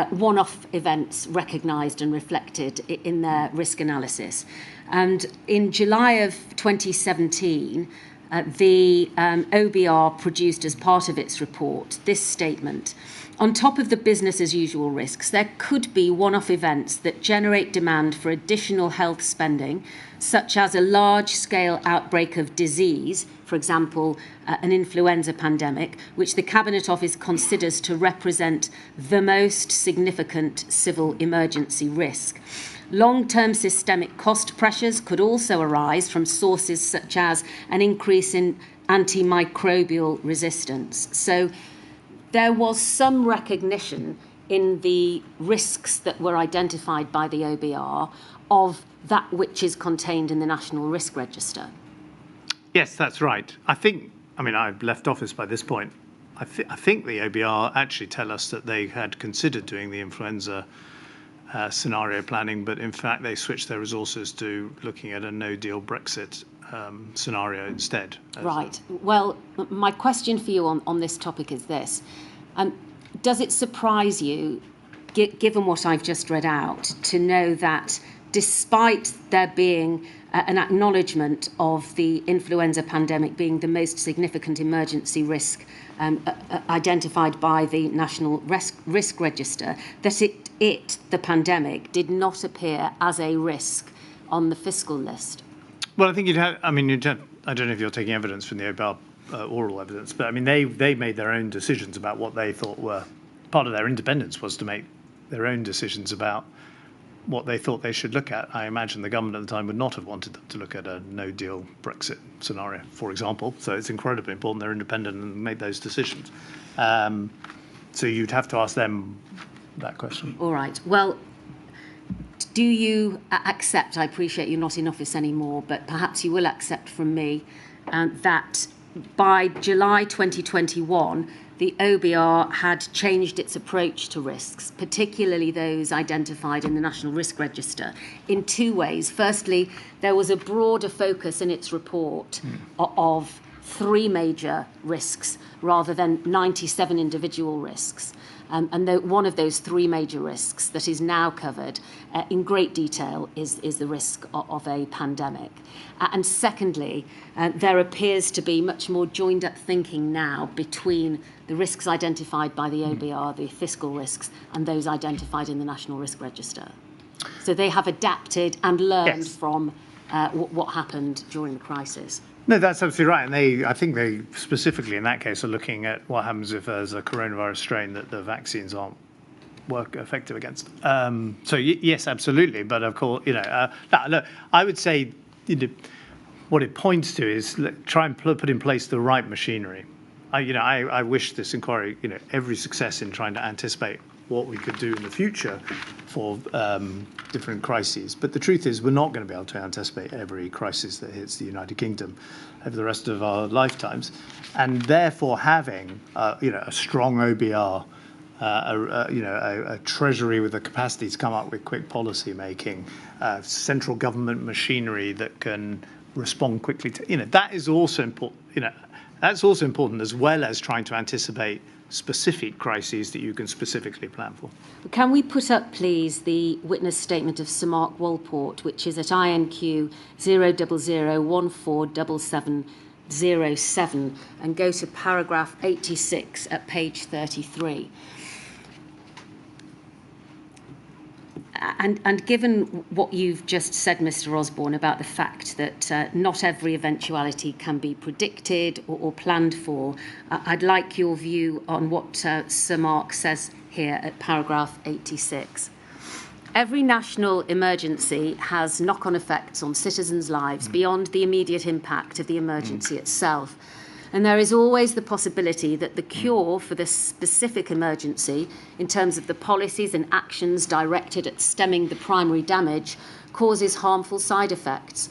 one-off events recognised and reflected in their risk analysis. And in July of 2017, the OBR produced as part of its report this statement. On top of the business as usual risks, there could be one-off events that generate demand for additional health spending, such as a large-scale outbreak of disease, for example, an influenza pandemic, which the Cabinet Office considers to represent the most significant civil emergency risk. Long-term systemic cost pressures could also arise from sources such as an increase in antimicrobial resistance. So there was some recognition in the risks that were identified by the OBR of that which is contained in the National Risk Register. Yes, that's right. I've left office by this point. I think the OBR actually tell us that they had considered doing the influenza scenario planning, but in fact they switched their resources to looking at a no-deal Brexit scenario instead. Right. Well, my question for you on this topic is this. Does it surprise you, given what I've just read out, to know that despite there being an acknowledgement of the influenza pandemic being the most significant emergency risk identified by the National Risk Register, that the pandemic, did not appear as a risk on the fiscal list? Well, I think I don't know if you're taking evidence from the OBR, oral evidence, but they made their own decisions about what they thought were part of their independence, was to make their own decisions about what they thought they should look at. I imagine the government at the time would not have wanted them to look at a no-deal Brexit scenario, for example. So it's incredibly important they're independent and made those decisions. So you'd have to ask them that question. All right. Well, do you accept, I appreciate you're not in office anymore, but perhaps you will accept from me that by July 2021, the OBR had changed its approach to risks, particularly those identified in the National Risk Register, in two ways. Firstly, there was a broader focus in its report of 3 major risks rather than 97 individual risks. And one of those 3 major risks that is now covered in great detail is the risk of a pandemic. And secondly, there appears to be much more joined-up thinking now between the risks identified by the OBR, the fiscal risks, and those identified in the National Risk Register. So they have adapted and learned from what happened during the crisis. No, that's absolutely right. And I think they specifically in that case are looking at what happens if there's a coronavirus strain that the vaccines aren't effective against. So yes, absolutely. But of course, look, I would say what it points to is try and put in place the right machinery. I wish this inquiry, every success in trying to anticipate what we could do in the future for different crises. But the truth is we're not going to be able to anticipate every crisis that hits the United Kingdom over the rest of our lifetimes. And therefore having, a strong OBR, a treasury with the capacity to come up with quick policy making, central government machinery that can respond quickly to, that is also important, that's also important, as well as trying to anticipate specific crises that you can specifically plan for. Can we put up, please, the witness statement of Sir Mark Walport, which is at INQ 000147707, and go to paragraph 86 at page 33. And given what you've just said, Mr. Osborne, about the fact that not every eventuality can be predicted or planned for, I'd like your view on what Sir Mark says here at paragraph 86. Every national emergency has knock-on effects on citizens' lives beyond the immediate impact of the emergency itself. And there is always the possibility that the cure for this specific emergency, in terms of the policies and actions directed at stemming the primary damage, causes harmful side effects.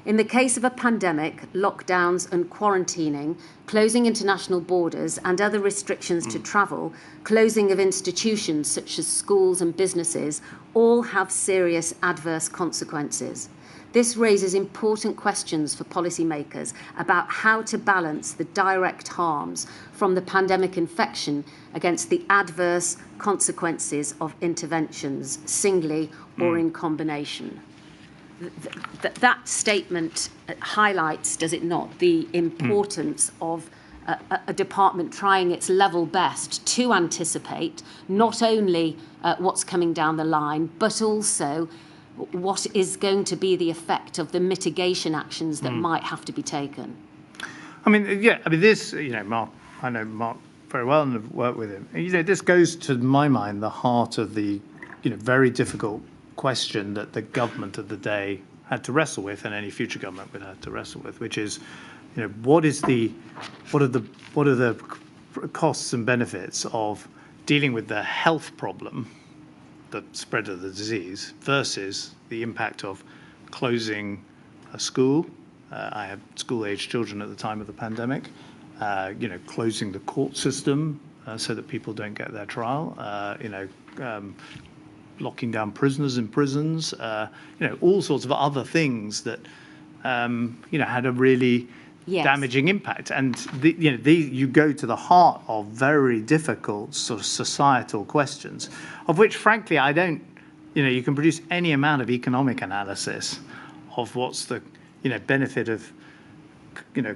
In the case of a pandemic, lockdowns and quarantining, closing international borders and other restrictions to travel, closing of institutions such as schools and businesses, all have serious adverse consequences. This raises important questions for policymakers about how to balance the direct harms from the pandemic infection against the adverse consequences of interventions, singly or in combination. that statement highlights, does it not, the importance of a department trying its level best to anticipate not only what's coming down the line, but also what is going to be the effect of the mitigation actions that might have to be taken. I mean, this, Mark, I know Mark very well and have worked with him. This goes to my mind the heart of the, very difficult question that the government of the day had to wrestle with, and any future government would have to wrestle with, which is, what are the costs and benefits of dealing with the health problem, the spread of the disease, versus the impact of closing a school. I had school-aged children at the time of the pandemic. Closing the court system so that people don't get their trial. Locking down prisoners in prisons. All sorts of other things that had a really damaging impact. And you go to the heart of very difficult sort of societal questions, of which, frankly, I don't. You can produce any amount of economic analysis of what's the benefit of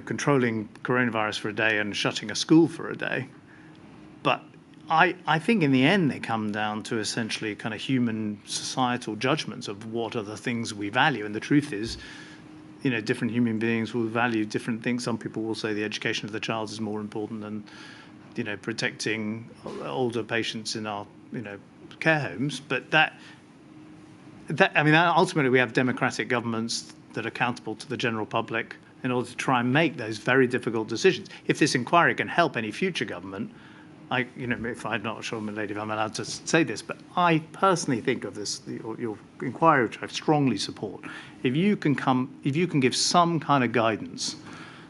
controlling coronavirus for a day and shutting a school for a day. But I think in the end they come down to essentially kind of human societal judgments of what are the things we value. And the truth is, different human beings will value different things. Some people will say the education of the child is more important than, protecting older patients in our, care homes. But ultimately we have democratic governments that are accountable to the general public in order to try and make those very difficult decisions. If this inquiry can help any future government, if I'm not sure, my lady, if I'm allowed to say this, but I personally think of this, your inquiry, which I strongly support. If you can give some kind of guidance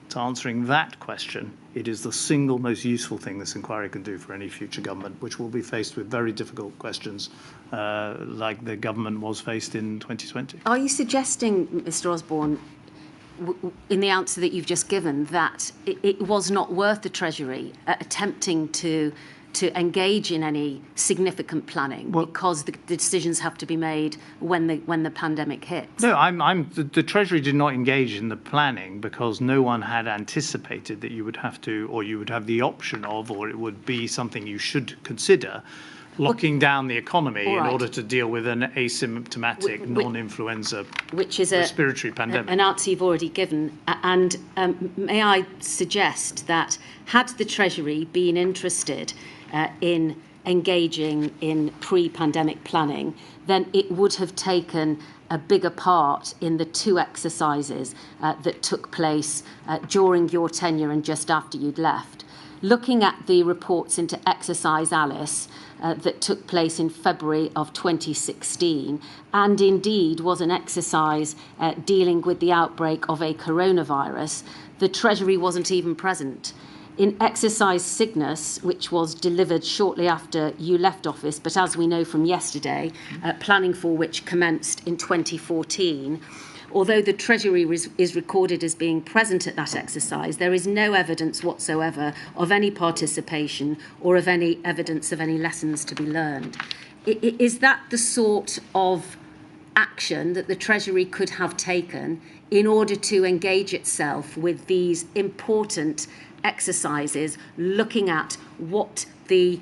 to answering that question, it is the single most useful thing this inquiry can do for any future government, which will be faced with very difficult questions like the government was faced in 2020. Are you suggesting, Mr. Osborne, in the answer that you've just given, that it was not worth the Treasury attempting to engage in any significant planning because the decisions have to be made when the pandemic hits? No, the Treasury did not engage in the planning because no one had anticipated that you would have to, or you would have the option of, or it would be something you should consider, locking down the economy in order to deal with an asymptomatic non-influenza respiratory pandemic. An answer you've already given. And may I suggest that had the Treasury been interested in engaging in pre-pandemic planning, then it would have taken a bigger part in the two exercises that took place during your tenure and just after you'd left. Looking at the reports into Exercise Alice that took place in February of 2016, and indeed was an exercise dealing with the outbreak of a coronavirus, the Treasury wasn't even present. In Exercise Cygnus, which was delivered shortly after you left office, but as we know from yesterday, planning for which commenced in 2014, although the Treasury is recorded as being present at that exercise, there is no evidence whatsoever of any participation or of any evidence of any lessons to be learned. Is that the sort of action that the Treasury could have taken in order to engage itself with these important exercises, looking at what the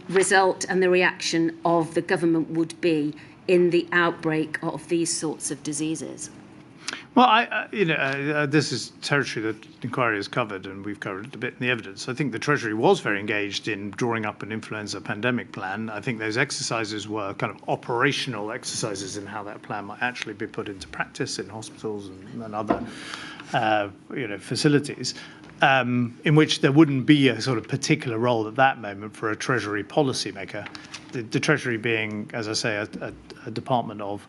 result and the reaction of the government would be in the outbreak of these sorts of diseases? Well, this is territory that the inquiry has covered, and we've covered it a bit in the evidence. I think the Treasury was very engaged in drawing up an influenza pandemic plan. I think those exercises were kind of operational exercises in how that plan might actually be put into practice in hospitals and other facilities, in which there wouldn't be a sort of particular role at that moment for a Treasury policymaker. The Treasury being, as I say, a department of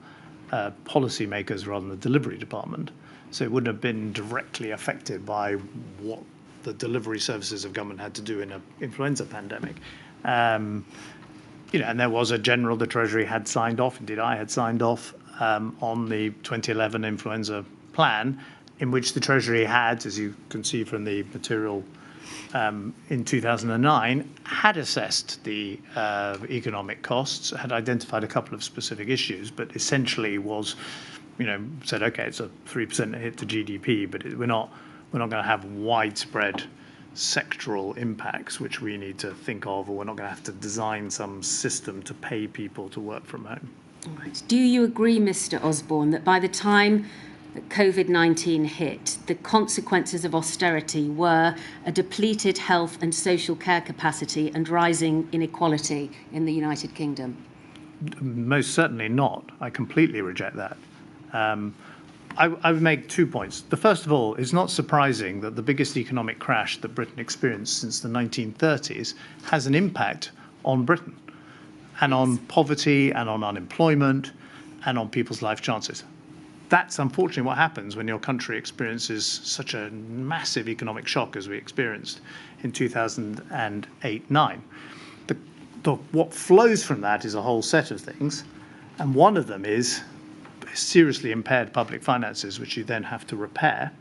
policymakers rather than the delivery department. So it wouldn't have been directly affected by what the delivery services of government had to do in an influenza pandemic. And there was a general, the Treasury had signed off, indeed I had signed off on the 2011 influenza plan, in which the Treasury had, as you can see from the material in 2009, had assessed the economic costs, had identified a couple of specific issues, but essentially was said, okay, it's a 3% hit to GDP, but we're not going to have widespread sectoral impacts, which we need to think of, or we're not going to have to design some system to pay people to work from home. All right. Do you agree, Mr. Osborne, that by the time that COVID-19 hit, the consequences of austerity were a depleted health and social care capacity and rising inequality in the United Kingdom? Most certainly not. I completely reject that. I would make 2 points. The first of all, it's not surprising that the biggest economic crash that Britain experienced since the 1930s has an impact on Britain and on poverty and on unemployment and on people's life chances. That's unfortunately what happens when your country experiences such a massive economic shock as we experienced in 2008-9. What flows from that is a whole set of things, and one of them is seriously impaired public finances, which you then have to repair,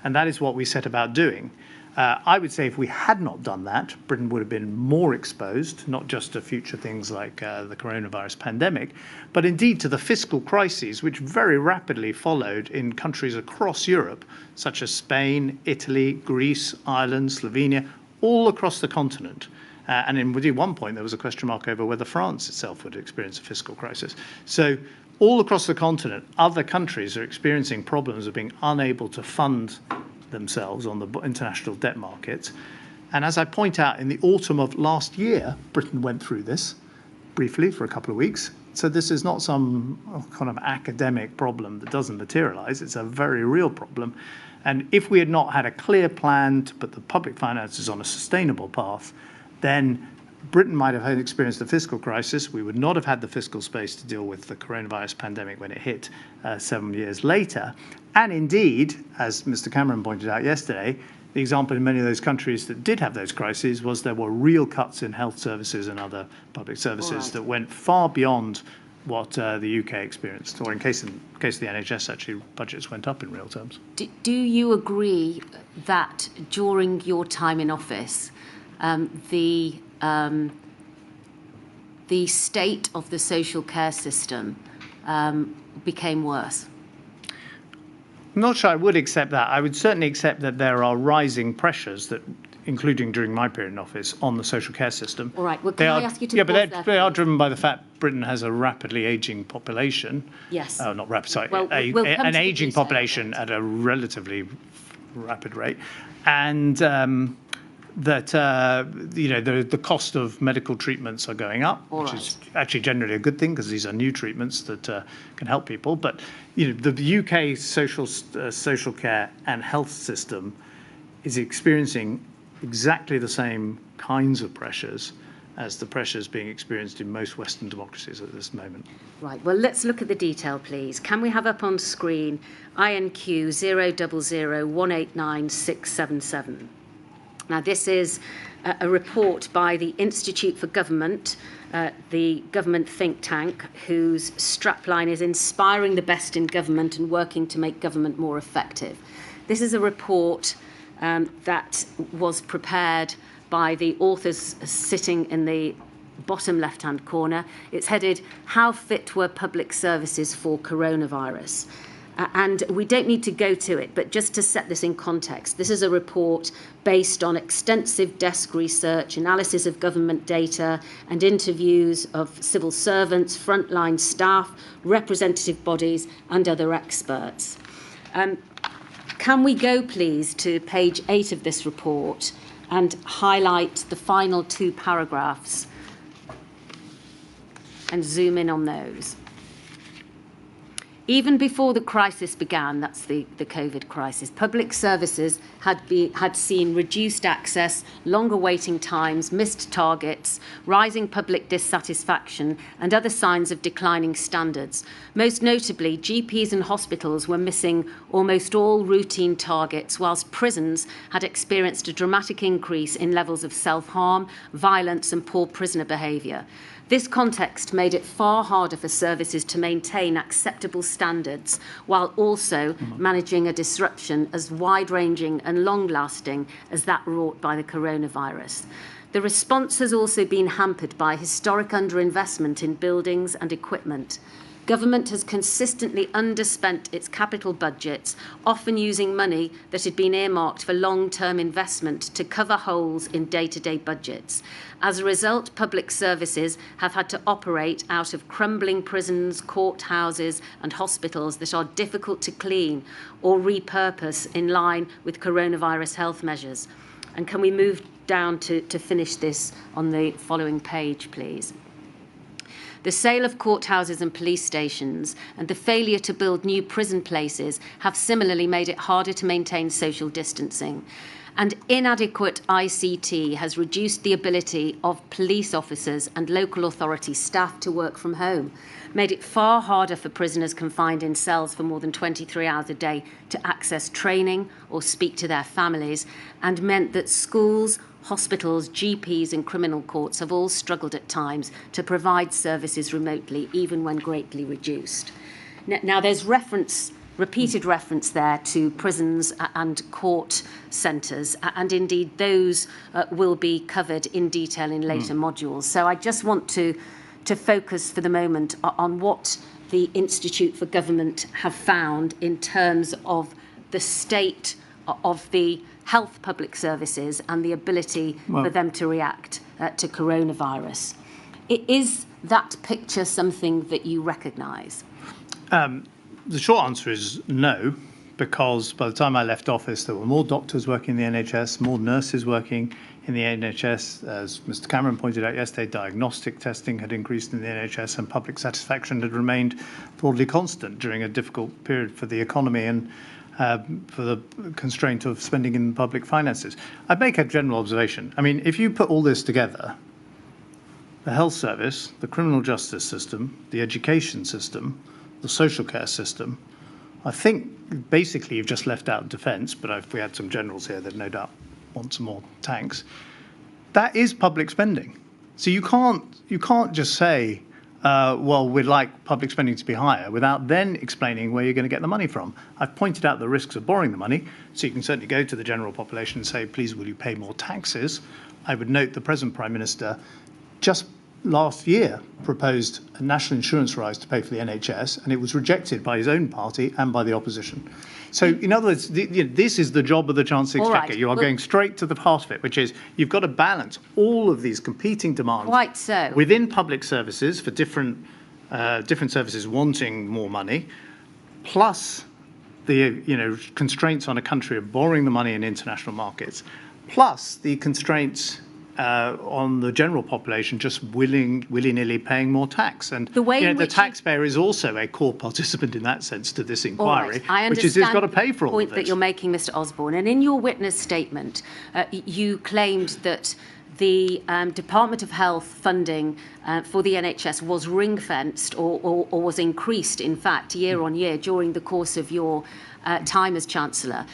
and that is what we set about doing. I would say if we had not done that, Britain would have been more exposed, not just to future things like the coronavirus pandemic, but indeed to the fiscal crises which very rapidly followed in countries across Europe, such as Spain, Italy, Greece, Ireland, Slovenia, all across the continent. And indeed, one point, there was a question mark over whether France itself would experience a fiscal crisis. So all across the continent, other countries are experiencing problems of being unable to fund themselves on the international debt markets. And as I point out, in the autumn of last year, Britain went through this briefly for a couple of weeks. So this is not some kind of academic problem that doesn't materialize. It's a very real problem. And if we had not had a clear plan to put the public finances on a sustainable path, then Britain might have experienced a fiscal crisis. We would not have had the fiscal space to deal with the coronavirus pandemic when it hit 7 years later. And indeed, as Mr. Cameron pointed out yesterday, the example in many of those countries that did have those crises was there were real cuts in health services and other public services that went far beyond what the UK experienced, or in case of the NHS, actually budgets went up in real terms. Do you agree that during your time in office, the state of the social care system became worse? I'm not sure I would accept that. I would certainly accept that there are rising pressures that, including during my period in office, on the social care system. All right. Well, can I ask you to yeah, pause but they are driven by the fact Britain has a rapidly ageing population. Yes. Not rapid, sorry. Well, an ageing population at a relatively rapid rate, and that the cost of medical treatments are going up, which is actually generally a good thing because these are new treatments that can help people. But the UK social care and health system is experiencing exactly the same kinds of pressures as the pressures being experienced in most Western democracies at this moment. Right. Well, let's look at the detail, please. Can we have up on screen INQ 000189677? Now, this is a report by the Institute for Government, the government think tank, whose strapline is inspiring the best in government and working to make government more effective. This is a report that was prepared by the authors sitting in the bottom left-hand corner. It's headed, How Fit Were Public Services for Coronavirus? And we don't need to go to it, but just to set this in context, this is a report based on extensive desk research, analysis of government data, and interviews of civil servants, frontline staff, representative bodies, and other experts. Can we go, please, to page 8 of this report and highlight the final 2 paragraphs and zoom in on those? Even before the crisis began, that's the COVID crisis, public services had seen reduced access, longer waiting times, missed targets, rising public dissatisfaction, and other signs of declining standards. Most notably, GPs and hospitals were missing almost all routine targets, whilst prisons had experienced a dramatic increase in levels of self-harm, violence, and poor prisoner behaviour. This context made it far harder for services to maintain acceptable standards while also managing a disruption as wide-ranging and long-lasting as that wrought by the coronavirus. The response has also been hampered by historic underinvestment in buildings and equipment. Government has consistently underspent its capital budgets, often using money that had been earmarked for long-term investment to cover holes in day-to-day budgets. As a result, public services have had to operate out of crumbling prisons, courthouses and hospitals that are difficult to clean or repurpose in line with coronavirus health measures. And can we move down to finish this on the following page, please? The sale of courthouses and police stations and the failure to build new prison places have similarly made it harder to maintain social distancing. And inadequate ICT has reduced the ability of police officers and local authority staff to work from home, made it far harder for prisoners confined in cells for more than 23 hours a day to access training or speak to their families, and meant that schools, hospitals, GPs and criminal courts have all struggled at times to provide services remotely, even when greatly reduced. Now there's repeated reference there to prisons and court centres, and indeed those will be covered in detail in later modules. So I just want to focus for the moment on what the Institute for Government have found in terms of the state of the health public services and the ability for them to react to coronavirus. Is that picture something that you recognise? The short answer is no, because by the time I left office, there were more doctors working in the NHS, more nurses working in the NHS. As Mr. Cameron pointed out yesterday, diagnostic testing had increased in the NHS and public satisfaction had remained broadly constant during a difficult period for the economy and for the constraint of spending in public finances. I'd make a general observation. I mean, if you put all this together, the health service, the criminal justice system, the education system, the social care system, I think basically you've just left out defence, but if we had some generals here, they'd no doubt want some more tanks. That is public spending. So you can't just say, well, we'd like public spending to be higher without then explaining where you're going to get the money from. I've pointed out the risks of borrowing the money, so you can certainly go to the general population and say, please, will you pay more taxes? I would note the present Prime Minister just last year proposed a national insurance rise to pay for the NHS, and it was rejected by his own party and by the opposition. So, in other words, this is the job of the Chancellor Exchequer. Right. You are going straight to the heart of it, which is you've got to balance all of these competing demands within public services for different services wanting more money, plus the constraints on a country of borrowing the money in international markets, plus the constraints on the general population just willy-nilly paying more tax. And the taxpayer is also a core participant in that sense to this inquiry, which is he's got to pay for all of this. The point that you're making, Mr. Osborne, and in your witness statement, you claimed that the Department of Health funding for the NHS was ring-fenced or was increased, in fact, year on year during the course of your time as Chancellor,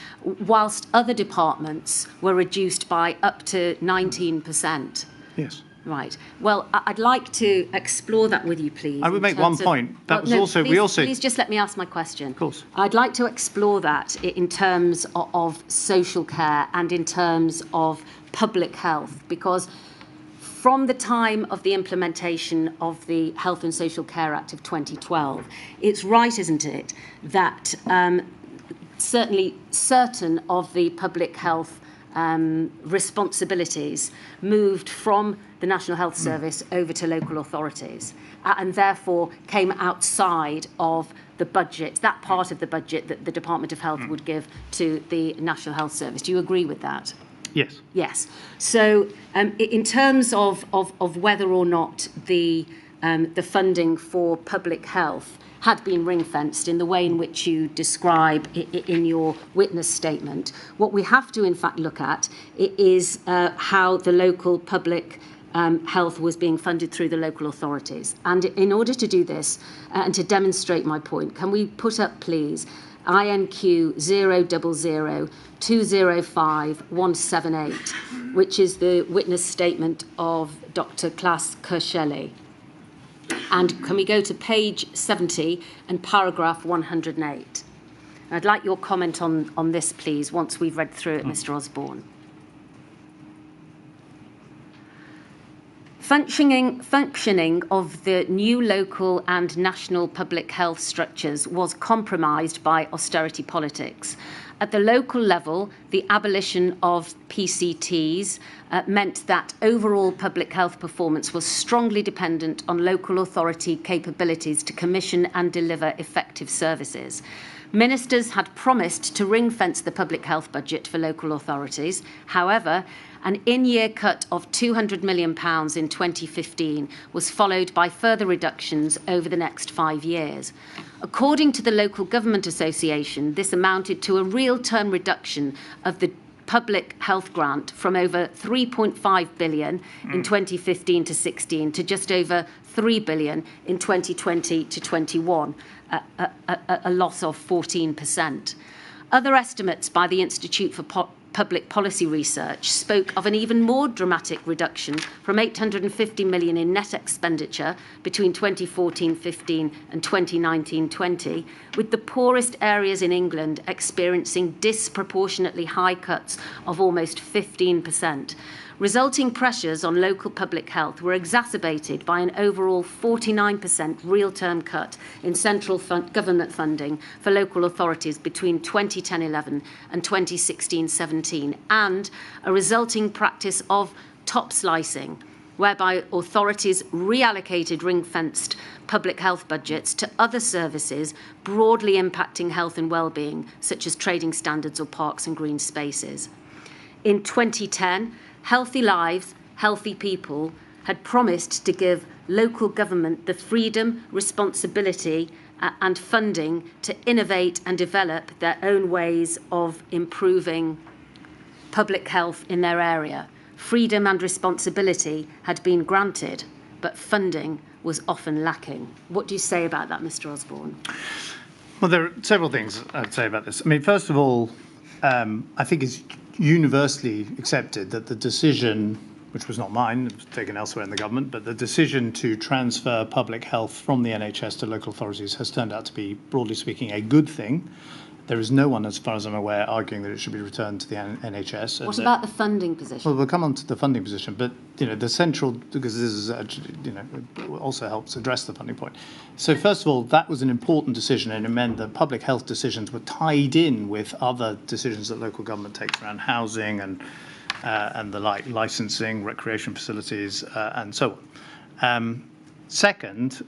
whilst other departments were reduced by up to 19%. Yes. Right. Well, I'd like to explore that with you, please. I would make one point. Please just let me ask my question. Of course. I'd like to explore that in terms of social care and in terms of public health, because from the time of the implementation of the Health and Social Care Act of 2012, it's right, isn't it, that certainly certain of the public health responsibilities moved from the National Health Service over to local authorities and therefore came outside of the budget, that part of the budget that the Department of Health would give to the National Health Service. Do you agree with that? Yes. Yes. So in terms of whether or not the funding for public health had been ring-fenced in the way in which you describe in your witness statement, what we have to in fact look at is how the local public health was being funded through the local authorities. And in order to do this and to demonstrate my point, can we put up, please, INQ 000 205 178, which is the witness statement of Dr. Klaas Kershele. And can we go to page 70 and paragraph 108? I'd like your comment on this, please, once we've read through it, Mr. Osborne. Functioning of the new local and national public health structures was compromised by austerity politics. At the local level, the abolition of PCTs meant that overall public health performance was strongly dependent on local authority capabilities to commission and deliver effective services. Ministers had promised to ring-fence the public health budget for local authorities. However, an in-year cut of £200 million in 2015 was followed by further reductions over the next 5 years. According to the Local Government Association, this amounted to a real-term reduction of the public health grant from over 3.5 billion in 2015 to 16 to just over 3 billion in 2020 to 21, a loss of 14%. Other estimates by the Institute for Public Policy Research spoke of an even more dramatic reduction from 850 million in net expenditure between 2014-15 and 2019-20, with the poorest areas in England experiencing disproportionately high cuts of almost 15%. Resulting pressures on local public health were exacerbated by an overall 49% real-term cut in central government funding for local authorities between 2010-11 and 2016-17, and a resulting practice of top slicing, whereby authorities reallocated ring-fenced public health budgets to other services broadly impacting health and well-being, such as trading standards or parks and green spaces. In 2010, Healthy Lives, Healthy People had promised to give local government the freedom, responsibility and funding to innovate and develop their own ways of improving public health in their area. Freedom and responsibility had been granted, but funding was often lacking. What do you say about that, Mr. Osborne? Well, there are several things I'd say about this. I mean, first of all, I think it's universally accepted that the decision, which was not mine, it was taken elsewhere in the government, but the decision to transfer public health from the NHS to local authorities has turned out to be, broadly speaking, a good thing. There is no one, as far as I'm aware, arguing that it should be returned to the NHS. What about the funding position? Well, we'll come on to the funding position, but the central, because this is actually, also helps address the funding point. So first of all, that was an important decision, and it meant that public health decisions were tied in with other decisions that local government takes around housing and the licensing, recreation facilities, and so on. Second,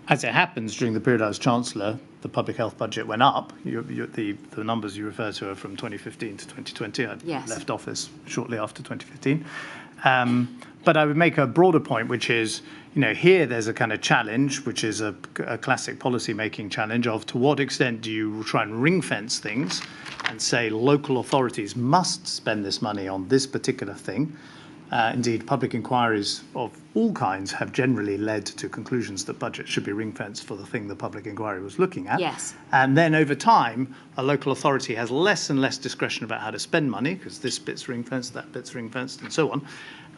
as it happens, during the period I was Chancellor, the public health budget went up. The numbers you refer to are from 2015 to 2020. I left office shortly after 2015. But I would make a broader point, which is, here there's a kind of challenge, which is a classic policy-making challenge of to what extent do you try and ring-fence things and say local authorities must spend this money on this particular thing. Indeed, public inquiries of all kinds have generally led to conclusions that budgets should be ring-fenced for the thing the public inquiry was looking at. Yes. And then over time, a local authority has less and less discretion about how to spend money, because this bit's ring-fenced, that bit's ring-fenced, and so on.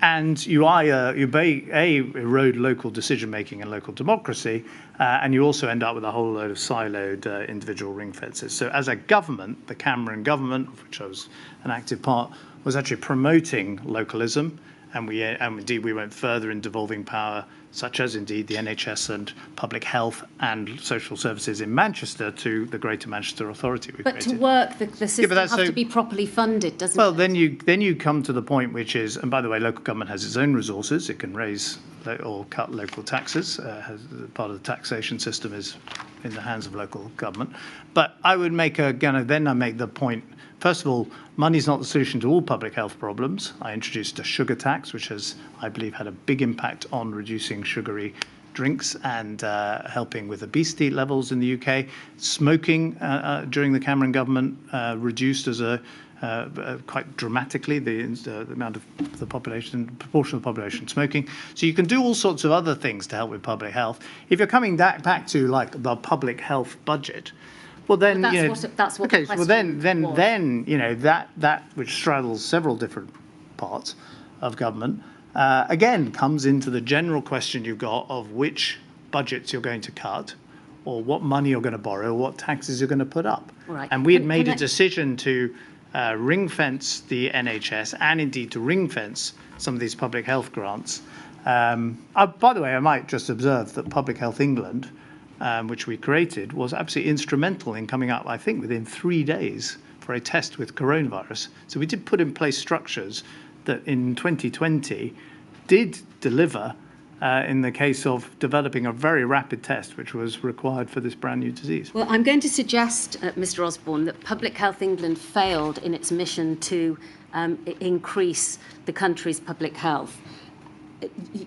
And you erode local decision-making and local democracy, and you also end up with a whole load of siloed individual ring fences. So as a government, the Cameron government, of which I was an active part, was actually promoting localism, and indeed we went further in devolving power, such as indeed the NHS and public health and social services in Manchester to the Greater Manchester Authority we created. To work, the system has to be properly funded, doesn't it? Well, then you come to the point which is, and by the way, local government has its own resources. It can raise or cut local taxes. Part of the taxation system is in the hands of local government. But I would make then I make the point. First of all, money is not the solution to all public health problems. I introduced a sugar tax, which has, I believe, had a big impact on reducing sugary drinks and helping with obesity levels in the UK. Smoking during the Cameron government reduced as quite dramatically the amount of the population, proportion of the population smoking. So you can do all sorts of other things to help with public health. If you're coming back to like the public health budget, well then that's what okay. Well then that which straddles several different parts of government again comes into the general question you've got of which budgets you're going to cut, or what money you're going to borrow, or what taxes you're going to put up. Right. And we had made a decision to ring fence the NHS and indeed to ring fence some of these public health grants. By the way, I might just observe that Public Health England, which we created, was absolutely instrumental in coming up, I think, within 3 days for a test with coronavirus. So we did put in place structures that in 2020 did deliver in the case of developing a very rapid test, which was required for this brand new disease. Well, I'm going to suggest, Mr. Osborne, that Public Health England failed in its mission to increase the country's public health.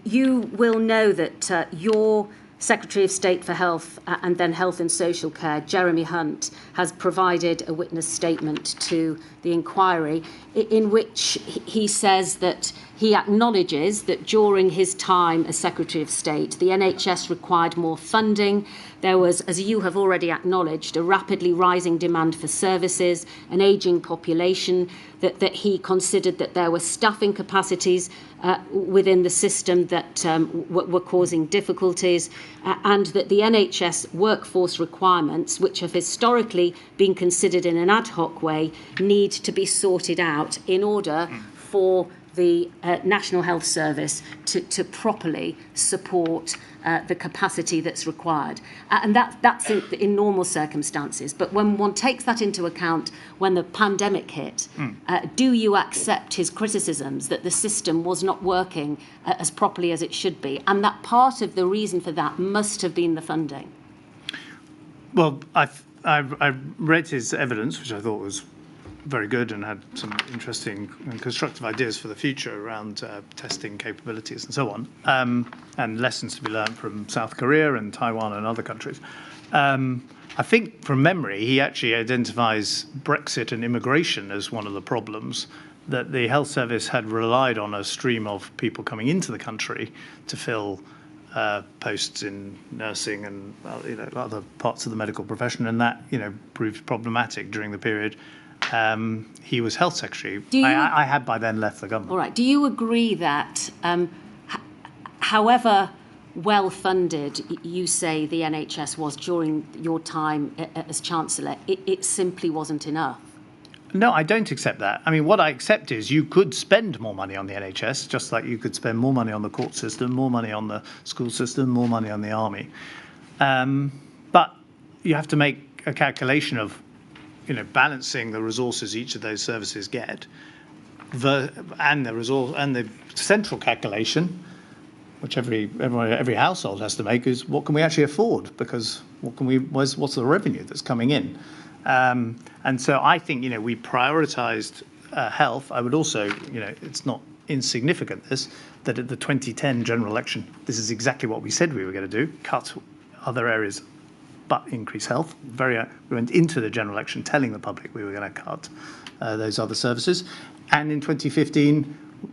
You will know that your Secretary of State for Health and then Health and Social Care, Jeremy Hunt, has provided a witness statement to the inquiry in which he says that he acknowledges that during his time as Secretary of State, the NHS required more funding. There was, as you have already acknowledged, a rapidly rising demand for services, an ageing population, that he considered that there were staffing capacities within the system that were causing difficulties, and that the NHS workforce requirements, which have historically been considered in an ad hoc way, need to be sorted out in order for the National Health Service to properly support the capacity that's required. And that's in normal circumstances. But when one takes that into account when the pandemic hit, do you accept his criticisms that the system was not working as properly as it should be, and that part of the reason for that must have been the funding? Well, I read his evidence, which I thought was very good and had some interesting and constructive ideas for the future around testing capabilities and so on, and lessons to be learned from South Korea and Taiwan and other countries. I think from memory, he actually identifies Brexit and immigration as one of the problems, that the health service had relied on a stream of people coming into the country to fill posts in nursing and other parts of the medical profession, and that proved problematic during the period he was health secretary. I had by then left the government. All right. Do you agree that, however well funded you say the NHS was during your time as Chancellor, it simply wasn't enough? No, I don't accept that. I mean, what I accept is you could spend more money on the NHS, just like you could spend more money on the court system, more money on the school system, more money on the army. But you have to make a calculation of balancing the resources each of those services get, and the central calculation, which every household has to make, is what can we actually afford? Because what's the revenue that's coming in? And so I think we prioritised health. I would also it's not insignificant that at the 2010 general election, this is exactly what we said we were going to do: cut other areas, but increase health. We went into the general election telling the public we were going to cut those other services. And in 2015,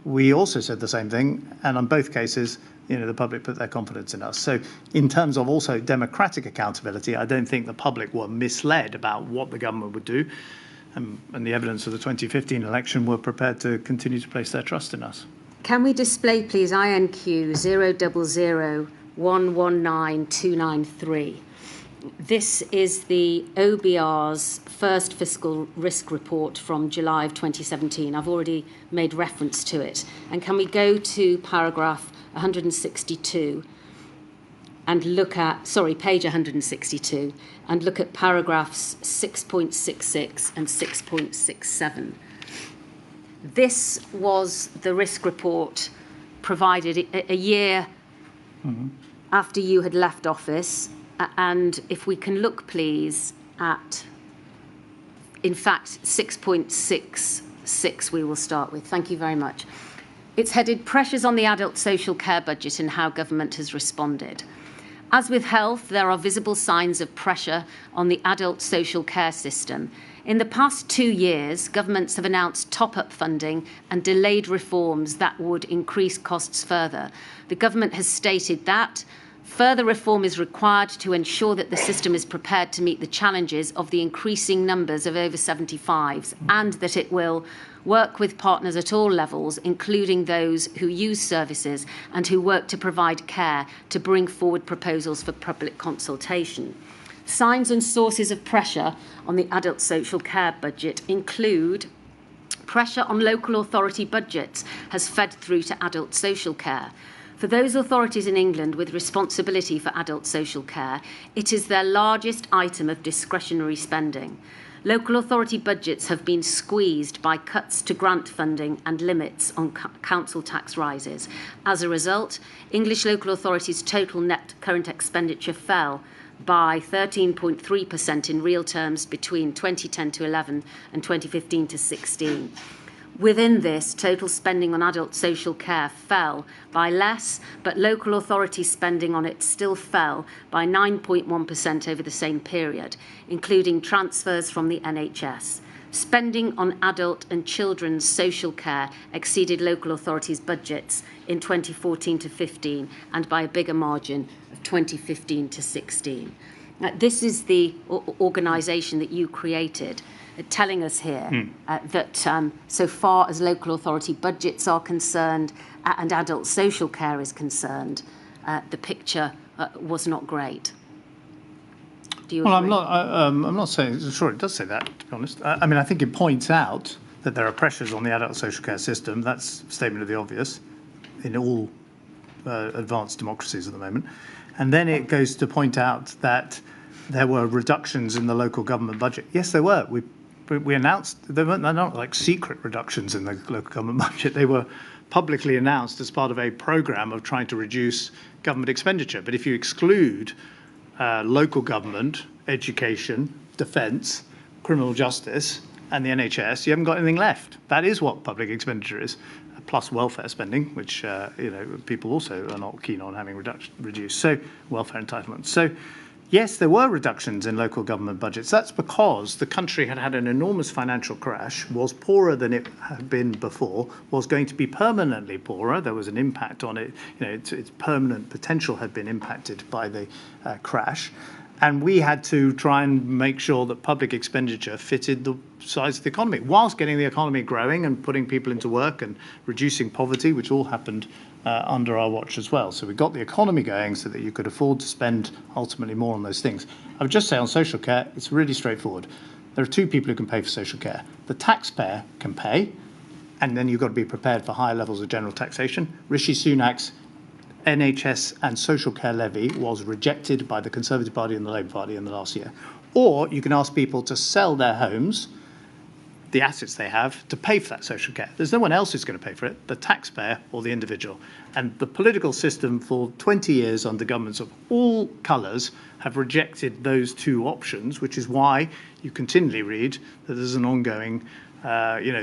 we also said the same thing. And on both cases, the public put their confidence in us. So in terms of also democratic accountability, I don't think the public were misled about what the government would do. And the evidence of the 2015 election were prepared to continue to place their trust in us. Can we display, please, INQ 000119293? This is the OBR's first fiscal risk report from July of 2017. I've already made reference to it. And can we go to paragraph 162 and look at, page 162, and look at paragraphs 6.66 and 6.67. This was the risk report provided a year after you had left office. And if we can look, please, at, in fact, 6.66 we will start with. Thank you very much. It's headed Pressures on the Adult Social Care Budget and How Government Has Responded. As with health, there are visible signs of pressure on the adult social care system. In the past 2 years, governments have announced top-up funding and delayed reforms that would increase costs further. The government has stated that further reform is required to ensure that the system is prepared to meet the challenges of the increasing numbers of over 75s, and that it will work with partners at all levels, including those who use services and who work to provide care, to bring forward proposals for public consultation. Signs and sources of pressure on the adult social care budget include pressure on local authority budgets has fed through to adult social care. For those authorities in England with responsibility for adult social care, it is their largest item of discretionary spending. Local authority budgets have been squeezed by cuts to grant funding and limits on council tax rises. As a result, English local authorities' total net current expenditure fell by 13.3% in real terms between 2010 to 11 and 2015 to 16. Within this, total spending on adult social care fell by less, but local authority spending on it still fell by 9.1% over the same period, including transfers from the NHS. Spending on adult and children's social care exceeded local authorities' budgets in 2014 to 15 and by a bigger margin of 2015 to 16. This is the organisation that you created, telling us here that so far as local authority budgets are concerned and adult social care is concerned, the picture was not great. Do you agree? Well, I'm not saying, sure it does say that, to be honest. I mean, I think it points out that there are pressures on the adult social care system. That's a statement of the obvious in all advanced democracies at the moment. And then it goes to point out that there were reductions in the local government budget. Yes, there were. We announced, they're not like secret reductions in the local government budget. They were publicly announced as part of a programme of trying to reduce government expenditure. But if you exclude local government, education, defence, criminal justice, and the NHS, you haven't got anything left. That is what public expenditure is, plus welfare spending, which people also are not keen on having reduced. So welfare entitlements. So yes, there were reductions in local government budgets. That's because the country had had an enormous financial crash, was poorer than it had been before, was going to be permanently poorer. There was an impact on it. Its permanent potential had been impacted by the crash. And we had to try and make sure that public expenditure fitted the size of the economy, whilst getting the economy growing and putting people into work and reducing poverty, which all happened under our watch as well. So we got the economy going so that you could afford to spend ultimately more on those things. I would just say on social care, it's really straightforward. There are two people who can pay for social care. The taxpayer can pay, and then you've got to be prepared for higher levels of general taxation. Rishi Sunak's NHS and social care levy was rejected by the Conservative Party and the Labour Party in the last year. Or you can ask people to sell their homes, the assets they have, to pay for that social care. There's no one else who's going to pay for it, the taxpayer or the individual. And the political system for 20 years under governments of all colours have rejected those two options, which is why you continually read that there's an ongoing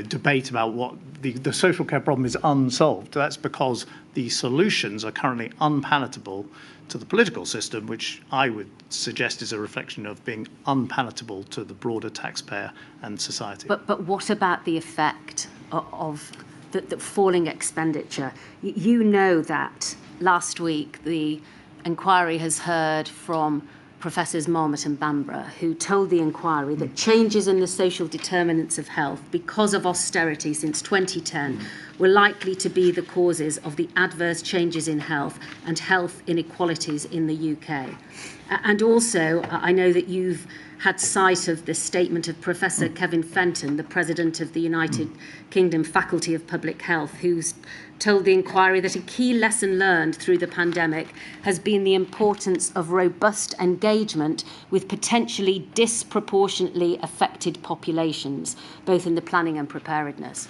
debate about what the social care problem is unsolved. That's because the solutions are currently unpalatable to the political system, which I would suggest is a reflection of being unpalatable to the broader taxpayer and society. But what about the effect of the falling expenditure? You know that last week the inquiry has heard from Professors Marmot and Bamborough, who told the inquiry that changes in the social determinants of health because of austerity since 2010 were likely to be the causes of the adverse changes in health and health inequalities in the UK. And also, I know that you've had sight of the statement of Professor Kevin Fenton, the President of the United Kingdom Faculty of Public Health, who's told the inquiry that a key lesson learned through the pandemic has been the importance of robust engagement with potentially disproportionately affected populations, both in the planning and preparedness.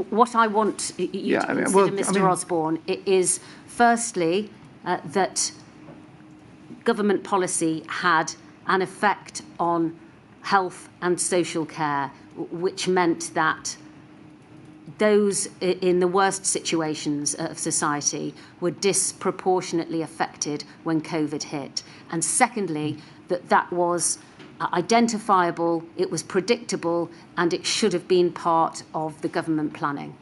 What I want you to consider, Mr. Osborne, is firstly that government policy had an effect on health and social care, which meant that those in the worst situations of society were disproportionately affected when COVID hit. And secondly, that was identifiable, it was predictable, and it should have been part of the government planning.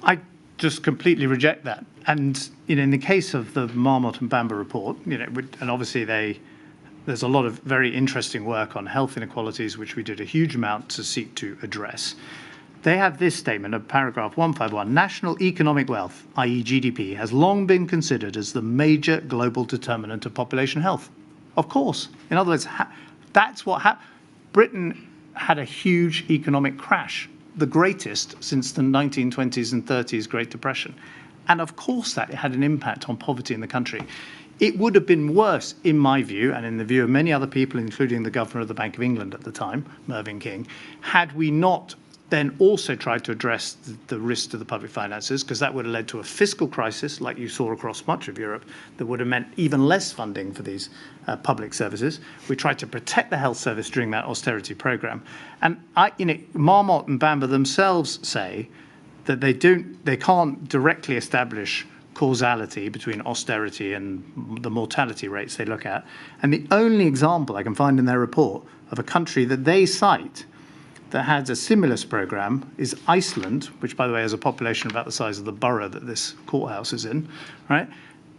I just completely reject that. And in the case of the Marmot and Bamber report, and obviously there's a lot of very interesting work on health inequalities, which we did a huge amount to seek to address. They have this statement of paragraph 151, national economic wealth, i.e. GDP, has long been considered as the major global determinant of population health. Of course. In other words, that's what happened. Britain had a huge economic crash the greatest since the 1920s and 30s Great Depression. And of course that had an impact on poverty in the country. It would have been worse, in my view, and in the view of many other people, including the Governor of the Bank of England at the time, Mervyn King, had we not then also tried to address the risk to the public finances, because that would have led to a fiscal crisis, like you saw across much of Europe, that would have meant even less funding for these public services. We tried to protect the health service during that austerity programme. And Marmot and Bamber themselves say that they can't directly establish causality between austerity and the mortality rates they look at. And the only example I can find in their report of a country that they cite that has a stimulus program is Iceland, which, by the way, has a population about the size of the borough that this courthouse is in, right?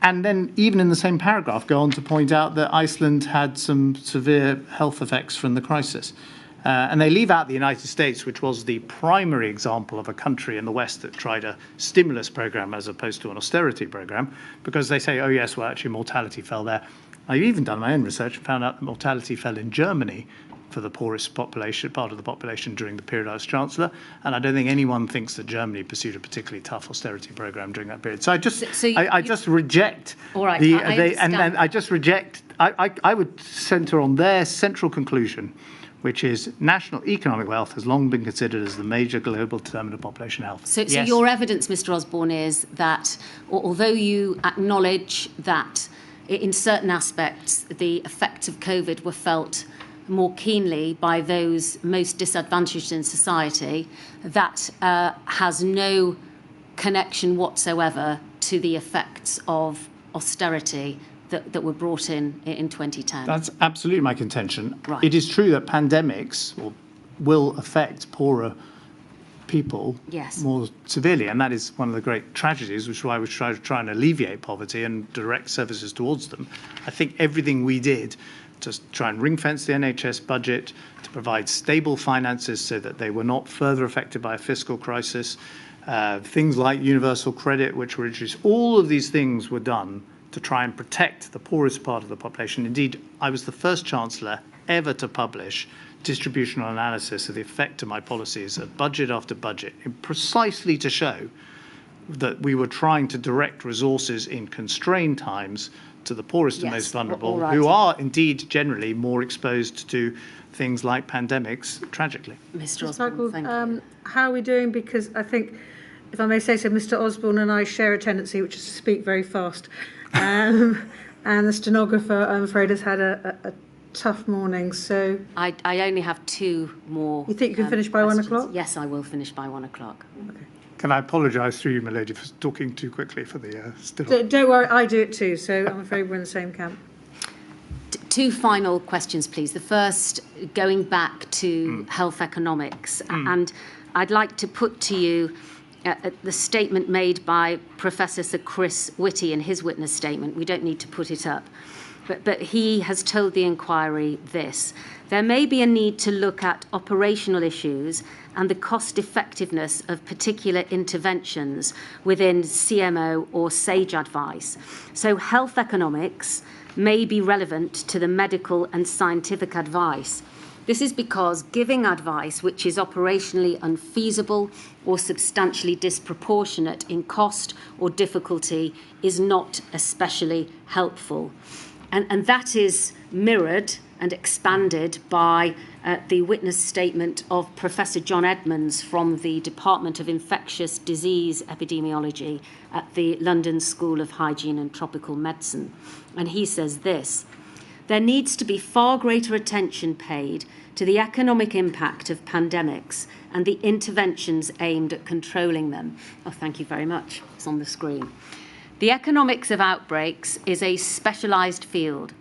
And then even in the same paragraph, go on to point out that Iceland had some severe health effects from the crisis. And they leave out the United States, which was the primary example of a country in the West that tried a stimulus program as opposed to an austerity program, because they say, oh, yes, well, actually, mortality fell there. I've even done my own research and found out that mortality fell in Germany for the poorest population, part of the population during the period I was Chancellor. And I don't think anyone thinks that Germany pursued a particularly tough austerity program during that period. So I just reject all right, I would centre on their central conclusion, which is national economic wealth has long been considered as the major global determinant of population health. So your evidence, Mr. Osborne, is that although you acknowledge that in certain aspects the effects of COVID were felt more keenly by those most disadvantaged in society, that has no connection whatsoever to the effects of austerity that were brought in 2010. That's absolutely my contention. Right. It is true that pandemics will affect poorer people more severely, and that is one of the great tragedies, which is why we try and alleviate poverty and direct services towards them. I think everything we did to try and ring-fence the NHS budget, to provide stable finances so that they were not further affected by a fiscal crisis, things like universal credit, which were introduced, all of these things were done to try and protect the poorest part of the population. Indeed, I was the first Chancellor ever to publish distributional analysis of the effect of my policies of budget after budget, precisely to show that we were trying to direct resources in constrained times to the poorest and most vulnerable, who are indeed generally more exposed to things like pandemics, tragically. Mr. Osborne, thank you. How are we doing? Because I think, if I may say so, Mr. Osborne and I share a tendency, which is to speak very fast. And the stenographer, I'm afraid, has had a tough morning. So I only have two more. You think you can finish by questions. 1 o'clock? Yes, I will finish by 1 o'clock. Okay. Can I apologise to you, my lady, for talking too quickly for the stenographer? Don't worry, I do it too. So I'm afraid we're in the same camp. Two final questions, please. The first, going back to health economics, and I'd like to put to you the statement made by Professor Sir Chris Whitty in his witness statement. We don't need to put it up. But he has told the inquiry this: there may be a need to look at operational issues and the cost effectiveness of particular interventions within CMO or SAGE advice. So health economics may be relevant to the medical and scientific advice. This is because giving advice which is operationally unfeasible or substantially disproportionate in cost or difficulty is not especially helpful. And that is mirrored and expanded by the witness statement of Professor John Edmonds from the Department of Infectious Disease Epidemiology at the London School of Hygiene and Tropical Medicine. And he says this: there needs to be far greater attention paid to the economic impact of pandemics and the interventions aimed at controlling them. Oh, thank you very much. It's on the screen. The economics of outbreaks is a specialised field.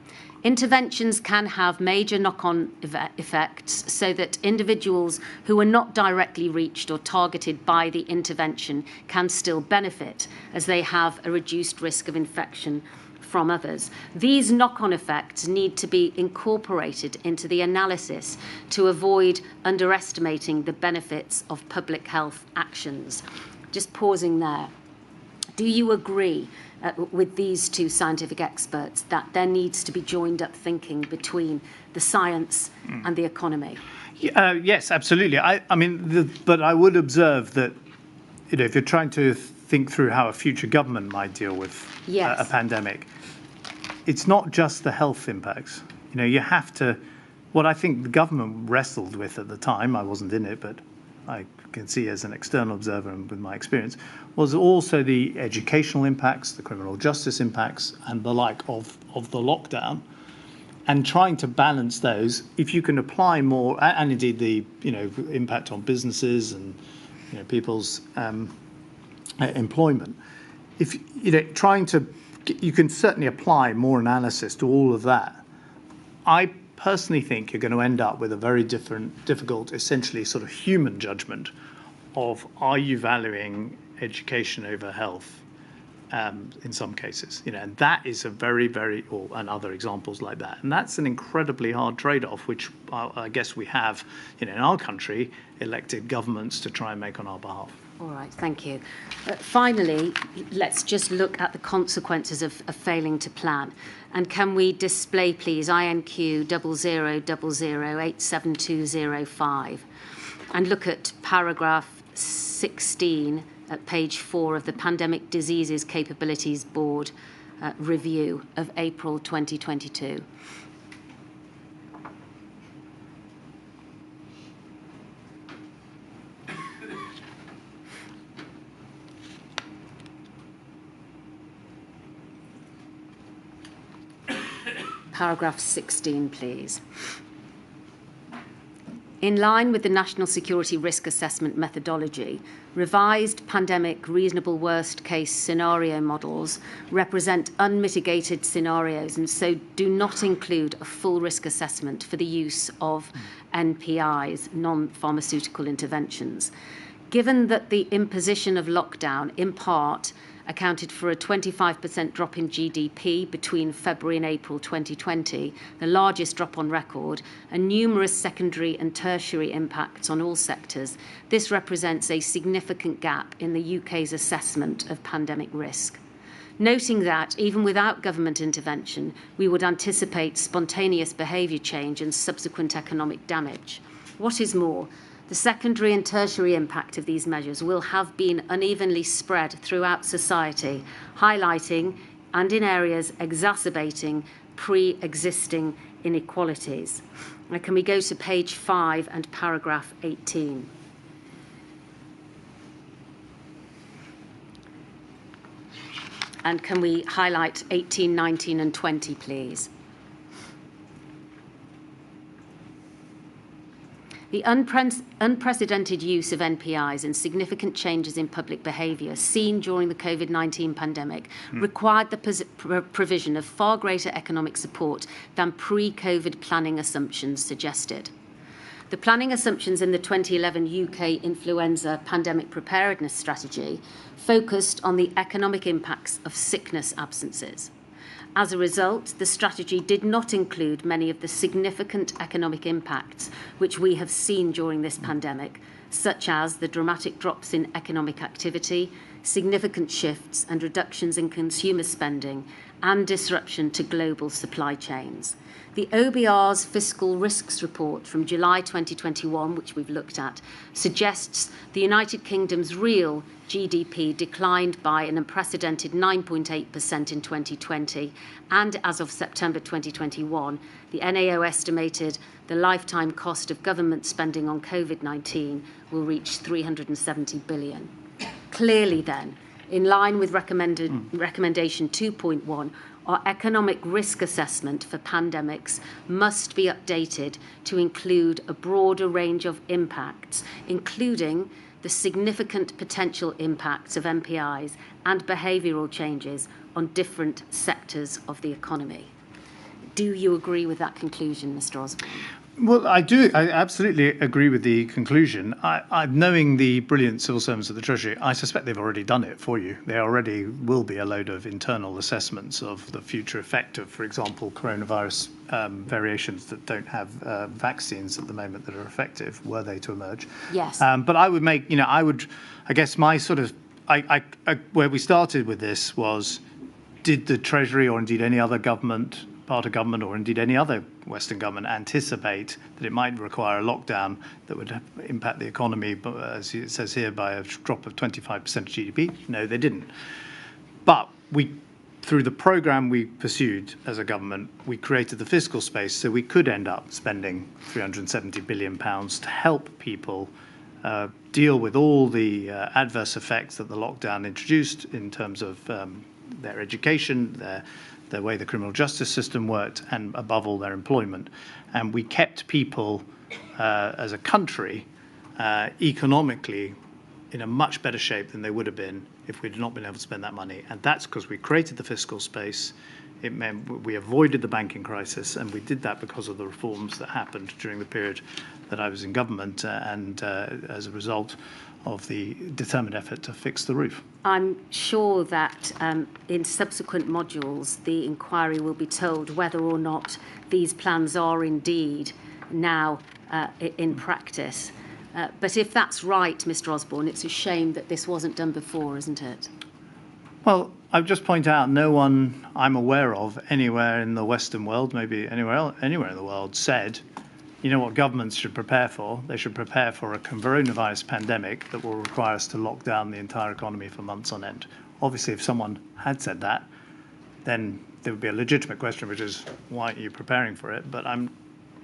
Interventions can have major knock-on effects so that individuals who are not directly reached or targeted by the intervention can still benefit, as they have a reduced risk of infection from others. These knock-on effects need to be incorporated into the analysis to avoid underestimating the benefits of public health actions. Just pausing there. Do you agree with these two scientific experts, that there needs to be joined up thinking between the science and the economy. Yes, absolutely. But I would observe that, if you're trying to think through how a future government might deal with a pandemic, it's not just the health impacts. You have to. What I think the government wrestled with at the time, I wasn't in it, but I can see as an external observer and with my experience, was also the educational impacts, the criminal justice impacts, and the like of the lockdown, and trying to balance those. If you can apply more, and indeed the impact on businesses and people's employment. If you can certainly apply more analysis to all of that. I personally think you're going to end up with a very difficult, essentially sort of human judgment of, are you valuing education over health in some cases, and that is a very, and other examples like that. And that's an incredibly hard trade-off, which I guess we have, in our country, elected governments to try and make on our behalf. All right, thank you. Finally, let's just look at the consequences of failing to plan. And can we display, please, INQ 0000872005, and look at paragraph 16 at page 4 of the Pandemic Diseases Capabilities Board review of April 2022. Paragraph 16, please. In line with the National Security Risk Assessment methodology, revised pandemic reasonable worst case scenario models represent unmitigated scenarios and so do not include a full risk assessment for the use of NPIs, non-pharmaceutical interventions. Given that the imposition of lockdown, in part, accounted for a 25% drop in GDP between February and April 2020, the largest drop on record, and numerous secondary and tertiary impacts on all sectors, this represents a significant gap in the UK's assessment of pandemic risk. Noting that, even without government intervention, we would anticipate spontaneous behaviour change and subsequent economic damage. What is more, the secondary and tertiary impact of these measures will have been unevenly spread throughout society, highlighting and in areas exacerbating pre-existing inequalities. Now, can we go to page 5 and paragraph 18? And can we highlight 18, 19 and 20, please? The unprecedented use of NPIs and significant changes in public behaviour seen during the COVID-19 pandemic required the provision of far greater economic support than pre-COVID planning assumptions suggested. The planning assumptions in the 2011 UK influenza pandemic preparedness strategy focused on the economic impacts of sickness absences. As a result, the strategy did not include many of the significant economic impacts which we have seen during this pandemic, such as the dramatic drops in economic activity, significant shifts and reductions in consumer spending, and disruption to global supply chains. The OBR's Fiscal Risks Report from July 2021, which we've looked at, suggests the United Kingdom's real GDP declined by an unprecedented 9.8% in 2020, and as of September 2021, the NAO estimated the lifetime cost of government spending on COVID-19 will reach £370 billion. Clearly then, in line with recommendation 2.1, our economic risk assessment for pandemics must be updated to include a broader range of impacts, including the significant potential impacts of NPIs and behavioural changes on different sectors of the economy. Do you agree with that conclusion, Mr. Osborne? Well, I do. I absolutely agree with the conclusion. Knowing the brilliant civil servants of the Treasury, I suspect they've already done it for you. There already will be a load of internal assessments of the future effect of, for example, coronavirus variations that don't have vaccines at the moment that are effective, were they to emerge. Yes. But I would make, I guess my sort of, where we started with this was did the Treasury or indeed any other part of government or indeed any other Western government anticipate that it might require a lockdown that would impact the economy, as it says here, by a drop of 25% of GDP? No, they didn't. But through the programme we pursued as a government, we created the fiscal space so we could end up spending £370 billion to help people deal with all the adverse effects that the lockdown introduced in terms of their education, the way the criminal justice system worked, and above all, their employment. And we kept people as a country economically in a much better shape than they would have been if we'd not been able to spend that money. And that's because we created the fiscal space. It meant we avoided the banking crisis, and we did that because of the reforms that happened during the period that I was in government and as a result of the determined effort to fix the roof. I'm sure that in subsequent modules, the inquiry will be told whether or not these plans are indeed now in practice. But if that's right, Mr. Osborne, it's a shame that this wasn't done before, isn't it? Well, I would just point out no one I'm aware of anywhere in the Western world, maybe anywhere in the world, said, you know what governments should prepare for? They should prepare for a coronavirus pandemic that will require us to lock down the entire economy for months on end. Obviously, if someone had said that, then there would be a legitimate question, which is, why aren't you preparing for it? But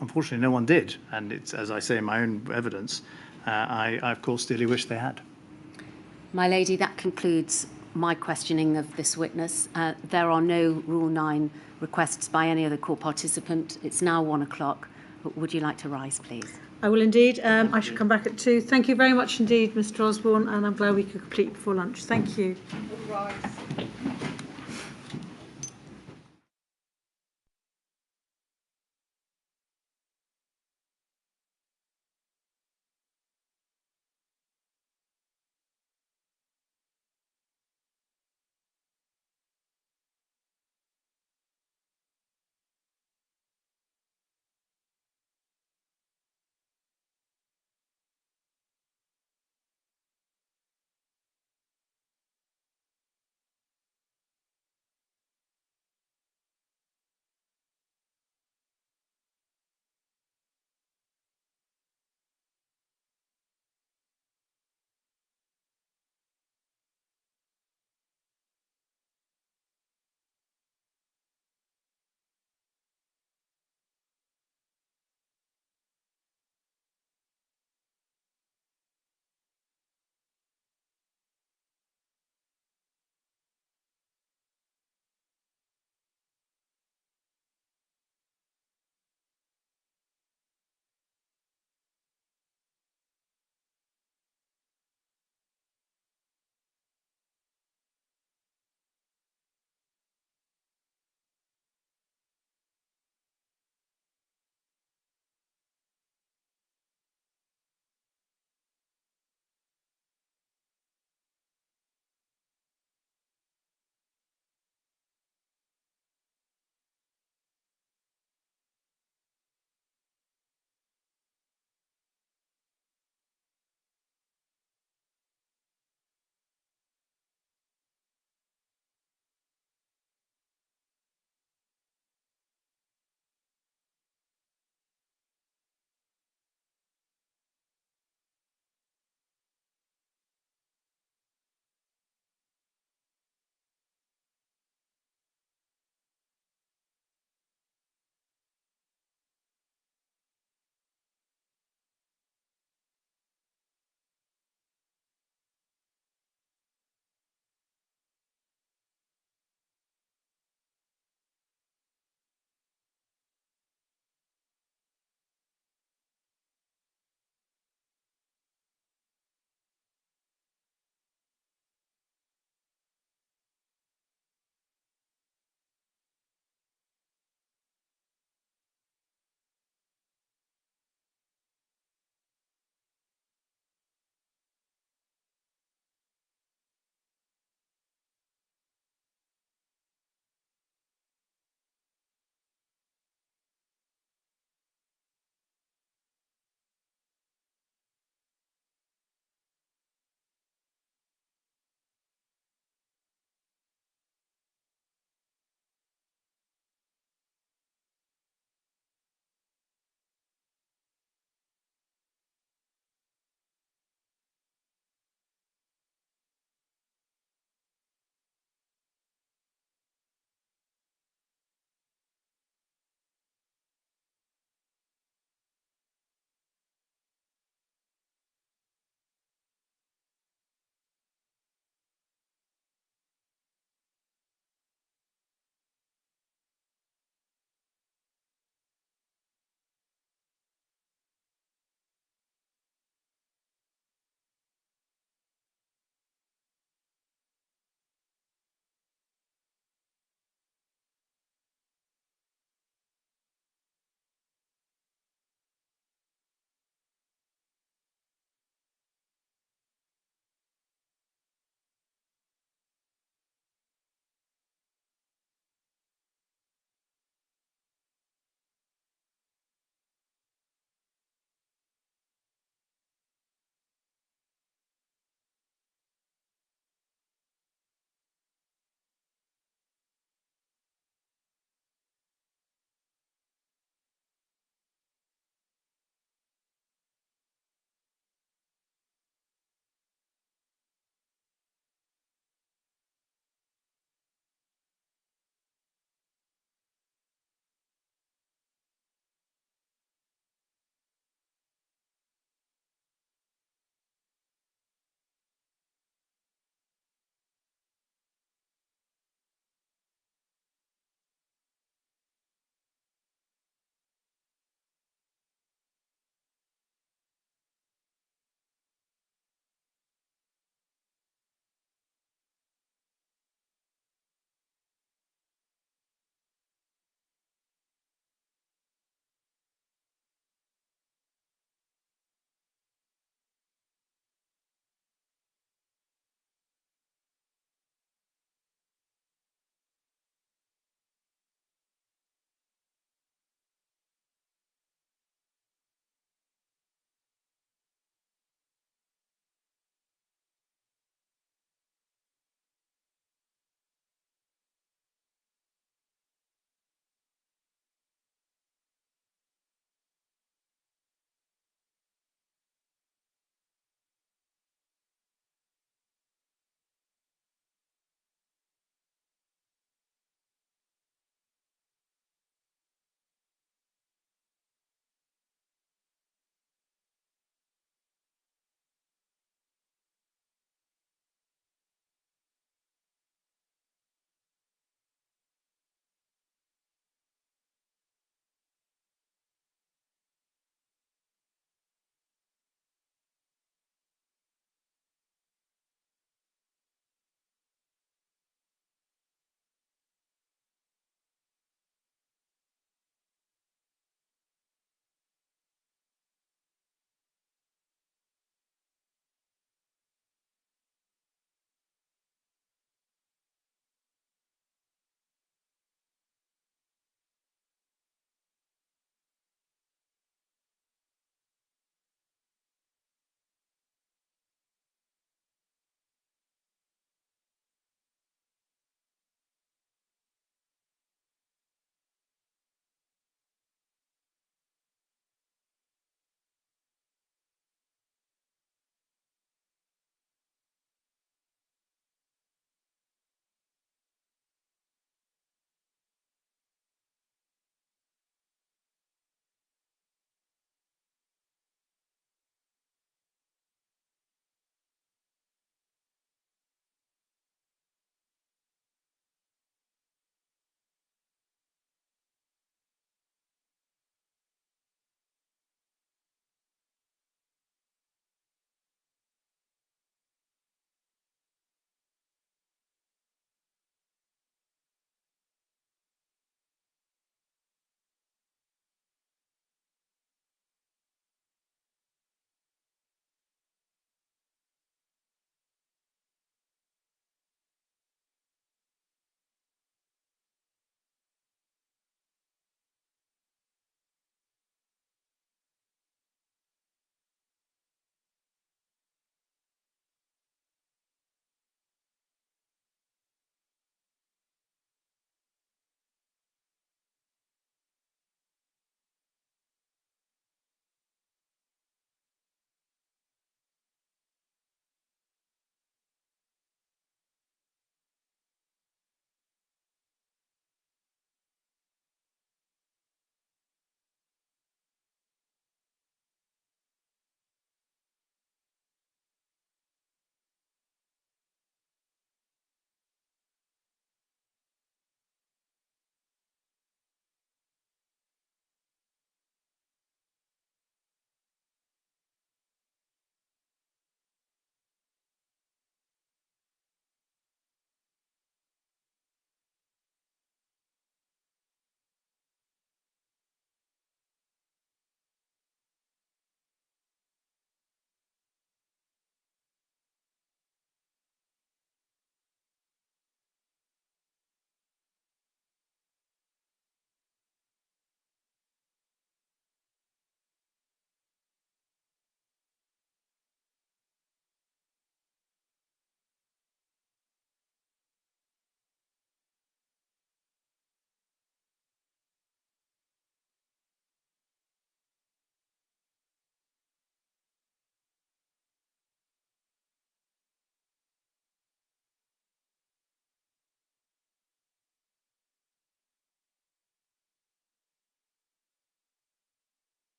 unfortunately, no one did. And it's, as I say in my own evidence, I of course, dearly wish they had. My lady, that concludes my questioning of this witness. There are no Rule 9 requests by any other court participant. It's now 1 o'clock. Would you like to rise, please? I will indeed. I should come back at 2. Thank you very much indeed, Mr. Osborne, and I'm glad we could complete before lunch. Thank you.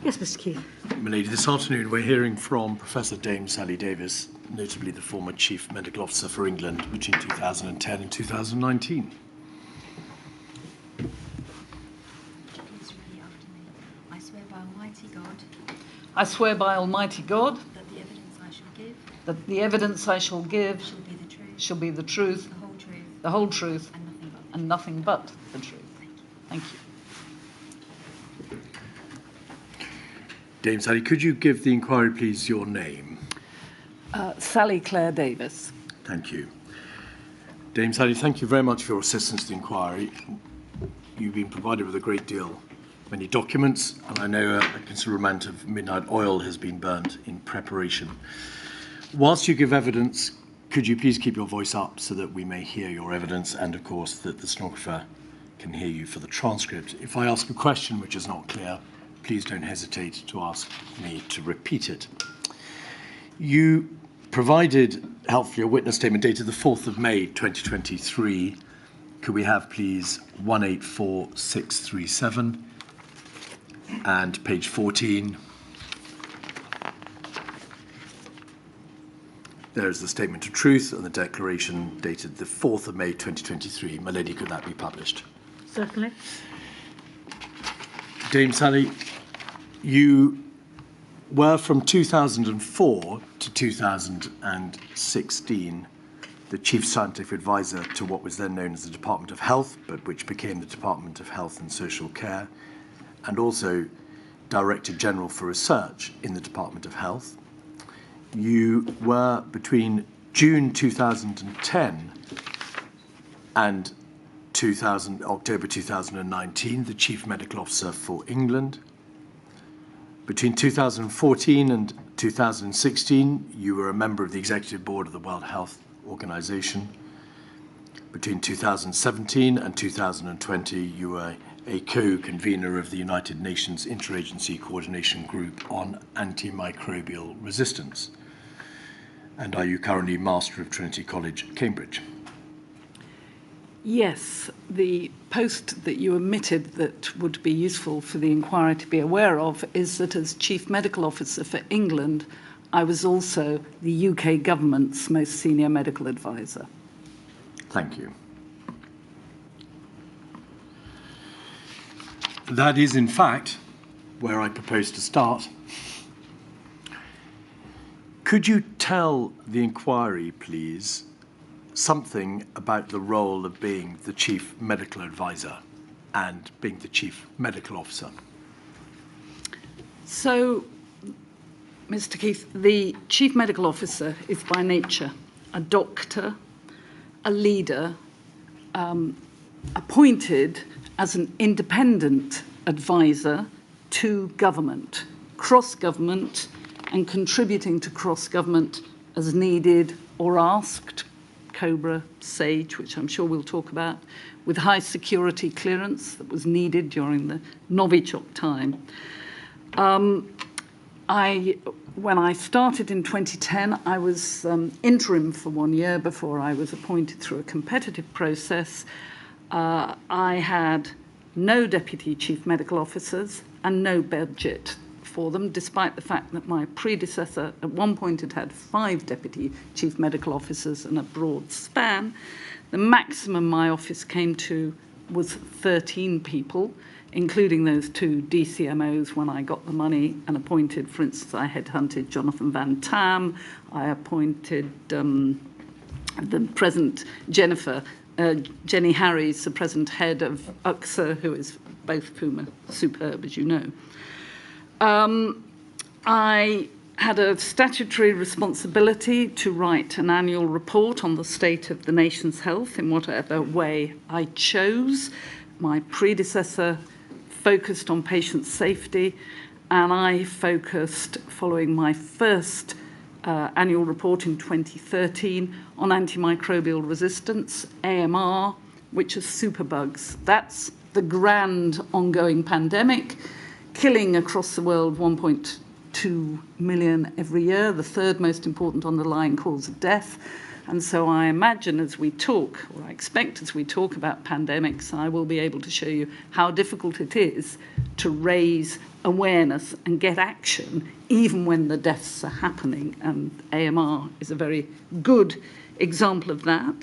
Yes, Mr. Keith. Milady, this afternoon we're hearing from Professor Dame Sally Davis, notably the former Chief Medical Officer for England between 2010 and 2019. Please repeat after me. I swear by Almighty God I swear by Almighty God that the evidence I shall give that the evidence I shall give shall be the truth, shall be the truth, the whole truth, the whole truth, and nothing but. and nothing but the truth. Thank you. Thank you. Dame Sally, could you give the inquiry, please, your name? Sally Claire Davis. Thank you. Dame Sally, thank you very much for your assistance to the inquiry. You've been provided with a great deal, many documents, and I know a considerable amount of midnight oil has been burnt in preparation. Whilst you give evidence, could you please keep your voice up so that we may hear your evidence and, of course, that the stenographer can hear you for the transcript. If I ask a question which is not clear, please don't hesitate to ask me to repeat it. You provided, helpfully, a witness statement dated the 4th of May 2023. Could we have, please, 184637 and page 14. There's the statement of truth and the declaration dated the 4th of May 2023. My lady, could that be published? Certainly. Dame Sally, you were from 2004 to 2016 the Chief Scientific Advisor to what was then known as the Department of Health, but which became the Department of Health and Social Care, and also Director General for Research in the Department of Health. You were between June 2010 and October 2019 the Chief Medical Officer for England. Between 2014 and 2016, you were a member of the Executive Board of the World Health Organization. Between 2017 and 2020, you were a co-convener of the United Nations Interagency Coordination Group on Antimicrobial Resistance. And are you currently Master of Trinity College, Cambridge? Yes, the post that you omitted that would be useful for the inquiry to be aware of is that as Chief Medical Officer for England, I was also the UK government's most senior medical advisor. Thank you. That is, in fact, where I propose to start. Could you tell the inquiry, please, something about the role of being the Chief Medical Advisor and being the Chief Medical Officer? So, Mr. Keith, the Chief Medical Officer is by nature a doctor, a leader, appointed as an independent advisor to government, cross-government, and contributing to cross-government as needed or asked, Cobra, SAGE, which I'm sure we'll talk about, with high security clearance that was needed during the Novichok time. When I started in 2010, I was interim for 1 year before I was appointed through a competitive process. I had no deputy chief medical officers and no budget for them, despite the fact that my predecessor at one point had 5 deputy chief medical officers and a broad span. The maximum my office came to was 13 people, including those 2 DCMOs when I got the money and appointed, for instance, I headhunted Jonathan Van Tam, I appointed the present Jenny Harries, the present head of UXA, who is both of whom are superb, as you know. I had a statutory responsibility to write an annual report on the state of the nation's health in whatever way I chose. My predecessor focused on patient safety, and I focused, following my first annual report in 2013, on antimicrobial resistance, AMR, which is superbugs. That's the grand ongoing pandemic, killing across the world 1.2 million every year, the 3rd most important underlying cause of death. And so I imagine as we talk, or I expect as we talk about pandemics, I will be able to show you how difficult it is to raise awareness and get action even when the deaths are happening. And AMR is a very good example of that.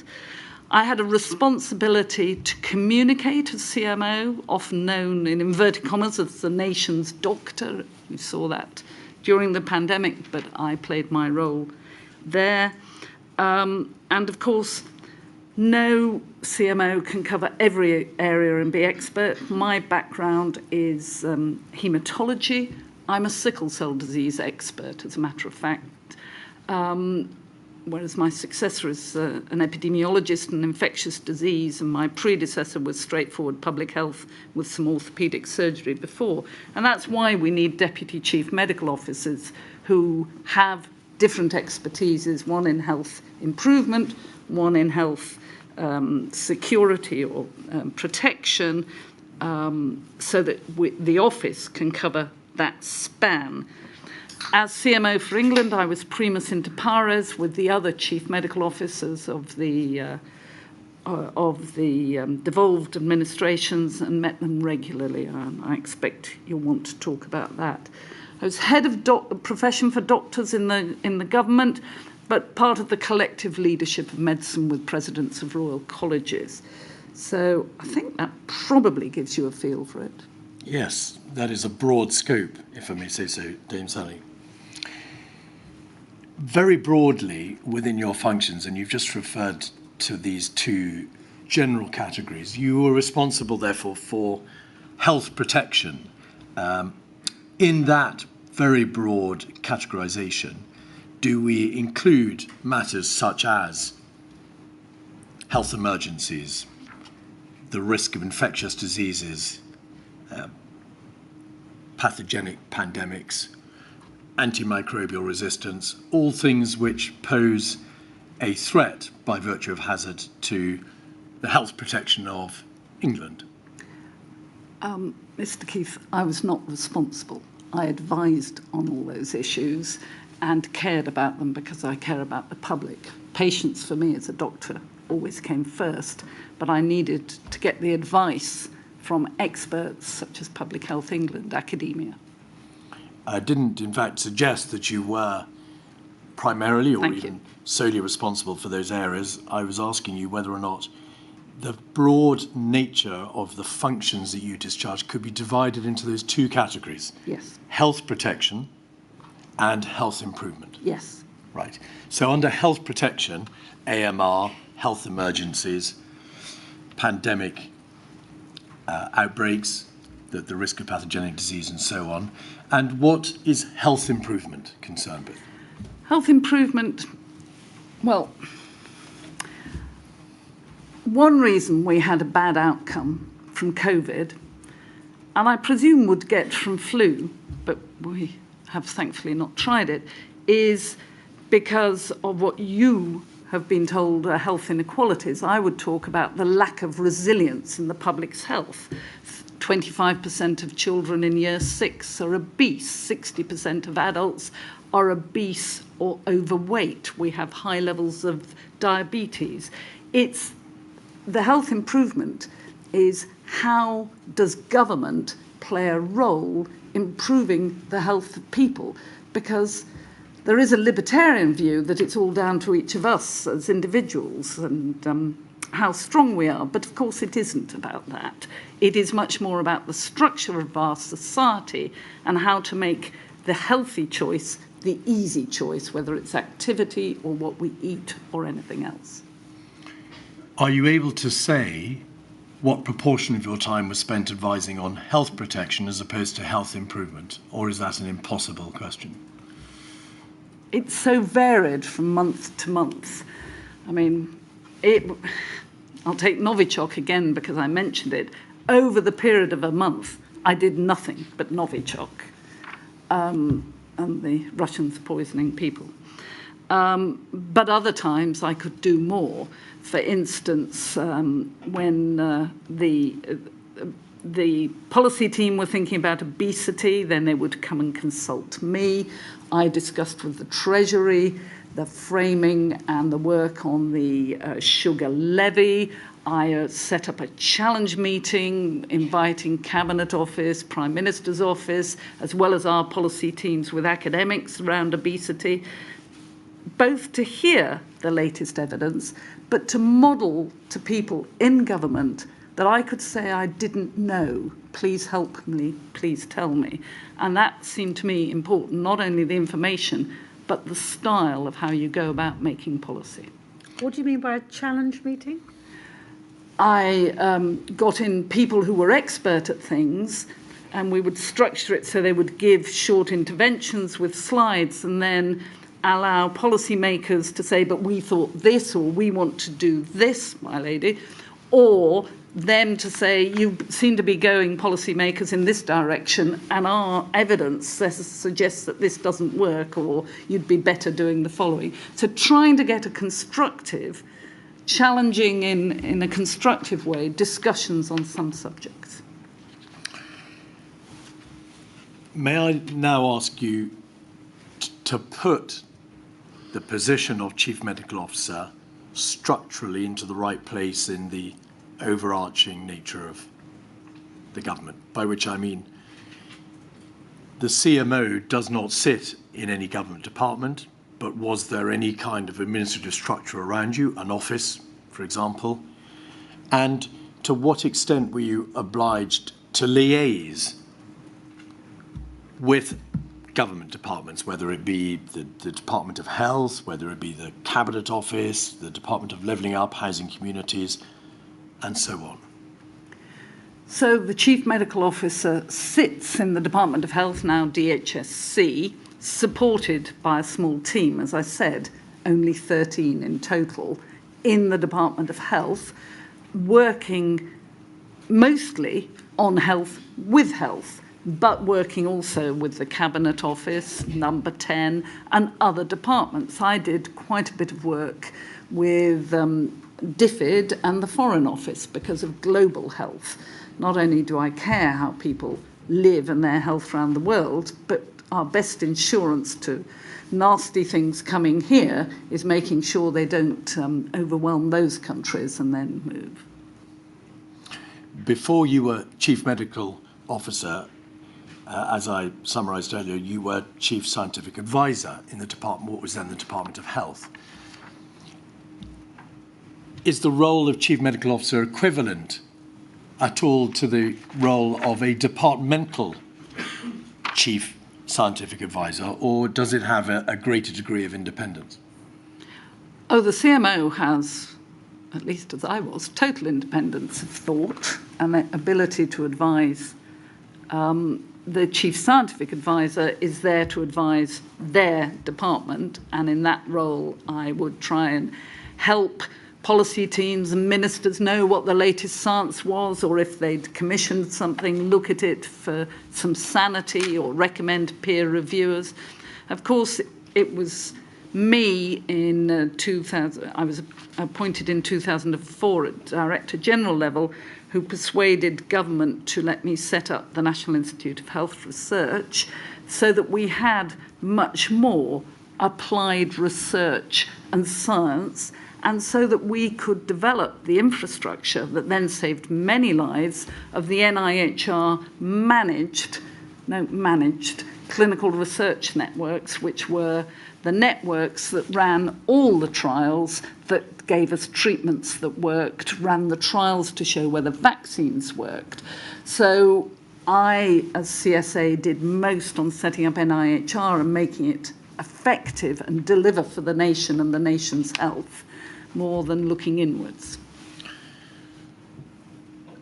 I had a responsibility to communicate as CMO, often known in inverted commas as the nation's doctor. You saw that during the pandemic, but I played my role there. And of course, no CMO can cover every area and be expert. My background is haematology. I'm a sickle cell disease expert, as a matter of fact. Whereas my successor is an epidemiologist in infectious disease, and my predecessor was straightforward public health with some orthopaedic surgery before. And that's why we need deputy chief medical officers who have different expertises, one in health improvement, one in health security or protection, so that the office can cover that span. As CMO for England, I was primus inter pares with the other chief medical officers of the devolved administrations and met them regularly. I expect you'll want to talk about that. I was head of profession for doctors in the government, but part of the collective leadership of medicine with presidents of royal colleges. So I think that probably gives you a feel for it. Yes, that is a broad scope, if I may say so, Dame Sally. Very broadly within your functions, and you've just referred to these two general categories, you were responsible, therefore, for health protection. In that very broad categorization, do we include matters such as health emergencies, the risk of infectious diseases, pathogenic pandemics, antimicrobial resistance, all things which pose a threat by virtue of hazard to the health protection of England? Mr. Keith, I was not responsible. I advised on all those issues and cared about them because I care about the public. Patients, for me as a doctor, always came first, but I needed to get the advice from experts such as Public Health England, academia. I didn't, in fact, suggest that you were primarily or even solely responsible for those areas. I was asking you whether or not the broad nature of the functions that you discharge could be divided into those two categories. Yes. Health protection and health improvement. Yes. Right. So under health protection, AMR, health emergencies, pandemic outbreaks, the risk of pathogenic disease and so on. And what is health improvement concerned with? Health improvement, well, one reason we had a bad outcome from COVID, and I presume would get from flu, but we have thankfully not tried it, is because of what you have been told are health inequalities. I would talk about the lack of resilience in the public's health. 25% of children in year 6 are obese, 60% of adults are obese or overweight. We have high levels of diabetes. It's the health improvement is how does government play a role improving the health of people? Because there is a libertarian view that it's all down to each of us as individuals and how strong we are. But of course it isn't about that. It is much more about the structure of our society and how to make the healthy choice the easy choice, whether it's activity or what we eat or anything else. Are you able to say what proportion of your time was spent advising on health protection as opposed to health improvement? Or is that an impossible question? It's so varied from month to month. I mean, I'll take Novichok again because I mentioned it. Over the period of a month, I did nothing but Novichok and the Russians poisoning people. But other times I could do more. For instance, when the policy team were thinking about obesity, then they would come and consult me. I discussed with the Treasury the framing and the work on the sugar levy. I set up a challenge meeting inviting Cabinet Office, Prime Minister's Office, as well as our policy teams with academics around obesity, both to hear the latest evidence, but to model to people in government that I could say I didn't know. Please help me, please tell me. And that seemed to me important, not only the information, but the style of how you go about making policy. What do you mean by a challenge meeting? I got in people who were expert at things, and we would structure it so they would give short interventions with slides and then allow policymakers to say, but we thought this, or we want to do this, my lady, or them to say, you seem to be going, policymakers, in this direction, and our evidence suggests that this doesn't work, or you'd be better doing the following. So trying to get a constructive, challenging in a constructive way, discussions on some subjects. May I now ask you to put the position of Chief Medical Officer structurally into the right place in the overarching nature of the government, by which I mean the CMO does not sit in any government department, but was there any kind of administrative structure around you, an office, for example? And to what extent were you obliged to liaise with government departments, whether it be the Department of Health, whether it be the Cabinet Office, the Department of Levelling Up, Housing Communities, and so on? So the Chief Medical Officer sits in the Department of Health, now DHSC, supported by a small team, as I said, only 13 in total, in the Department of Health, working mostly on health with health, but working also with the Cabinet Office, Number 10, and other departments. I did quite a bit of work with DFID and the Foreign Office because of global health. Not only do I care how people live and their health around the world, but our best insurance to nasty things coming here is making sure they don't overwhelm those countries and then move. Before you were Chief Medical Officer, as I summarised earlier, you were Chief Scientific Advisor in the department, what was then the Department of Health. Is the role of Chief Medical Officer equivalent at all to the role of a departmental Chief Scientific Advisor, or does it have a greater degree of independence? Oh, the CMO has, at least as I was, total independence of thought and the ability to advise. The Chief Scientific Advisor is there to advise their department, and in that role I would try and help policy teams and ministers know what the latest science was, or if they'd commissioned something, look at it for some sanity or recommend peer reviewers. Of course, it was me in 2000, I was appointed in 2004 at Director General level, who persuaded government to let me set up the National Institute of Health Research so that we had much more applied research and science, and so that we could develop the infrastructure that then saved many lives of the NIHR managed clinical research networks, which were the networks that ran all the trials that gave us treatments that worked, ran the trials to show whether vaccines worked. So I, as CSA, did most on setting up NIHR and making it effective and deliver for the nation and the nation's health, more than looking inwards.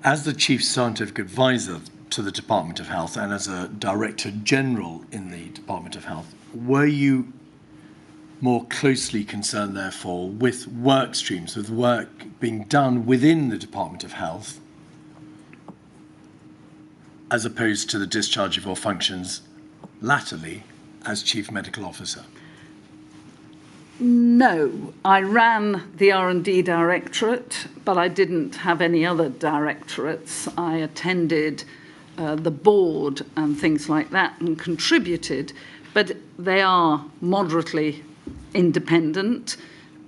As the Chief Scientific Advisor to the Department of Health and as a Director General in the Department of Health, were you more closely concerned, therefore, with work streams, with work being done within the Department of Health, as opposed to the discharge of your functions latterly as Chief Medical Officer? No, I ran the R&D directorate, but I didn't have any other directorates. I attended the board and things like that and contributed, but they are moderately independent,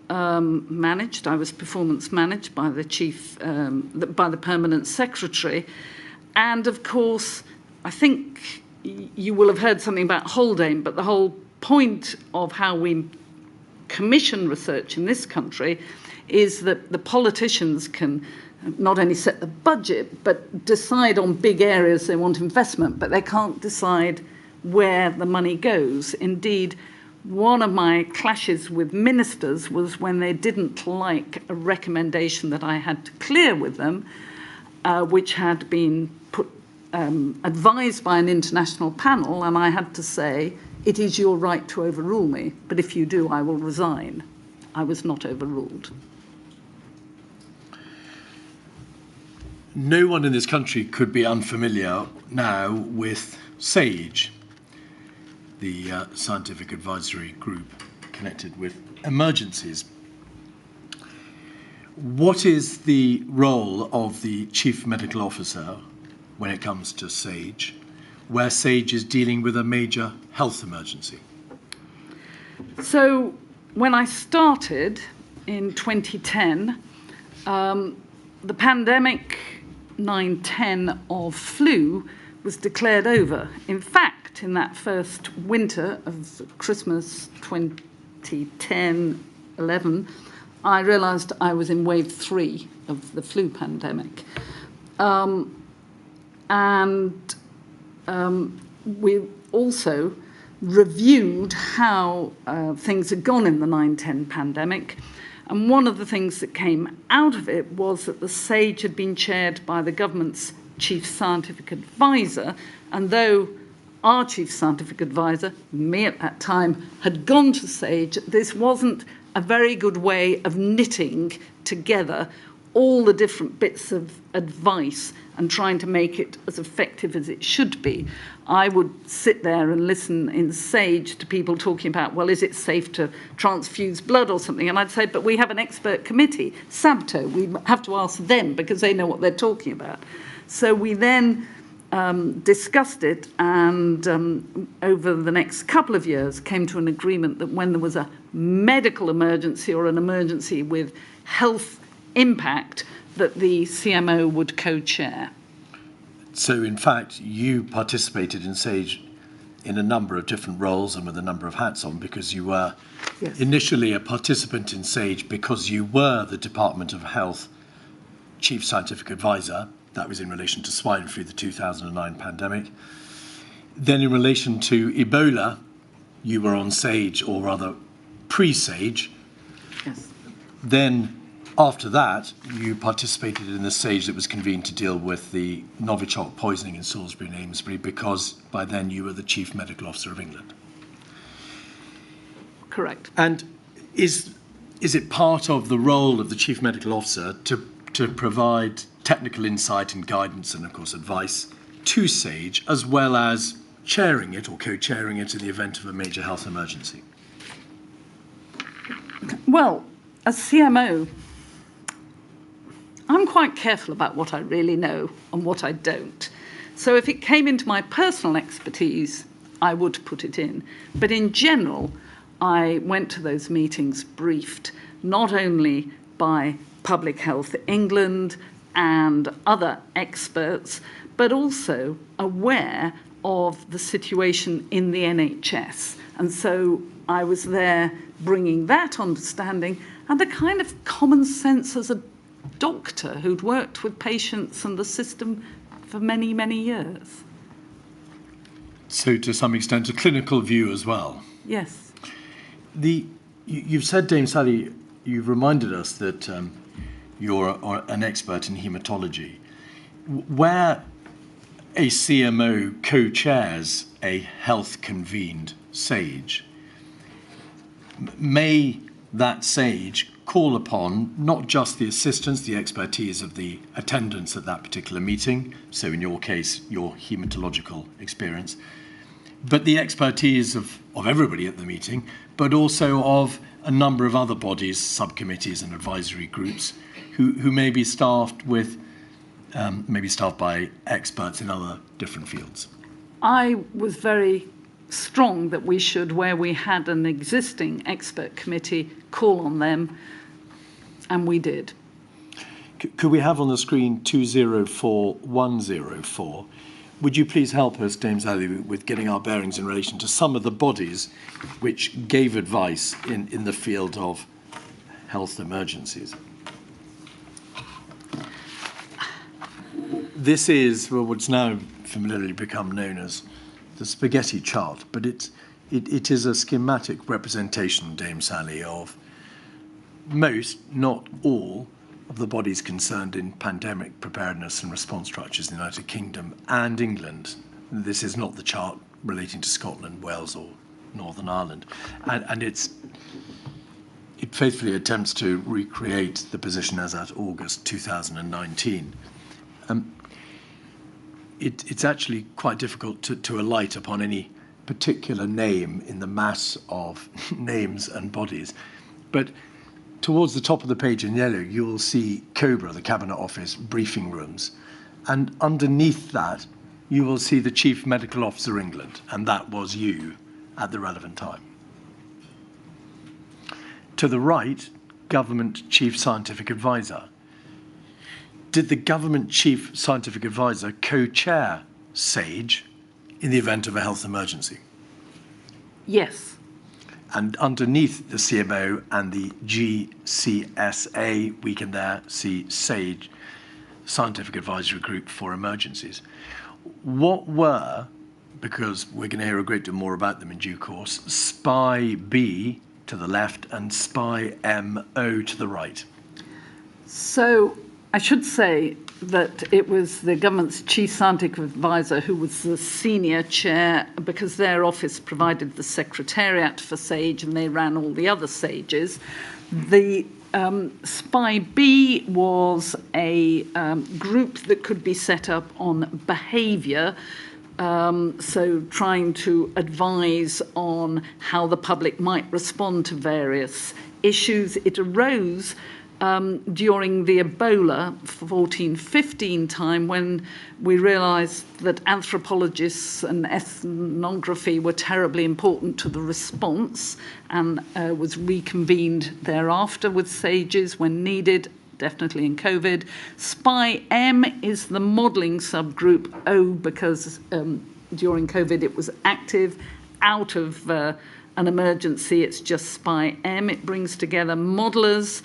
managed. I was performance managed by the by the permanent secretary. And of course, I think you will have heard something about Haldane, but the whole point of how we commission research in this country is that the politicians can not only set the budget, but decide on big areas they want investment, but they can't decide where the money goes. Indeed, one of my clashes with ministers was when they didn't like a recommendation that I had to clear with them, which had been advised by an international panel, and I had to say, it is your right to overrule me, but if you do, I will resign. I was not overruled. No one in this country could be unfamiliar now with SAGE, the scientific advisory group connected with emergencies. What is the role of the Chief Medical Officer when it comes to SAGE, where SAGE is dealing with a major health emergency? So when I started in 2010, the pandemic 9-10 of flu was declared over. In fact, in that first winter of Christmas 2010-11, I realised I was in wave 3 of the flu pandemic. We also reviewed how things had gone in the 9-10 pandemic. And one of the things that came out of it was that the SAGE had been chaired by the government's chief scientific advisor. And though our chief scientific advisor, me at that time, had gone to SAGE, this wasn't a very good way of knitting together all the different bits of advice and trying to make it as effective as it should be. I would sit there and listen in SAGE to people talking about, well, is it safe to transfuse blood or something? And I'd say, but we have an expert committee, SABTO. We have to ask them because they know what they're talking about. So we then discussed it and over the next couple of years came to an agreement that when there was a medical emergency or an emergency with health impact, that the CMO would co-chair. So, in fact, you participated in SAGE in a number of different roles and with a number of hats on, because you were initially a participant in SAGE because you were the Department of Health Chief Scientific Advisor. That was in relation to swine flu, the 2009 pandemic. Then in relation to Ebola, you were on SAGE, or rather pre-SAGE. Yes. Then after that, you participated in the SAGE that was convened to deal with the Novichok poisoning in Salisbury and Amesbury, because by then you were the Chief Medical Officer of England. Correct. And is it part of the role of the Chief Medical Officer to provide technical insight and guidance and, of course, advice to SAGE, as well as chairing it or co-chairing it in the event of a major health emergency? Well, as CMO, I'm quite careful about what I really know and what I don't. So if it came into my personal expertise, I would put it in. But in general, I went to those meetings briefed not only by Public Health England and other experts, but also aware of the situation in the NHS. And so I was there bringing that understanding and a kind of common sense as a doctor who'd worked with patients and the system for many, many years. So to some extent, a clinical view as well. Yes. You've said, Dame Sally, you've reminded us that you're an expert in haematology. Where a CMO co-chairs a health-convened SAGE, may that SAGE call upon not just the assistance, the expertise of the attendants at that particular meeting, so in your case, your haematological experience, but the expertise of everybody at the meeting, but also of a number of other bodies, subcommittees and advisory groups who may be staffed with, by experts in other different fields? I was very strong that we should, where we had an existing expert committee, call on them, and we did. Could we have on the screen 204104? Would you please help us, Dame Sally, with getting our bearings in relation to some of the bodies which gave advice in the field of health emergencies? This is what's now familiarly become known as the spaghetti chart, but it is a schematic representation, Dame Sally, of most, not all, of the bodies concerned in pandemic preparedness and response structures in the United Kingdom and England. This is not the chart relating to Scotland, Wales or Northern Ireland. And it faithfully attempts to recreate the position as at August 2019. It's actually quite difficult to alight upon any particular name in the mass of names and bodies. But towards the top of the page in yellow, you will see COBRA, the Cabinet Office briefing rooms. And underneath that, you will see the Chief Medical Officer England, and that was you at the relevant time. To the right, Government Chief Scientific Advisor. Did the Government Chief Scientific Advisor co-chair SAGE in the event of a health emergency? Yes. And underneath the CMO and the GCSA, we can there see SAGE, Scientific Advisory Group for Emergencies. What were, because we're going to hear a great deal more about them in due course, SPY B to the left and SPY MO to the right? So I should say that it was the government's chief scientific advisor who was the senior chair, because their office provided the secretariat for SAGE and they ran all the other SAGEs. The SPY B was a group that could be set up on behaviour, so trying to advise on how the public might respond to various issues. It arose during the Ebola 14-15 time, when we realised that anthropologists and ethnography were terribly important to the response, and was reconvened thereafter with SAGEs when needed, definitely in COVID. SPY M is the modelling subgroup. O, because during COVID it was active. Out of an emergency, it's just SPY M. It brings together modellers.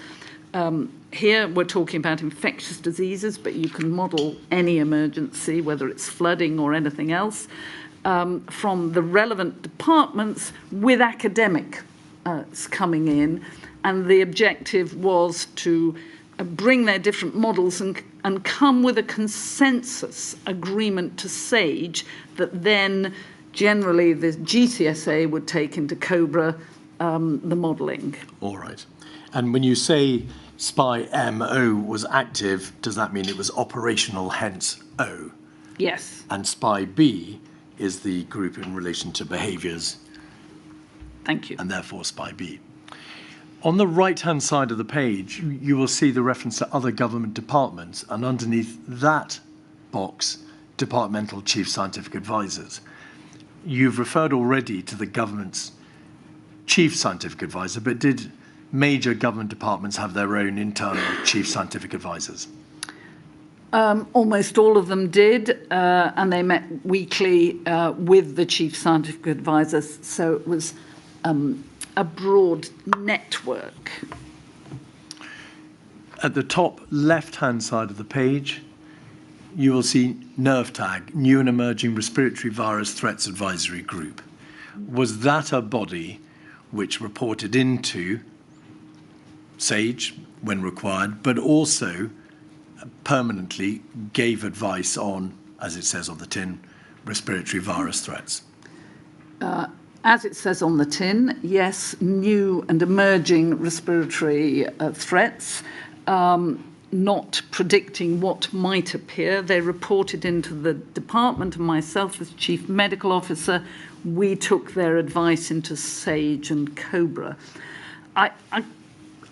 Here we're talking about infectious diseases, but you can model any emergency, whether it's flooding or anything else, from the relevant departments with academics coming in. And the objective was to bring their different models and come with a consensus agreement to SAGE that then generally the GCSA would take into COBRA the modelling. All right. And when you say SPY MO was active, does that mean it was operational, hence O? Yes. And SPY B is the group in relation to behaviours. Thank you. And therefore SPY B. On the right-hand side of the page, you will see the reference to other government departments, and underneath that box, departmental chief scientific advisors. You've referred already to the government's chief scientific advisor, but did major government departments have their own internal chief scientific advisors? Almost all of them did, and they met weekly with the chief scientific advisors, so it was a broad network. At the top left-hand side of the page, you will see NERVTAG, New and Emerging Respiratory Virus Threats Advisory Group. Was that a body which reported into SAGE when required, but also permanently gave advice on, as it says on the tin, respiratory virus threats? As it says on the tin, yes, new and emerging respiratory threats, not predicting what might appear. They reported into the department, and myself as Chief Medical Officer, we took their advice into SAGE and COBRA.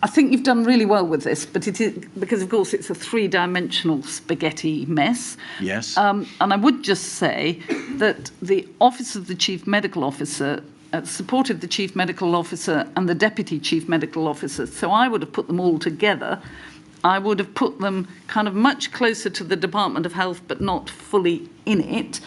I think you've done really well with this, but it is because, of course, it's a three-dimensional spaghetti mess. Yes. And I would just say that the Office of the Chief Medical Officer supported the Chief Medical Officer and the Deputy Chief Medical Officer. So I would have put them all together. I would have put them kind of much closer to the Department of Health, but not fully in it.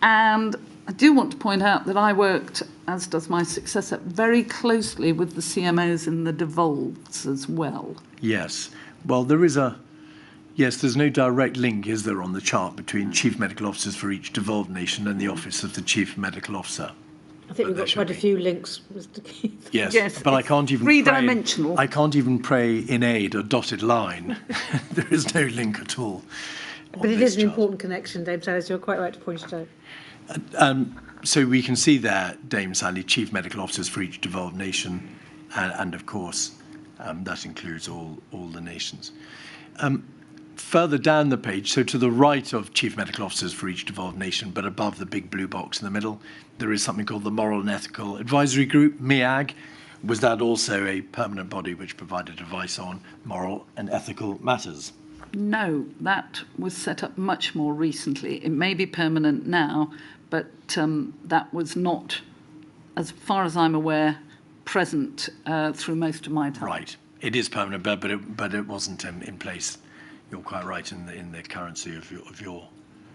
And I do want to point out that I worked, as does my successor, very closely with the CMOs in the devolves as well. Yes. Well, there's no direct link, is there, on the chart between chief medical officers for each devolved nation and the Office of the Chief Medical Officer? I think we've got quite a few links, Mr. Keith. Yes, but I can't even three-dimensional. I can't even pray in aid a dotted line. There is no link at all. But it is an important connection, Dame Sally, so you're quite right to point it out. So we can see there, Dame Sally, chief medical officers for each devolved nation, and of course, that includes all the nations. Further down the page, so to the right of chief medical officers for each devolved nation, but above the big blue box in the middle, there is something called the Moral and Ethical Advisory Group, MEAG. Was that also a permanent body which provided advice on moral and ethical matters? No, that was set up much more recently. It may be permanent now, but that was not, as far as I'm aware, present through most of my time. Right. It is permanent, but it wasn't in place. You're quite right in the currency of your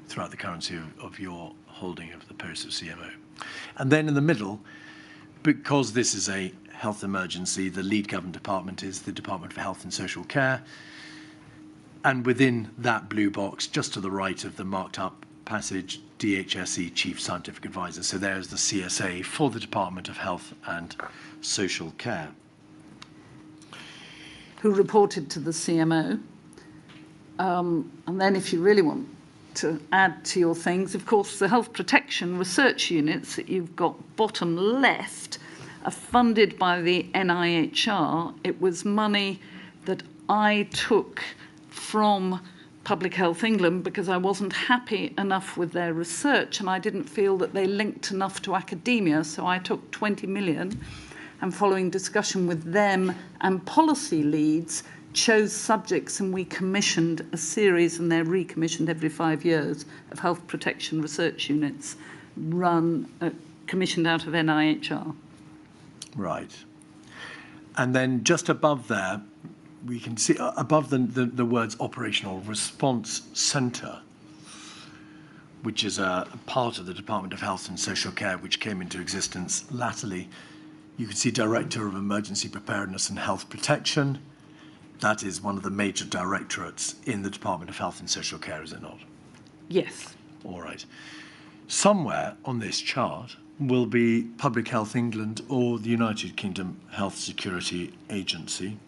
throughout the currency of your holding of the post of CMO. And then in the middle, because this is a health emergency, the lead government department is the Department for Health and Social Care. And within that blue box, just to the right of the marked up passage, DHSE Chief Scientific Advisor. So there's the CSA for the Department of Health and Social Care. Who reported to the CMO. And then if you really want to add to your things, of course, the health protection research units that you've got bottom left are funded by the NIHR. It was money that I took from Public Health England because I wasn't happy enough with their research and I didn't feel that they linked enough to academia, so I took 20 million and following discussion with them and policy leads, chose subjects and we commissioned a series, and they're recommissioned every 5 years, of health protection research units commissioned out of NIHR. Right. And then just above there, we can see above the words Operational Response Centre, which is a part of the Department of Health and Social Care, which came into existence latterly. You can see Director of Emergency Preparedness and Health Protection. That is one of the major directorates in the Department of Health and Social Care, is it not? Yes. All right. Somewhere on this chart will be Public Health England or the United Kingdom Health Security Agency.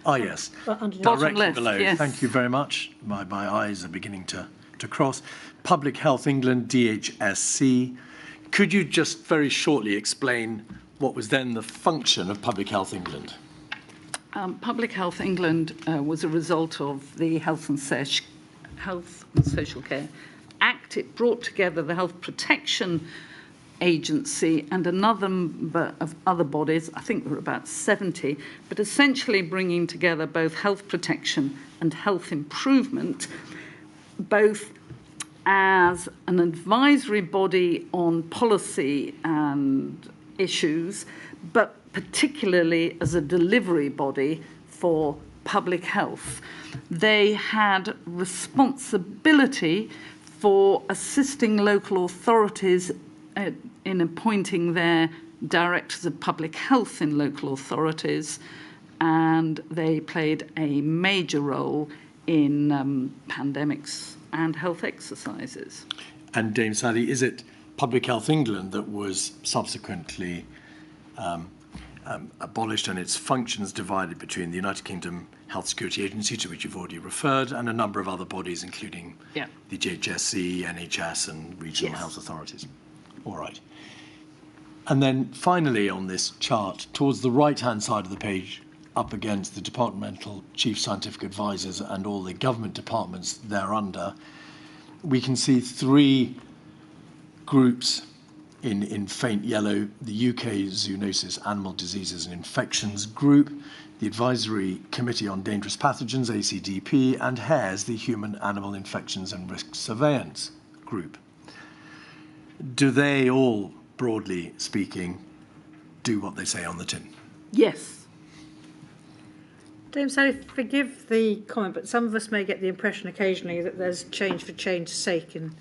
Ah, yes. Directly left, below. yes. Thank you very much. My eyes are beginning to cross. Public Health England, DHSC. Could you just very shortly explain what was then the function of Public Health England? Public Health England was a result of the Health and Social Care Act. It brought together the Health Protection Agency and a number of other bodies. I think there were about 70, but essentially bringing together both health protection and health improvement, both as an advisory body on policy and issues, but particularly as a delivery body for public health. They had responsibility for assisting local authorities in appointing their directors of public health in local authorities, and they played a major role in pandemics and health exercises. And Dame Sally, is it Public Health England that was subsequently abolished and its functions divided between the United Kingdom Health Security Agency, to which you've already referred, and a number of other bodies, including the DHSC, NHS, and regional health authorities? All right. And then finally on this chart, towards the right-hand side of the page, up against the departmental chief scientific advisors and all the government departments thereunder, we can see three groups in faint yellow: the UK Zoonosis, Animal Diseases and Infections Group, the Advisory Committee on Dangerous Pathogens, ACDP, and HARES, the Human Animal Infections and Risk Surveillance Group. Do they all, broadly speaking, do what they say on the tin? Yes. Dame Sally, forgive the comment, but some of us may get the impression occasionally that there's change for change's sake in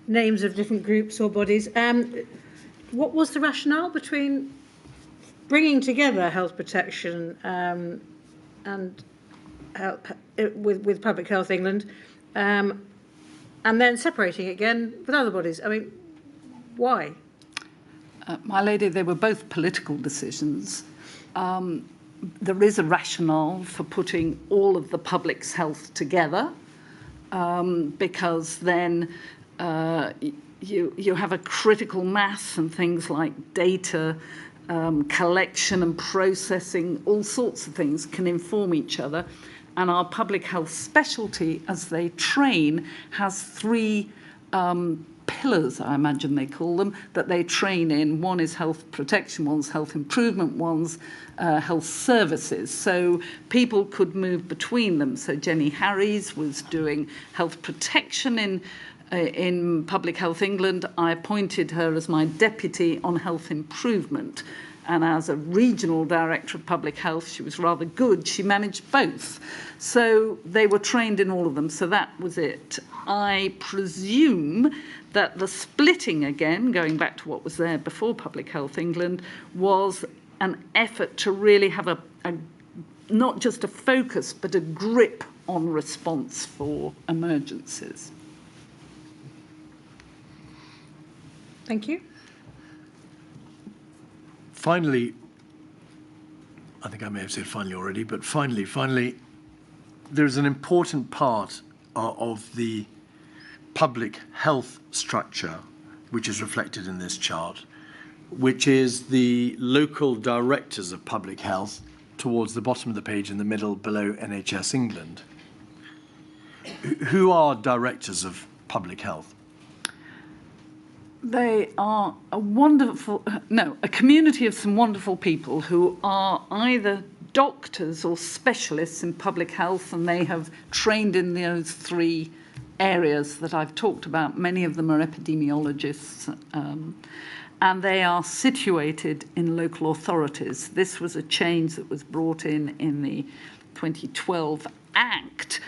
names of different groups or bodies. What was the rationale between bringing together health protection and with Public Health England, and then separating it again with other bodies? I mean, why? My lady, they were both political decisions. There is a rationale for putting all of the public's health together, because then you have a critical mass, and things like data collection and processing, all sorts of things can inform each other. And our public health specialty, as they train, has three pillars, I imagine they call them, that they train in. One is health protection, one's health improvement, one's health services. So people could move between them. So Jenny Harries was doing health protection in Public Health England. I appointed her as my deputy on health improvement. And as a regional director of public health, she was rather good. She managed both. So they were trained in all of them. So that was it. I presume that the splitting again, going back to what was there before Public Health England, was an effort to really have a not just a focus, but a grip on response for emergencies. Thank you. Finally, I think I may have said finally already, but finally, there's an important part of the public health structure, which is reflected in this chart, which is the local directors of public health towards the bottom of the page in the middle below NHS England. Who are directors of public health? They are a community of some wonderful people who are either doctors or specialists in public health, and they have trained in those three areas that I've talked about. Many of them are epidemiologists, and they are situated in local authorities. This was a change that was brought in the 2012 Act.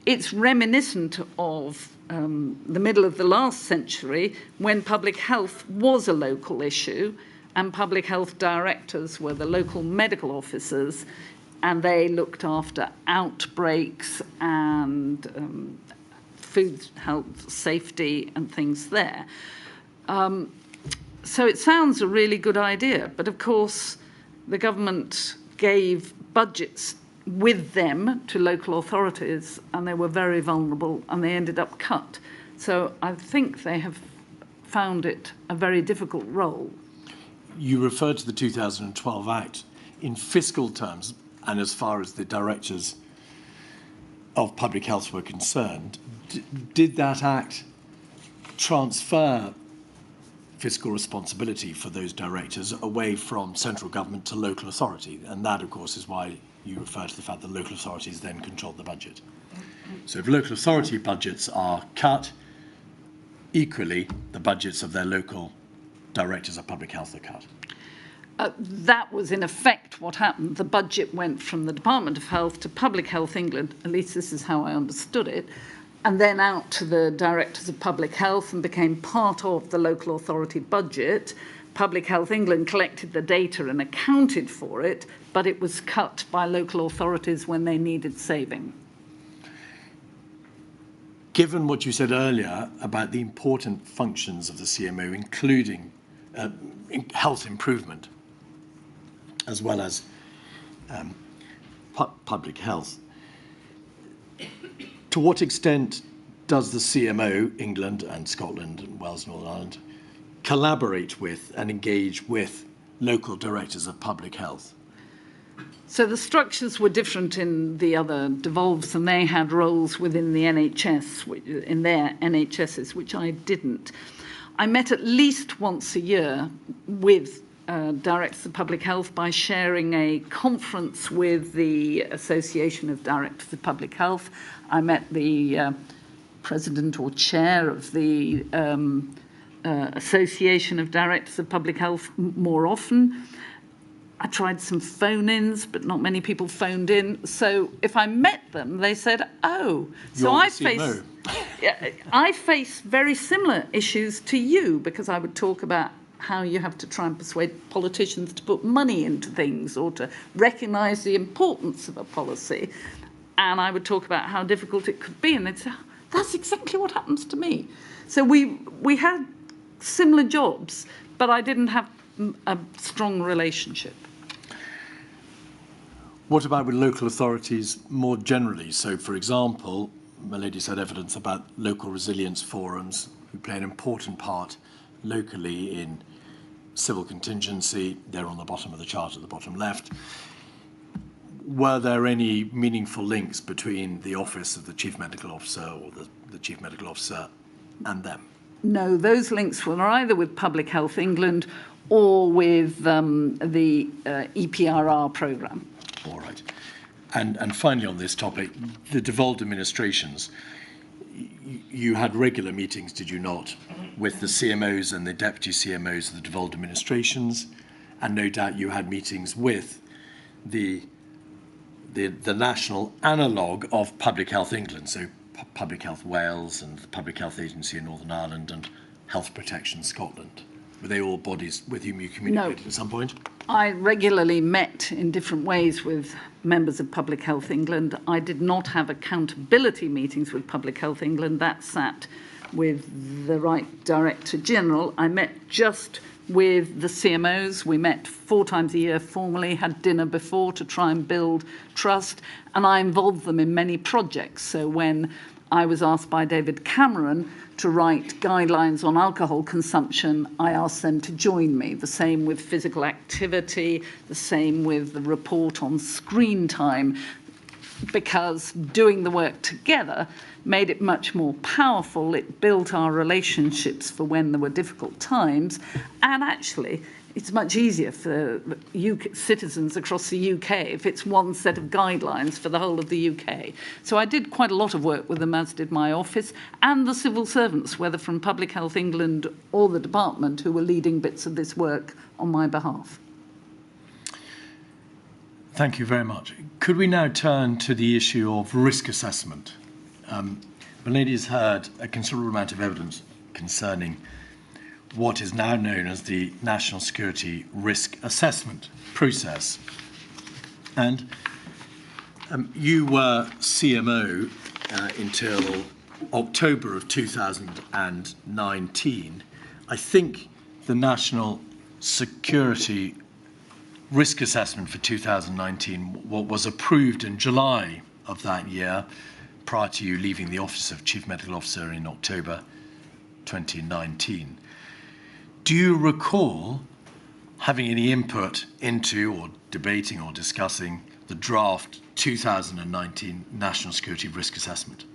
It's reminiscent of the middle of the last century, when public health was a local issue, and public health directors were the local medical officers, and they looked after outbreaks and food health safety and things there. So it sounds a really good idea, but of course the government gave budgets with them to local authorities, and they were very vulnerable, and they ended up cut. So I think they have found it a very difficult role. You referred to the 2012 Act. In fiscal terms, and as far as the directors of public health were concerned, did that Act transfer fiscal responsibility for those directors away from central government to local authority? And that, of course, is why you refer to the fact that local authorities then controlled the budget. So if local authority budgets are cut, equally the budgets of their local directors of public health are cut. That was in effect what happened. The budget went from the Department of Health to Public Health England, at least this is how I understood it, and then out to the directors of public health and became part of the local authority budget. Public Health England collected the data and accounted for it, but it was cut by local authorities when they needed saving. Given what you said earlier about the important functions of the CMO, including health improvement, as well as public health, to what extent does the CMO, England and Scotland and Wales and Northern Ireland, collaborate with and engage with local directors of public health? So the structures were different in the other devolves, and they had roles within the NHS, in their NHSs, which I didn't. I met at least once a year with Directors of Public Health by sharing a conference with the Association of Directors of Public Health. I met the president or chair of the Association of Directors of Public Health more often. I tried some phone-ins, but not many people phoned in. So if I met them, they said, "Oh, so I face very similar issues to you," because I would talk about how you have to try and persuade politicians to put money into things or to recognise the importance of a policy. And I would talk about how difficult it could be. And they'd say, "That's exactly what happens to me." So we had similar jobs, but I didn't have a strong relationship. What about with local authorities more generally? So, for example, my lady's had evidence about local resilience forums who play an important part locally in civil contingency. They're on the bottom of the chart at the bottom left. Were there any meaningful links between the office of the Chief Medical Officer or the Chief Medical Officer and them? No, those links were either with Public Health England or with the EPRR programme. All right. And finally on this topic, the devolved administrations, you had regular meetings, did you not, with the CMOs and the deputy CMOs of the devolved administrations, and no doubt you had meetings with the national analogue of Public Health England, so Public Health Wales and the Public Health Agency in Northern Ireland and Health Protection Scotland. Were they all bodies with whom you communicated at some point? I regularly met in different ways with members of Public Health England. I did not have accountability meetings with Public Health England. That sat with the right Director General. I met just with the CMOs. We met 4 times a year formally, had dinner before to try and build trust, and I involved them in many projects. So when I was asked by David Cameron to write guidelines on alcohol consumption, I asked them to join me. The same with physical activity, the same with the report on screen time, because doing the work together made it much more powerful. It built our relationships for when there were difficult times, and actually it's much easier for UK citizens across the UK if it's one set of guidelines for the whole of the UK. So I did quite a lot of work with them, as did my office, and the civil servants, whether from Public Health England or the department, who were leading bits of this work on my behalf. Thank you very much. Could we now turn to the issue of risk assessment? The lady has heard a considerable amount of evidence concerning what is now known as the National Security Risk Assessment process. And you were CMO until October of 2019. I think the National Security Risk Assessment for 2019 was approved in July of that year, prior to you leaving the Office of Chief Medical Officer in October 2019. Do you recall having any input into or debating or discussing the draft 2019 National Security Risk Assessment?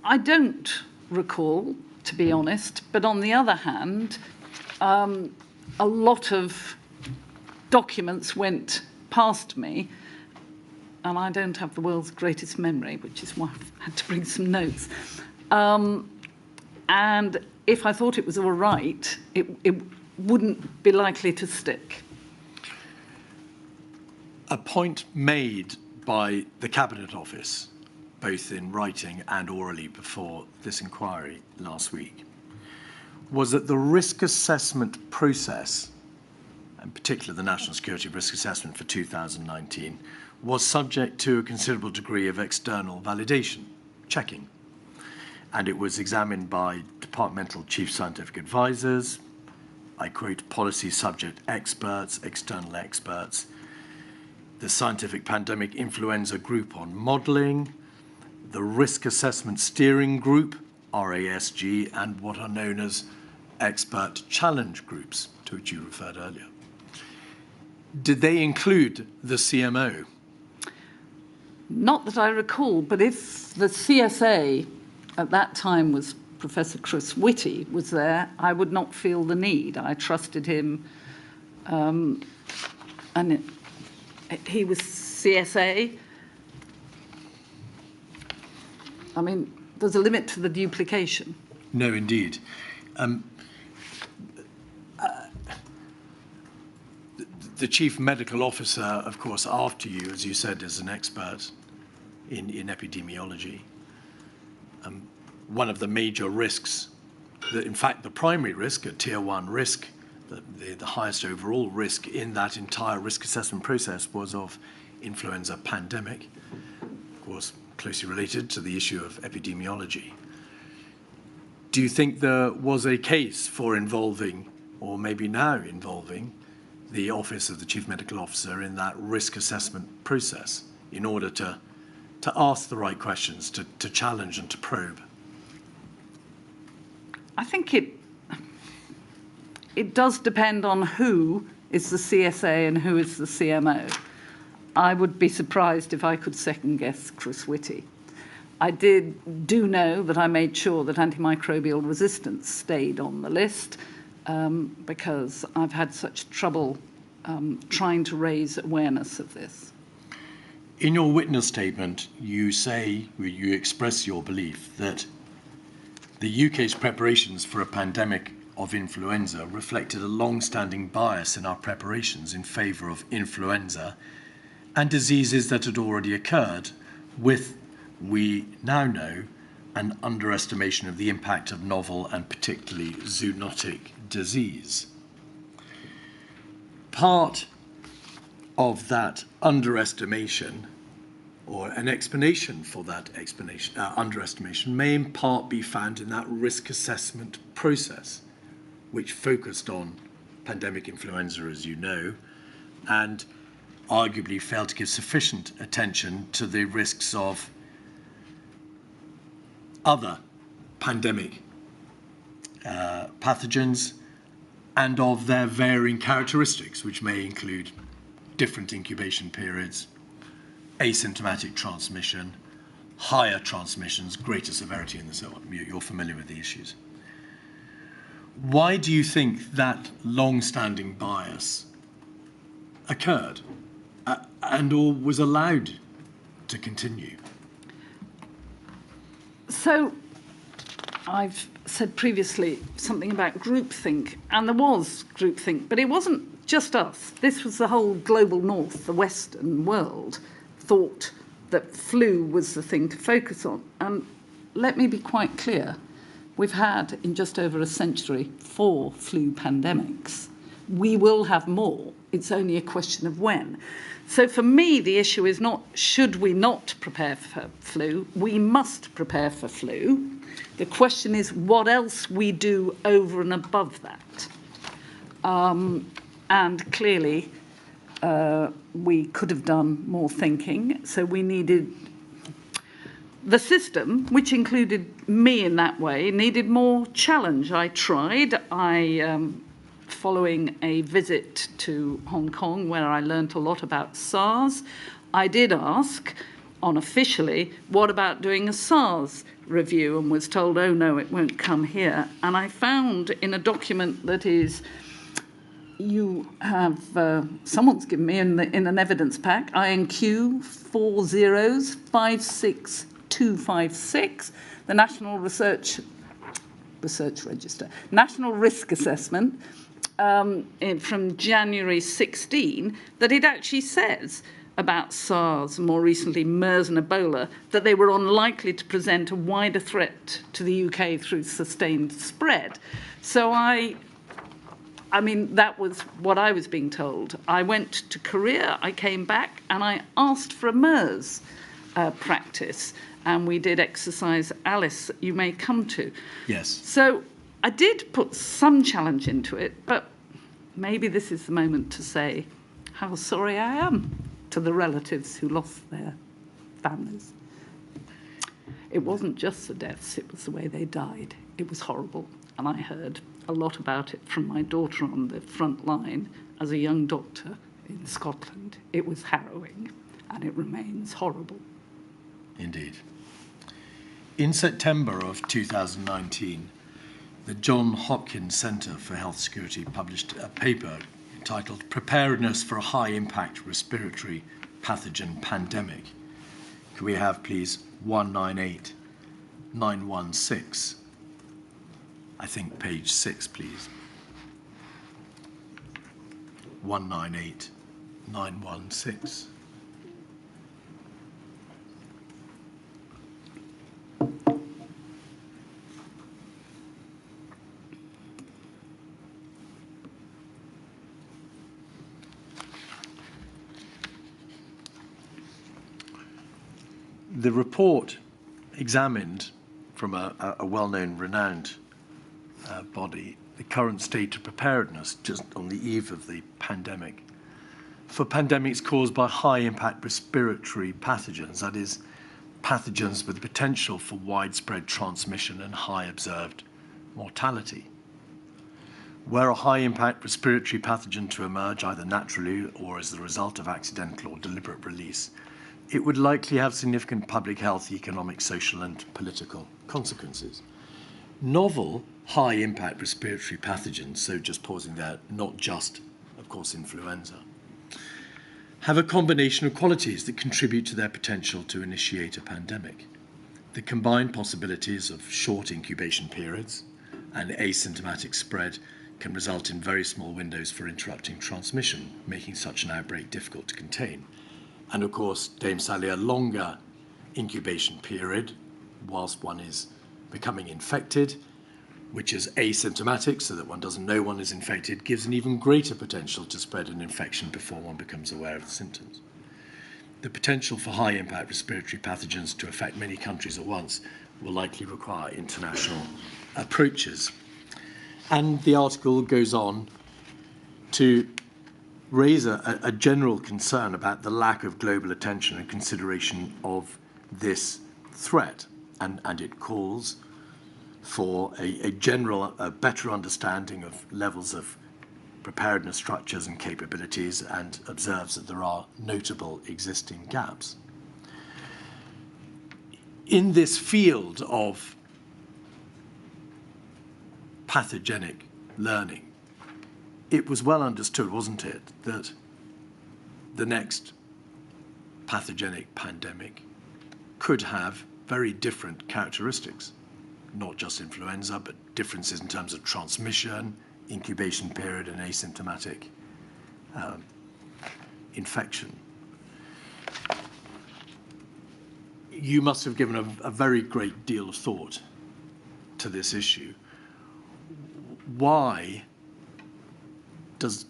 I don't recall, to be honest, but on the other hand, a lot of documents went past me, and I don't have the world's greatest memory, which is why I've had to bring some notes. And if I thought it was all right, it wouldn't be likely to stick. A point made by the Cabinet Office, both in writing and orally before this inquiry last week, was that the risk assessment process, in particular the National Security Risk Assessment for 2019, was subject to a considerable degree of external validation, checking. And it was examined by departmental chief scientific advisors, I quote, policy subject experts, external experts, the Scientific Pandemic Influenza Group on Modelling, the Risk Assessment Steering Group, RASG, and what are known as expert challenge groups, to which you referred earlier. Did they include the CMO? Not that I recall, but if the CSA at that time was Professor Chris Whitty was there, I would not feel the need. I trusted him and he was CSA. I mean, there's a limit to the duplication. No, indeed. The Chief Medical Officer, of course, after you, as you said, is an expert in epidemiology. One of the major risks, in fact, the primary risk, a tier 1 risk, the highest overall risk in that entire risk assessment process was of influenza pandemic, of course, closely related to the issue of epidemiology. Do you think there was a case for involving, or maybe now involving, the Office of the Chief Medical Officer in that risk assessment process in order to ask the right questions, to challenge and to probe? I think it does depend on who is the CSA and who is the CMO. I would be surprised if I could second guess Chris Whitty. I do know that I made sure that antimicrobial resistance stayed on the list because I've had such trouble trying to raise awareness of this. In your witness statement, you express your belief that the UK's preparations for a pandemic of influenza reflected a long-standing bias in our preparations in favour of influenza and diseases that had already occurred, with, we now know, an underestimation of the impact of novel and particularly zoonotic disease. Part of that underestimation, or an explanation for that underestimation, may in part be found in that risk assessment process, which focused on pandemic influenza, as you know, and arguably failed to give sufficient attention to the risks of other pandemic pathogens and of their varying characteristics, which may include different incubation periods, asymptomatic transmission, higher transmissions, greater severity, and so on. You're familiar with the issues. Why do you think that long-standing bias occurred and or was allowed to continue? So I've said previously something about groupthink, and there was groupthink, but it wasn't just us. This was the whole global north, the Western world, thought that flu was the thing to focus on. And let me be quite clear. We've had, in just over a century, 4 flu pandemics. We will have more. It's only a question of when. So for me, the issue is not, should we not prepare for flu? We must prepare for flu. The question is what else we do over and above that. And clearly, we could have done more thinking. So we needed the system, which included me in that way, needed more challenge. I tried. Following a visit to Hong Kong, where I learnt a lot about SARS, I did ask, unofficially, what about doing a SARS review, and was told, oh no, it won't come here. And I found in a document that is, you have, someone's given me in an evidence pack, INQ 4056256, the National Research Register, National Risk Assessment, from January 16, that it actually says about SARS, more recently MERS and Ebola, that they were unlikely to present a wider threat to the UK through sustained spread. So I mean, that was what I was being told. I went to Korea, I came back, and I asked for a MERS practice, and we did exercise Alice that you may come to. Yes. So I did put some challenge into it, but maybe this is the moment to say how sorry I am to the relatives who lost their families. It wasn't just the deaths, it was the way they died. It was horrible, and I heard a lot about it from my daughter on the front line as a young doctor in Scotland. It was harrowing, and it remains horrible. Indeed. In September of 2019, the Johns Hopkins Centre for Health Security published a paper titled Preparedness for a High-Impact Respiratory Pathogen Pandemic. Can we have, please, 198916? I think page 6, please. 198916. The report examined from a well-known, renowned body the current state of preparedness just on the eve of the pandemic for pandemics caused by high-impact respiratory pathogens, that is, pathogens with the potential for widespread transmission and high observed mortality. Were a high-impact respiratory pathogen to emerge either naturally or as the result of accidental or deliberate release, it would likely have significant public health, economic, social and political consequences. Novel high-impact respiratory pathogens, so just pausing there, not just, of course, influenza, have a combination of qualities that contribute to their potential to initiate a pandemic. The combined possibilities of short incubation periods and asymptomatic spread can result in very small windows for interrupting transmission, making such an outbreak difficult to contain. And of course, Dame Sally, a longer incubation period whilst one is becoming infected, which is asymptomatic, so that one doesn't know one is infected, gives an even greater potential to spread an infection before one becomes aware of the symptoms. The potential for high-impact respiratory pathogens to affect many countries at once will likely require international approaches. And the article goes on to raise a general concern about the lack of global attention and consideration of this threat. And it calls for a general, better understanding of levels of preparedness structures and capabilities, and observes that there are notable existing gaps. In this field of pathogenic learning, it was well understood, wasn't it, that the next pathogenic pandemic could have very different characteristics, not just influenza, but differences in terms of transmission, incubation period, and asymptomatic infection. You must have given a very great deal of thought to this issue. Why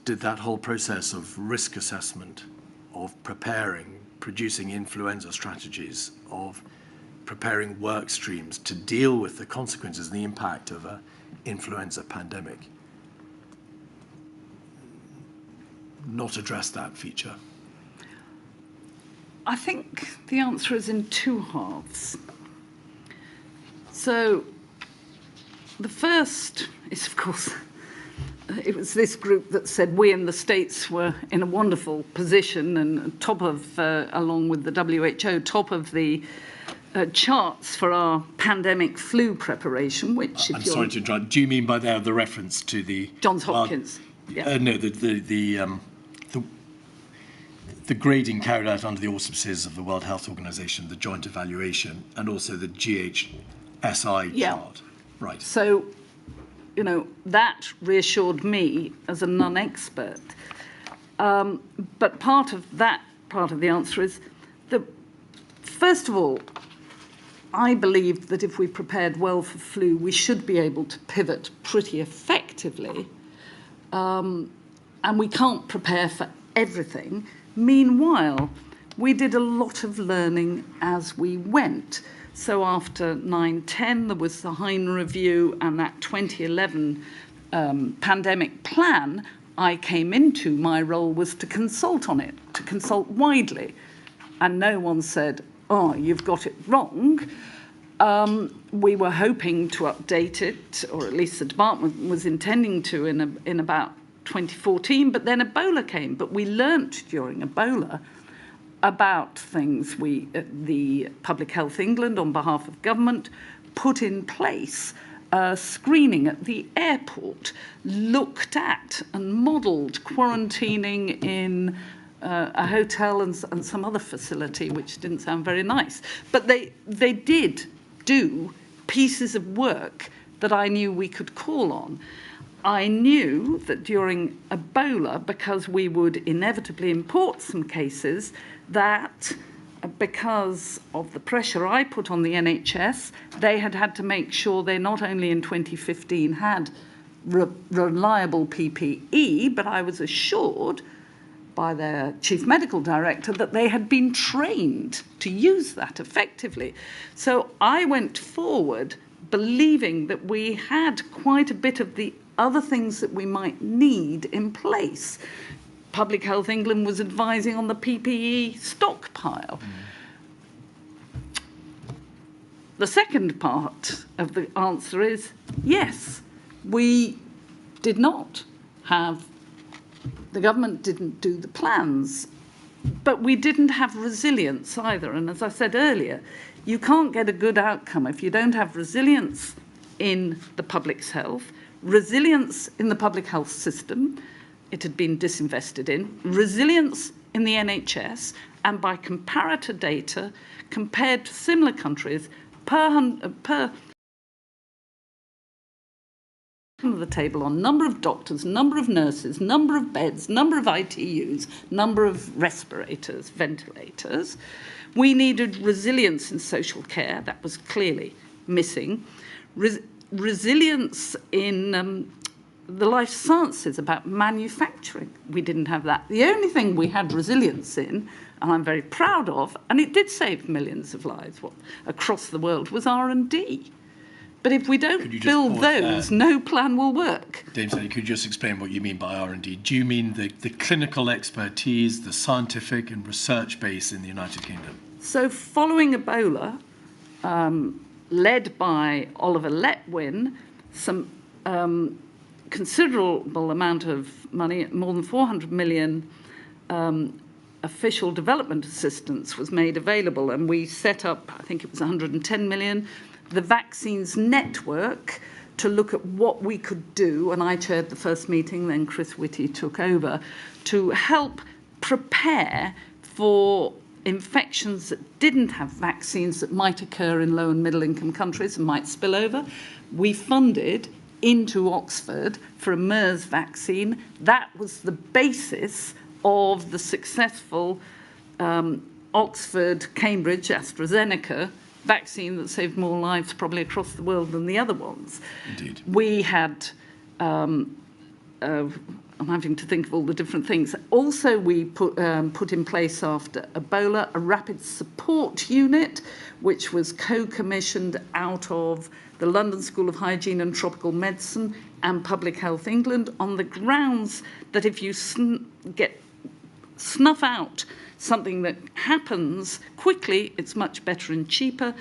did that whole process of risk assessment, of producing influenza strategies, of preparing work streams to deal with the consequences and the impact of an influenza pandemic, not address that feature? I think the answer is in two halves. So the first is, of course, it was this group that said we in the States were in a wonderful position and top of, along with the WHO, top of the charts for our pandemic flu preparation, which... I'm sorry to interrupt. Do you mean by there the reference to the... Johns Hopkins. No, the grading carried out under the auspices of the World Health Organization, the joint evaluation, and also the GHSI chart. Right. So, you know, that reassured me as a non-expert. But part of the answer is that, first of all, I believed that if we prepared well for flu, we should be able to pivot pretty effectively. And we can't prepare for everything. Meanwhile, we did a lot of learning as we went. So after 9/10, there was the Hein Review and that 2011 pandemic plan I came into. My role was to consult on it, to consult widely. And no one said, oh, you've got it wrong. We were hoping to update it, or at least the department was intending to in about 2014, but then Ebola came. But we learnt during Ebola about things the Public Health England, on behalf of government, put in place screening at the airport, looked at and modelled quarantining in a hotel and some other facility, which didn't sound very nice. But they did do pieces of work that I knew we could call on. I knew that during Ebola, because we would inevitably import some cases, that because of the pressure I put on the NHS, they had to make sure they not only in 2015 had reliable PPE, but I was assured by their chief medical director that they had been trained to use that effectively. So I went forward believing that we had quite a bit of the other things that we might need in place. Public Health England was advising on the PPE stockpile. The second part of the answer is yes, we did not have, the government didn't do the plans, but we didn't have resilience either. And as I said earlier, you can't get a good outcome if you don't have resilience in the public's health, resilience in the public health system, it had been disinvested in, resilience in the NHS, and by comparator data, compared to similar countries, per of the table on number of doctors, number of nurses, number of beds, number of ITUs, number of respirators, ventilators. We needed resilience in social care, that was clearly missing. Resilience in the life sciences, about manufacturing. We didn't have that. The only thing we had resilience in, and I'm very proud of, and it did save millions of lives across the world, was R&D. But if we don't build those, no plan will work. Dame Sally, could you just explain what you mean by R&D? Do you mean the clinical expertise, the scientific and research base in the United Kingdom? So following Ebola, led by Oliver Letwin, some considerable amount of money, more than 400 million official development assistance was made available, and we set up, I think it was 110 million, the vaccines network to look at what we could do, and I chaired the first meeting, then Chris Whitty took over, to help prepare for infections that didn't have vaccines that might occur in low and middle income countries and might spill over. We funded into Oxford for a MERS vaccine. That was the basis of the successful Oxford-Cambridge AstraZeneca vaccine that saved more lives probably across the world than the other ones. Indeed. We had, I'm having to think of all the different things. Also, we put in place after Ebola a rapid support unit, which was co-commissioned out of the London School of Hygiene and Tropical Medicine and Public Health England on the grounds that if you snuff out something that happens quickly, it's much better and cheaper.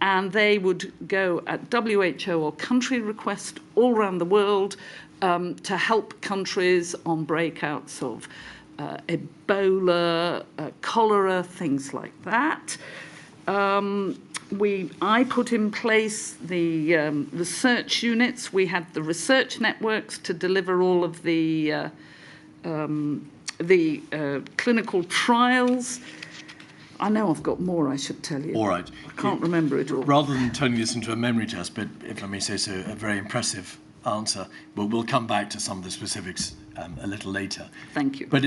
And they would go at WHO or country request all around the world to help countries on breakouts of Ebola, cholera, things like that. I put in place the research units. We had the research networks to deliver all of the clinical trials. I know I've got more I should tell you. All right. I can't remember it all. Rather than turning this into a memory test, but if I may say so, a very impressive answer, but we'll come back to some of the specifics a little later. Thank you. But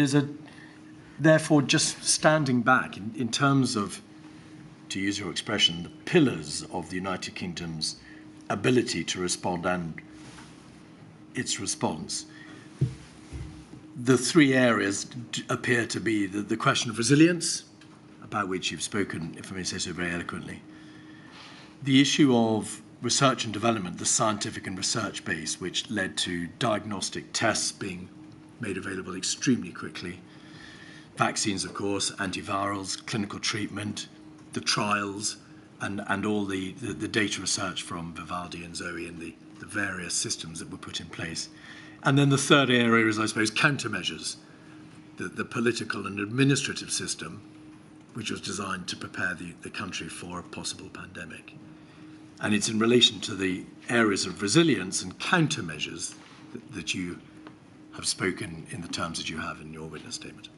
therefore, just standing back in terms of, to use your expression, the pillars of the United Kingdom's ability to respond and its response, the three areas appear to be the question of resilience, about which you've spoken, if I may say so, very eloquently. The issue of research and development, the scientific and research base, which led to diagnostic tests being made available extremely quickly. Vaccines, of course, antivirals, clinical treatment, the trials, and all the data research from Vivaldi and Zoe and the various systems that were put in place. And then the third area is, I suppose, countermeasures, the political and administrative system, which was designed to prepare the country for a possible pandemic. And it's in relation to the areas of resilience and countermeasures that you have spoken in the terms that you have in your witness statement.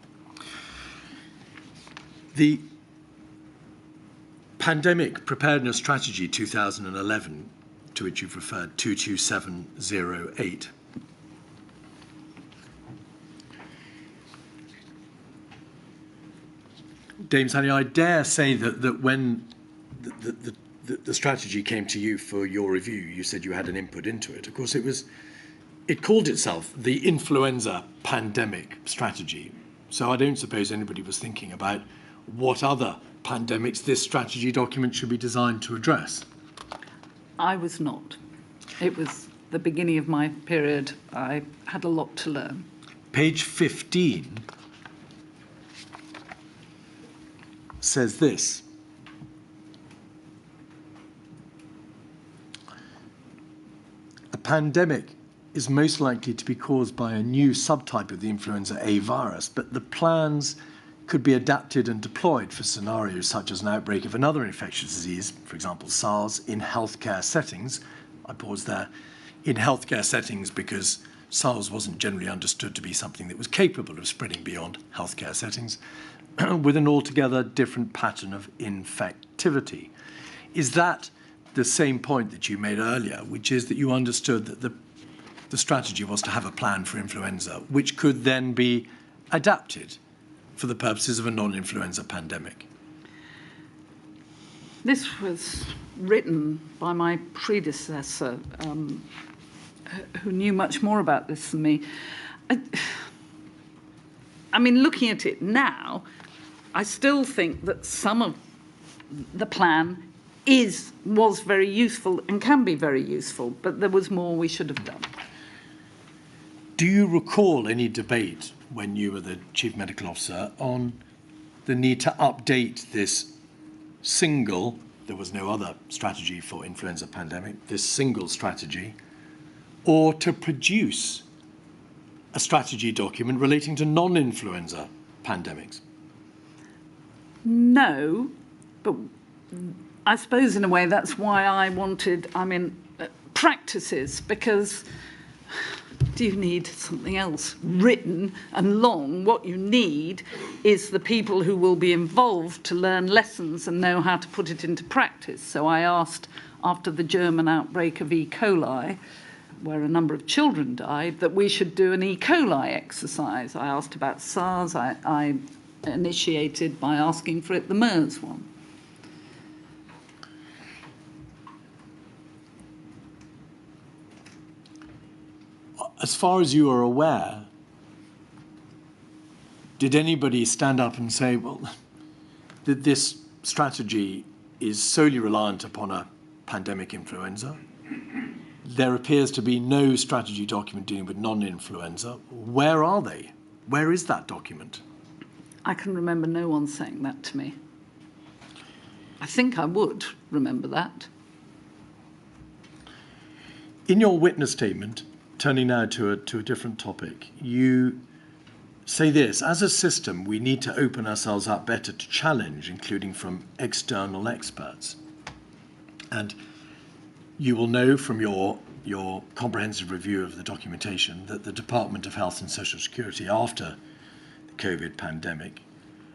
The Pandemic Preparedness Strategy 2011, to which you've referred, 22708, Dame Sally, I dare say that when the strategy came to you for your review, you said you had an input into it. Of course, it called itself the Influenza Pandemic Strategy. So I don't suppose anybody was thinking about what other pandemics this strategy document should be designed to address. I was not. It was the beginning of my period. I had a lot to learn. Page 15 says this: a pandemic is most likely to be caused by a new subtype of the influenza A virus, but the plans could be adapted and deployed for scenarios such as an outbreak of another infectious disease, for example SARS, in healthcare settings. I pause there. In healthcare settings because SARS wasn't generally understood to be something that was capable of spreading beyond healthcare settings, with an altogether different pattern of infectivity. Is that the same point that you made earlier, which is that you understood that the strategy was to have a plan for influenza, which could then be adapted for the purposes of a non-influenza pandemic? This was written by my predecessor, who knew much more about this than me. I mean, looking at it now, I still think that some of the plan was very useful and can be very useful, but there was more we should have done. Do you recall any debate when you were the Chief Medical Officer on the need to update this single, there was no other strategy for influenza pandemic, this single strategy, or to produce a strategy document relating to non-influenza pandemics? No, but I suppose in a way that's why I wanted, practices, because do you need something else written and long? What you need is the people who will be involved to learn lessons and know how to put it into practice. So I asked, after the German outbreak of E. coli, where a number of children died, that we should do an E. coli exercise. I asked about SARS. I initiated by asking for it the MERS one. As far as you are aware, did anybody stand up and say, well, that this strategy is solely reliant upon a pandemic influenza? There appears to be no strategy document dealing with non-influenza. Where are they? Where is that document? I can remember no one saying that to me. I think I would remember that. In your witness statement, turning now to a different topic, you say this: as a system, we need to open ourselves up better to challenge, including from external experts. And you will know from your comprehensive review of the documentation that the Department of Health and Social Security, after the COVID pandemic,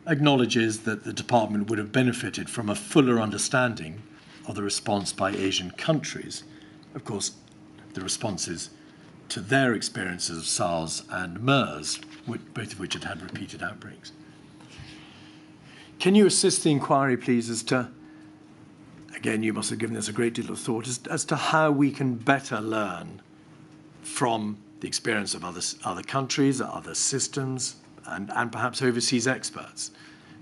acknowledges that the department would have benefited from a fuller understanding of the response by Asian countries. Of course, the responses to their experiences of SARS and MERS, both of which had repeated outbreaks. Can you assist the inquiry, please, as to, again, you must have given this a great deal of thought, as to how we can better learn from the experience of other countries, other systems, and perhaps overseas experts,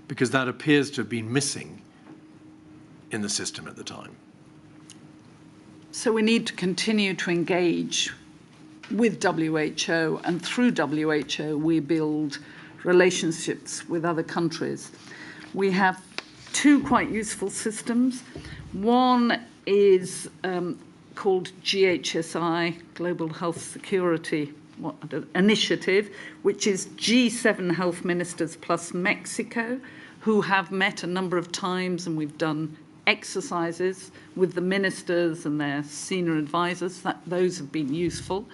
because that appears to have been missing in the system at the time. So we need to continue to engage with WHO, and through WHO we build relationships with other countries. We have two quite useful systems. One is called GHSI, Global Health Security Initiative, which is G7 health ministers plus Mexico, who have met a number of times, and we've done exercises with the ministers and their senior advisors. Those have been useful.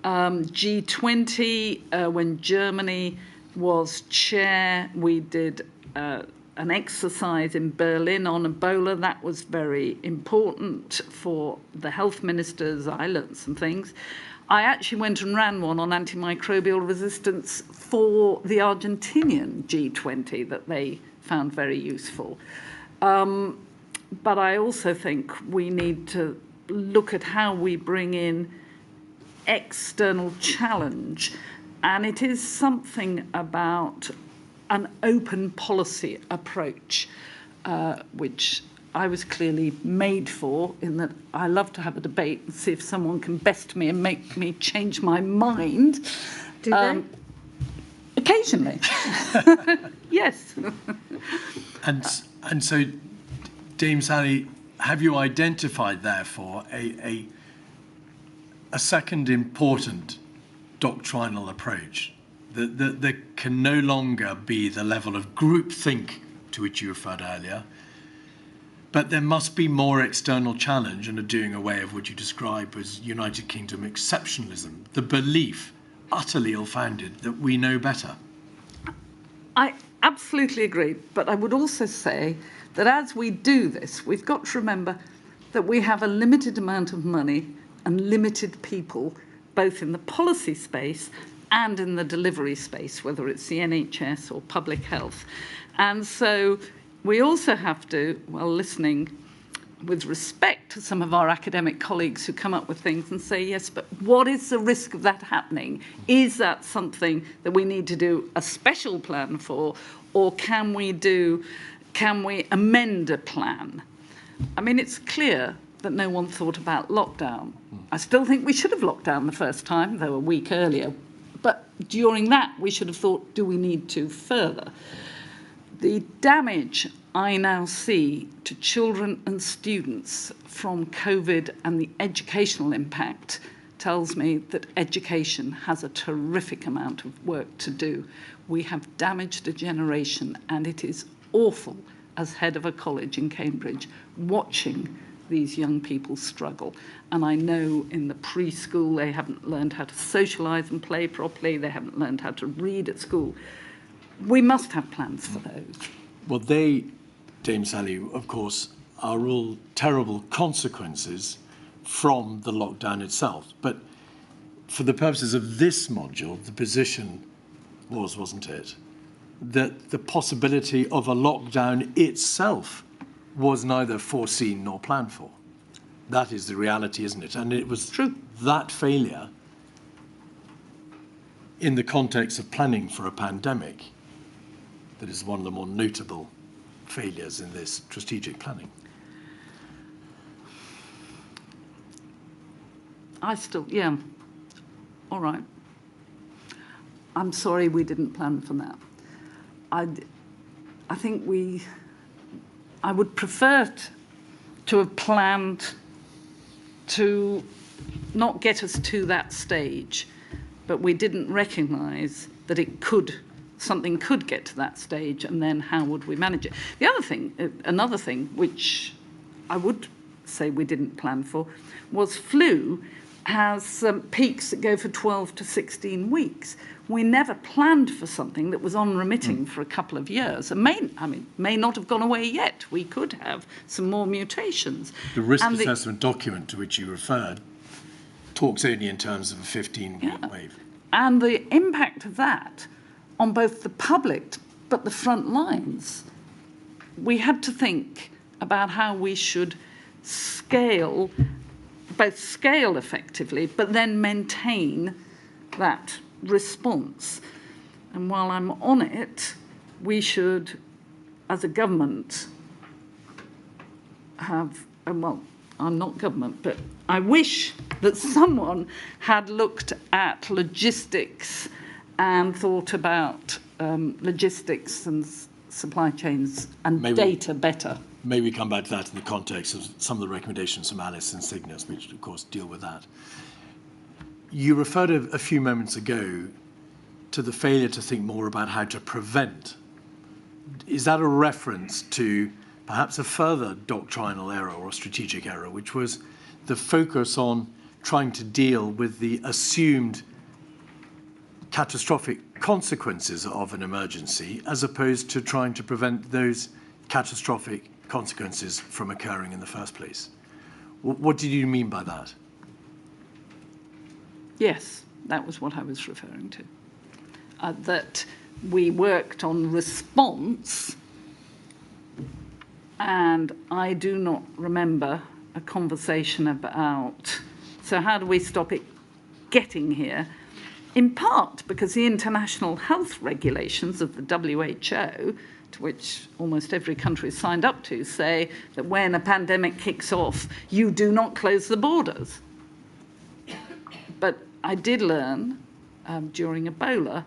G20, when Germany was chair, we did an exercise in Berlin on Ebola. That was very important for the health ministers. I learned some things. I actually went and ran one on antimicrobial resistance for the Argentinian G20 that they found very useful. But I also think we need to look at how we bring in external challenge. And it is something about an open policy approach, which I was clearly made for, in that I love to have a debate and see if someone can best me and make me change my mind. Do they? Occasionally. Yes. And so, Dame Sally, have you identified, therefore, a second important doctrinal approach that there can no longer be the level of groupthink to which you referred earlier, but there must be more external challenge and a doing away of what you describe as United Kingdom exceptionalism, the belief, utterly ill-founded, that we know better? I absolutely agree, but I would also say that as we do this, we've got to remember that we have a limited amount of money and limited people, both in the policy space and in the delivery space, whether it's the NHS or public health. And so we also have to, while listening with respect to some of our academic colleagues who come up with things and say, yes, but what is the risk of that happening? Is that something that we need to do a special plan for, or can we amend a plan? I mean, it's clear that no one thought about lockdown. I still think we should have locked down the first time, though a week earlier. But during that, we should have thought, do we need to further? The damage I now see to children and students from COVID and the educational impact tells me that education has a terrific amount of work to do. We have damaged a generation, and it is awful as head of a college in Cambridge watching these young people struggle. And I know in the preschool they haven't learned how to socialise and play properly, they haven't learned how to read at school. We must have plans for those. Well, they, Dame Sally, of course, are all terrible consequences from the lockdown itself. But for the purposes of this module, the position was, wasn't it, that the possibility of a lockdown itself was neither foreseen nor planned for. That is the reality, isn't it? And it was true. That failure in the context of planning for a pandemic that is one of the more notable failures in this strategic planning. Yeah, all right. I'm sorry we didn't plan for that. I think I would prefer to have planned to not get us to that stage, but we didn't recognise that something could get to that stage, and then how would we manage it? Another thing which I would say we didn't plan for was flu has peaks that go for 12 to 16 weeks. We never planned for something that was unremitting for a couple of years. And may not have gone away yet. We could have some more mutations. The risk assessment document to which you referred talks only in terms of a 15-week wave. And the impact of that on both the public but the front lines, we had to think about how we should scale effectively, but then maintain that response. And while I'm on it, we should, as a government, have, well, I'm not government, but I wish that someone had looked at logistics and thought about logistics and supply chains and data better. May we come back to that in the context of some of the recommendations from Alice and Cygnus, which, of course, deal with that. You referred a few moments ago to the failure to think more about how to prevent. Is that a reference to perhaps a further doctrinal error or strategic error, which was the focus on trying to deal with the assumed catastrophic consequences of an emergency, as opposed to trying to prevent those catastrophic consequences from occurring in the first place. What did you mean by that? Yes, that was what I was referring to. That we worked on response, and I do not remember a conversation about, so how do we stop it getting here? In part because the international health regulations of the WHO, to which almost every country is signed up to, say that when a pandemic kicks off, you do not close the borders. But I did learn during Ebola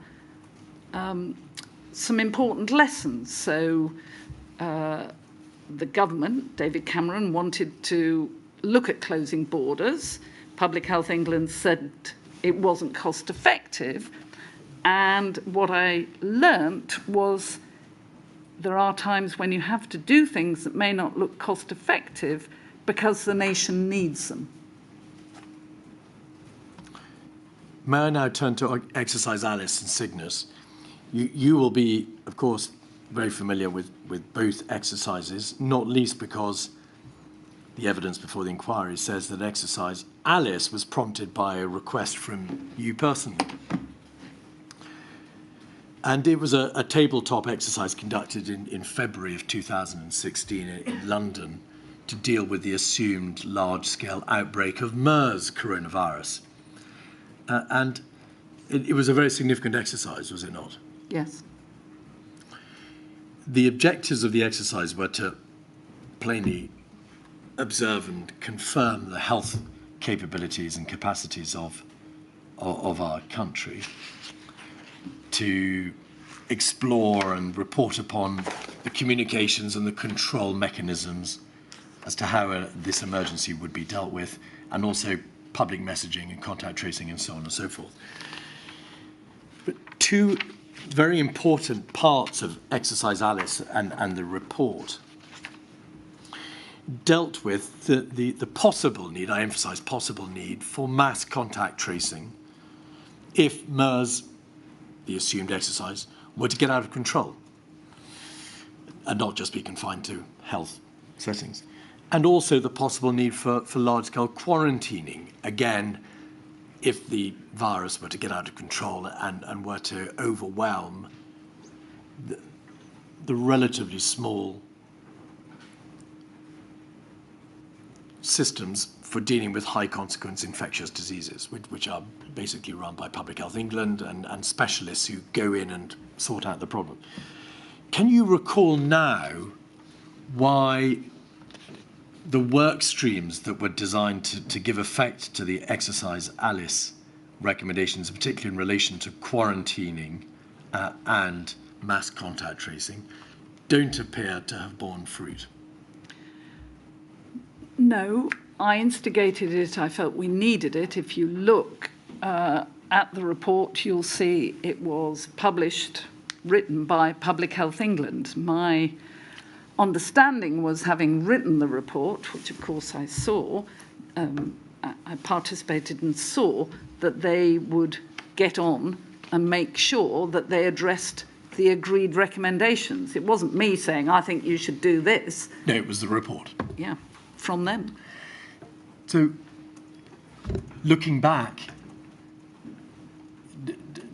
some important lessons. So the government, David Cameron, wanted to look at closing borders. Public Health England said it wasn't cost effective. And what I learnt was there are times when you have to do things that may not look cost effective because the nation needs them. May I now turn to Exercise Alice and Cygnus? You will be, of course, very familiar with both exercises, not least because the evidence before the inquiry says that Exercise Alice was prompted by a request from you personally. And it was a tabletop exercise conducted in February of 2016 in London to deal with the assumed large-scale outbreak of MERS coronavirus. And it was a very significant exercise, was it not? Yes. The objectives of the exercise were to plainly observe and confirm the health capabilities and capacities of our country, to explore and report upon the communications and the control mechanisms as to how this emergency would be dealt with, and also public messaging and contact tracing and so on and so forth. But two very important parts of Exercise Alice and the report dealt with the possible need, I emphasize possible need, for mass contact tracing if MERS, the assumed exercise, were to get out of control and not just be confined to health settings. And also the possible need for large-scale quarantining, again, if the virus were to get out of control and were to overwhelm the relatively small systems for dealing with high-consequence infectious diseases, which are basically run by Public Health England and specialists who go in and sort out the problem. Can you recall now why the work streams that were designed to give effect to the Exercise Alice recommendations, particularly in relation to quarantining and mass contact tracing, don't appear to have borne fruit? No, I instigated it. I felt we needed it. If you look at the report, you'll see it was published, written by Public Health England. My understanding was, having written the report, which of course I saw, I participated and saw that they would get on and make sure that they addressed the agreed recommendations. It wasn't me saying, I think you should do this. No, it was the report. Yeah, from them. So, looking back,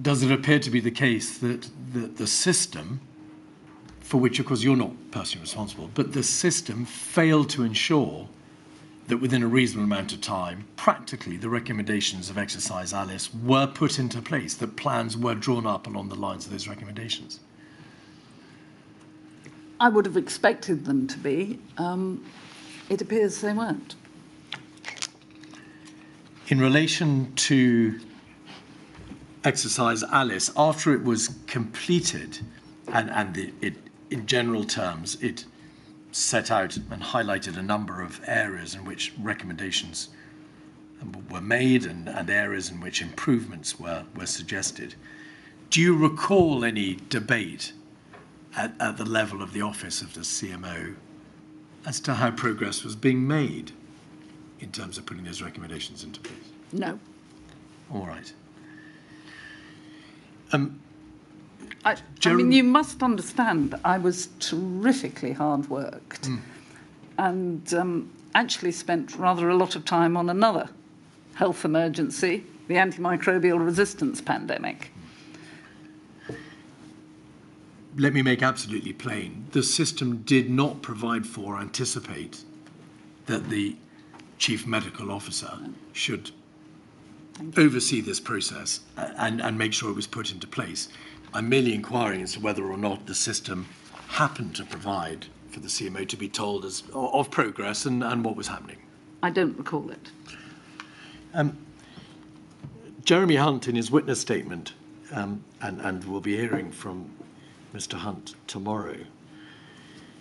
does it appear to be the case that the system, for which, of course, you're not personally responsible, but the system failed to ensure that within a reasonable amount of time, practically the recommendations of Exercise Alice were put into place, that plans were drawn up along the lines of those recommendations? I would have expected them to be. It appears they weren't. In relation to Exercise Alice, after it was completed, and it, in general terms, it set out and highlighted a number of areas in which recommendations were made and areas in which improvements were suggested. Do you recall any debate at the level of the office of the CMO as to how progress was being made in terms of putting those recommendations into place? No. All right. I mean, you must understand, I was terrifically hard worked and actually spent rather a lot of time on another health emergency, the antimicrobial resistance pandemic. Let me make absolutely plain, the system did not provide for or anticipate that the chief medical officer should oversee this process and make sure it was put into place. I'm merely inquiring as to whether or not the system happened to provide for the CMO to be told of progress and what was happening. I don't recall it. Jeremy Hunt, in his witness statement, and we'll be hearing from Mr. Hunt tomorrow,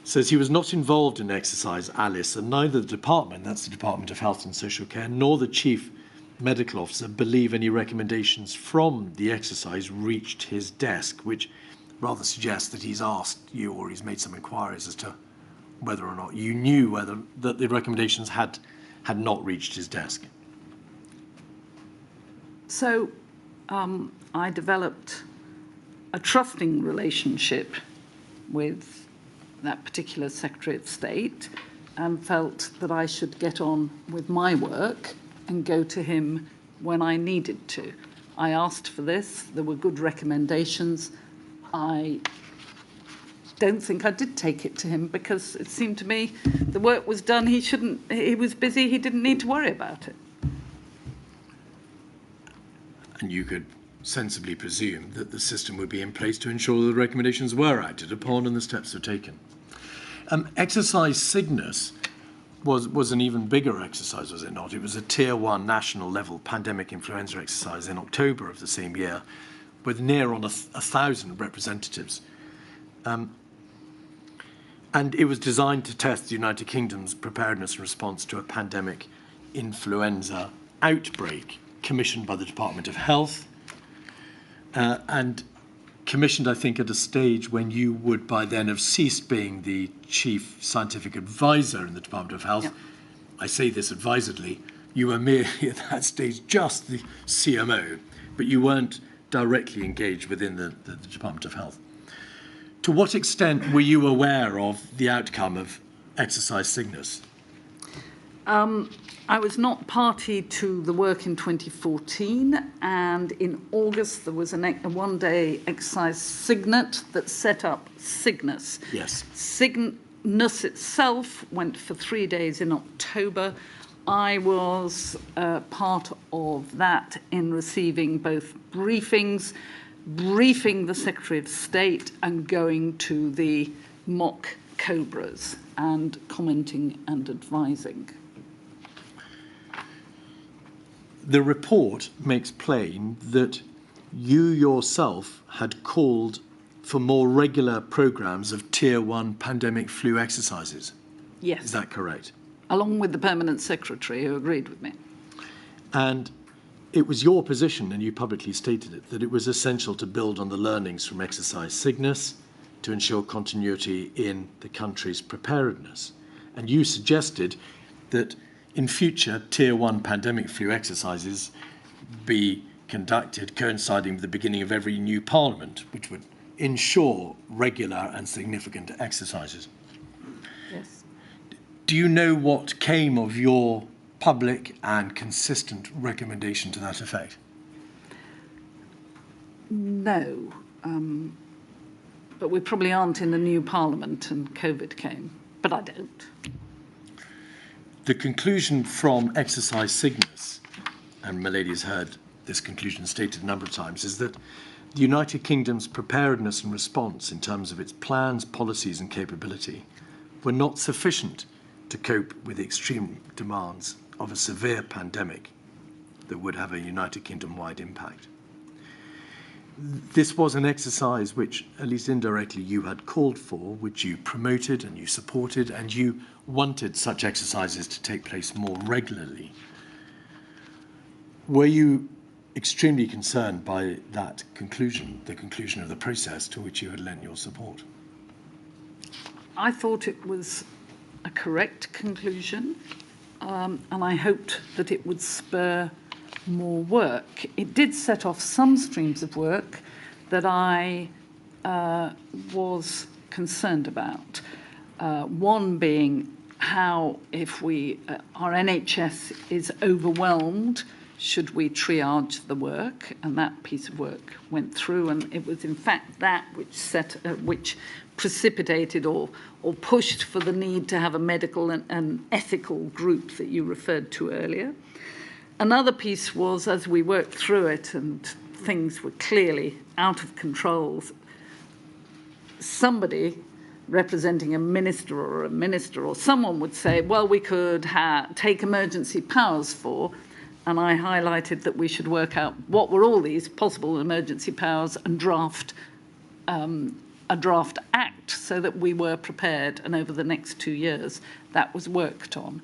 says he was not involved in Exercise Alice, and neither the department, that's the Department of Health and Social Care, nor the chief medical officer believe any recommendations from the exercise reached his desk, which rather suggests that he's asked you or he's made some inquiries as to whether or not you knew that the recommendations had not reached his desk. So I developed a trusting relationship with that particular Secretary of State and felt that I should get on with my work and go to him when I needed to. I asked for this. There were good recommendations. I don't think I did take it to him because it seemed to me the work was done. He was busy. He didn't need to worry about it. And you could sensibly presume that the system would be in place to ensure the recommendations were acted upon and the steps were taken. Exercise Cygnus was an even bigger exercise, was it not? It was a Tier 1 national level pandemic influenza exercise in October of the same year with near on 1,000 representatives. And it was designed to test the United Kingdom's preparedness and response to a pandemic influenza outbreak commissioned by the Department of Health and commissioned, I think, at a stage when you would by then have ceased being the chief scientific advisor in the Department of Health. Yep. I say this advisedly. You were merely at that stage just the CMO, but you weren't directly engaged within the Department of Health. To what extent were you aware of the outcome of Exercise Cygnus? I was not party to the work in 2014, and in August there was a one-day exercise Signet that set up Cygnus. Yes. Cygnus itself went for 3 days in October. I was part of that in receiving both briefings, briefing the Secretary of State and going to the mock Cobras and commenting and advising. The report makes plain that you yourself had called for more regular programmes of Tier 1 pandemic flu exercises. Yes. Is that correct? Along with the Permanent Secretary who agreed with me. And it was your position, and you publicly stated it, that it was essential to build on the learnings from Exercise Cygnus to ensure continuity in the country's preparedness. And you suggested that in future, Tier 1 pandemic flu exercises be conducted coinciding with the beginning of every new parliament, which would ensure regular and significant exercises. Yes. Do you know what came of your public and consistent recommendation to that effect? No, but we probably aren't in the new parliament and COVID came, but I don't. The conclusion from Exercise Cygnus, and Milady has heard this conclusion stated a number of times, is that the United Kingdom's preparedness and response in terms of its plans, policies and capability were not sufficient to cope with the extreme demands of a severe pandemic that would have a United Kingdom-wide impact. This was an exercise which, at least indirectly, you had called for, which you promoted and you supported, and you wanted such exercises to take place more regularly. Were you extremely concerned by that conclusion, the conclusion of the process to which you had lent your support? I thought it was a correct conclusion, and I hoped that it would spur more work. It did set off some streams of work that I was concerned about. One being how, if our NHS is overwhelmed, should we triage the work? And that piece of work went through, and it was in fact that which precipitated or pushed for the need to have a medical and ethical group that you referred to earlier. Another piece was, as we worked through it and things were clearly out of control, somebody representing a minister or someone would say, well, we could take emergency powers for, and I highlighted that we should work out what were all these possible emergency powers and draft a draft act so that we were prepared, and over the next 2 years that was worked on.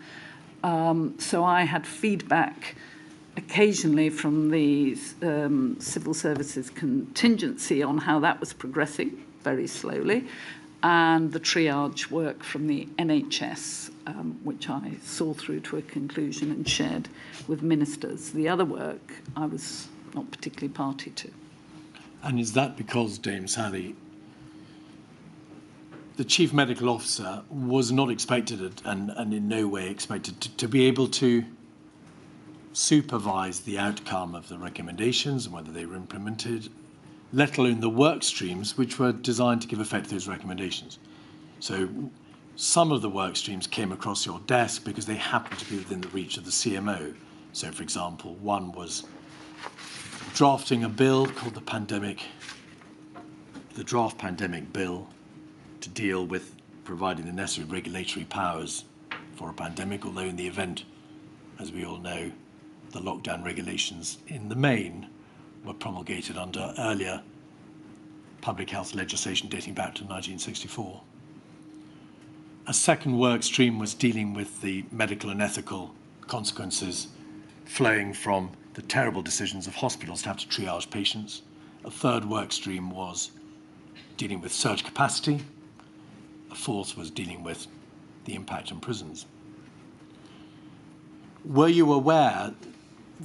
So I had feedback occasionally from the civil services contingency on how that was progressing very slowly, and the triage work from the NHS, which I saw through to a conclusion and shared with ministers. The other work I was not particularly party to. And is that because, Dame Sally, the Chief Medical Officer was not expected and in no way expected to be able to supervise the outcome of the recommendations and whether they were implemented, let alone the work streams which were designed to give effect to those recommendations? So some of the work streams came across your desk because they happened to be within the reach of the CMO. So, for example, one was drafting a bill called the Draft Pandemic Bill, to deal with providing the necessary regulatory powers for a pandemic, although in the event, as we all know, the lockdown regulations in the main were promulgated under earlier public health legislation dating back to 1964. A second work stream was dealing with the medical and ethical consequences flowing from the terrible decisions of hospitals to have to triage patients. A third work stream was dealing with surge capacity. A fourth was dealing with the impact on prisons. Were you aware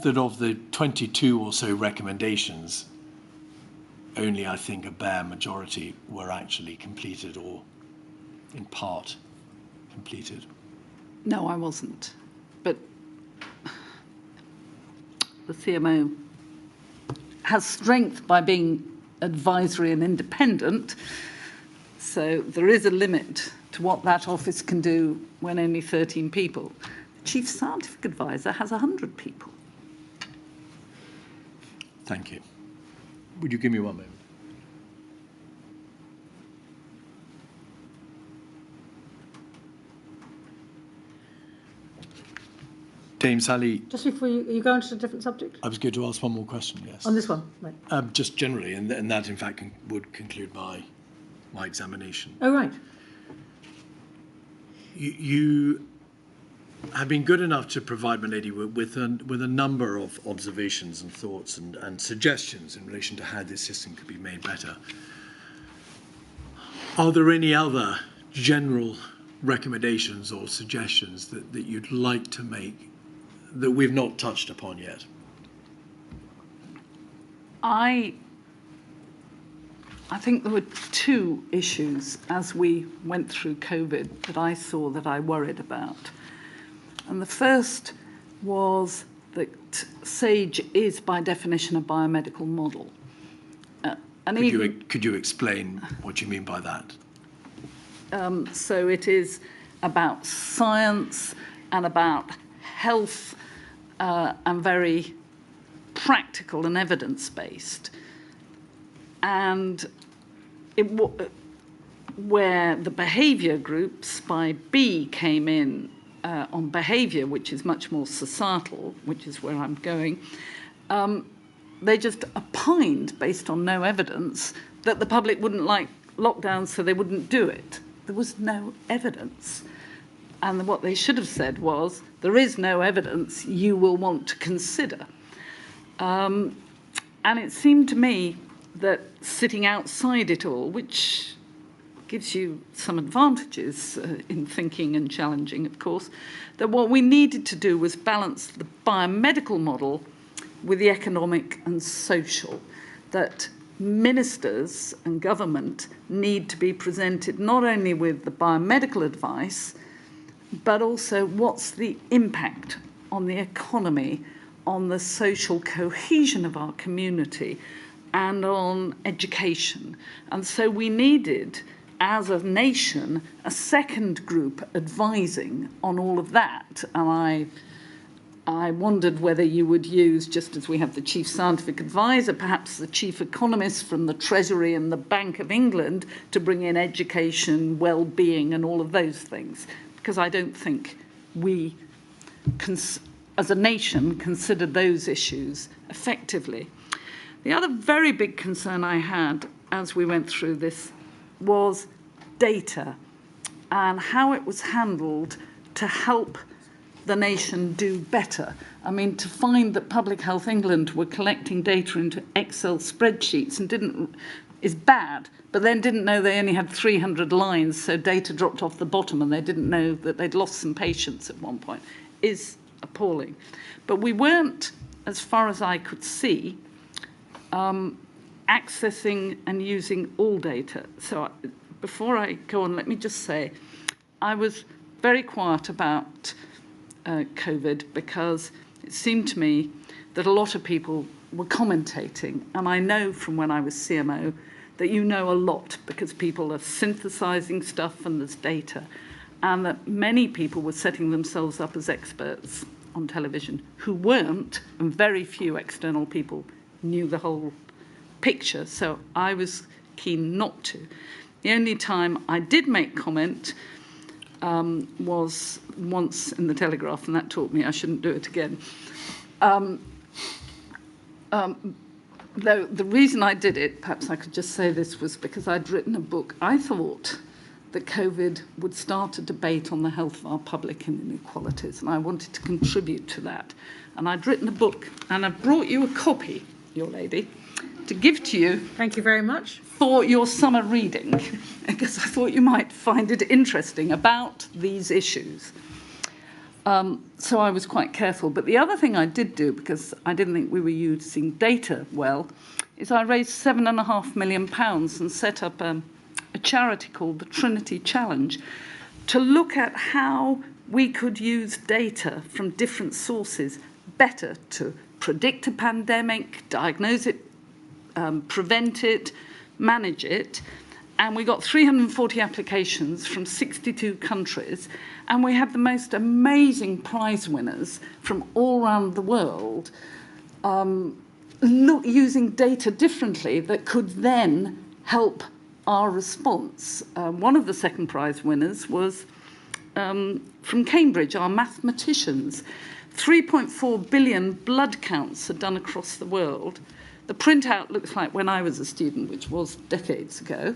that of the 22 or so recommendations, only, I think, a bare majority were actually completed or in part completed? No, I wasn't. But the CMO has strength by being advisory and independent, so there is a limit to what that office can do when only 13 people. The Chief Scientific Advisor has 100 people. Thank you. Would you give me one moment? Dame Sally. Just before you go on to a different subject? I was going to ask one more question, yes. On this one, right. Just generally, and that in fact would conclude my examination. Oh, right. You have been good enough to provide my lady with a number of observations and thoughts and suggestions in relation to how this system could be made better. Are there any other general recommendations or suggestions that you'd like to make that we've not touched upon yet? I think there were two issues as we went through COVID that I saw that I worried about. And the first was that SAGE is, by definition, a biomedical model. Could you explain what you mean by that? So it is about science and about health and very practical and evidence-based. And where the behaviour groups by B came in on behaviour, which is much more societal, which is where I'm going, they just opined, based on no evidence, that the public wouldn't like lockdowns, so they wouldn't do it. There was no evidence. And what they should have said was, there is no evidence you will want to consider. And it seemed to me that sitting outside it all, which gives you some advantages in thinking and challenging, of course, that what we needed to do was balance the biomedical model with the economic and social, that ministers and government need to be presented not only with the biomedical advice, but also what's the impact on the economy, on the social cohesion of our community, and on education. And so we needed, as a nation, a second group advising on all of that. And I wondered whether you would use, just as we have the chief scientific advisor, perhaps the chief economist from the Treasury and the Bank of England to bring in education, well-being, and all of those things. Because I don't think we, as a nation, consider those issues effectively. The other very big concern I had as we went through this was data and how it was handled to help the nation do better. I mean, to find that Public Health England were collecting data into Excel spreadsheets and is bad, but then didn't know they only had 300 lines, so data dropped off the bottom and they didn't know that they'd lost some patients at one point, is appalling. But we weren't, as far as I could see, accessing and using all data. So before I go on, let me just say, I was very quiet about COVID because it seemed to me that a lot of people were commentating, and I know from when I was CMO that you know a lot because people are synthesizing stuff and there's data, and that many people were setting themselves up as experts on television who weren't, and very few external people knew the whole picture, so I was keen not to. The only time I did make comment was once in the Telegraph, and that taught me I shouldn't do it again. Though the reason I did it, perhaps I could just say this, was because I'd written a book. I thought that COVID would start a debate on the health of our public and inequalities, and I wanted to contribute to that. And I'd written a book, and I brought you a copy, your lady, to give to you. Thank you very much. For your summer reading, because I thought you might find it interesting about these issues. So I was quite careful. But the other thing I did do, because I didn't think we were using data well, is I raised £7.5 million and set up a charity called the Trinity Challenge to look at how we could use data from different sources better to predict a pandemic, diagnose it, prevent it, manage it. And we got 340 applications from 62 countries, and we had the most amazing prize winners from all around the world using data differently that could then help our response. One of the second prize winners was from Cambridge, our mathematicians. 3.4 billion blood counts are done across the world. The printout looks like when I was a student, which was decades ago.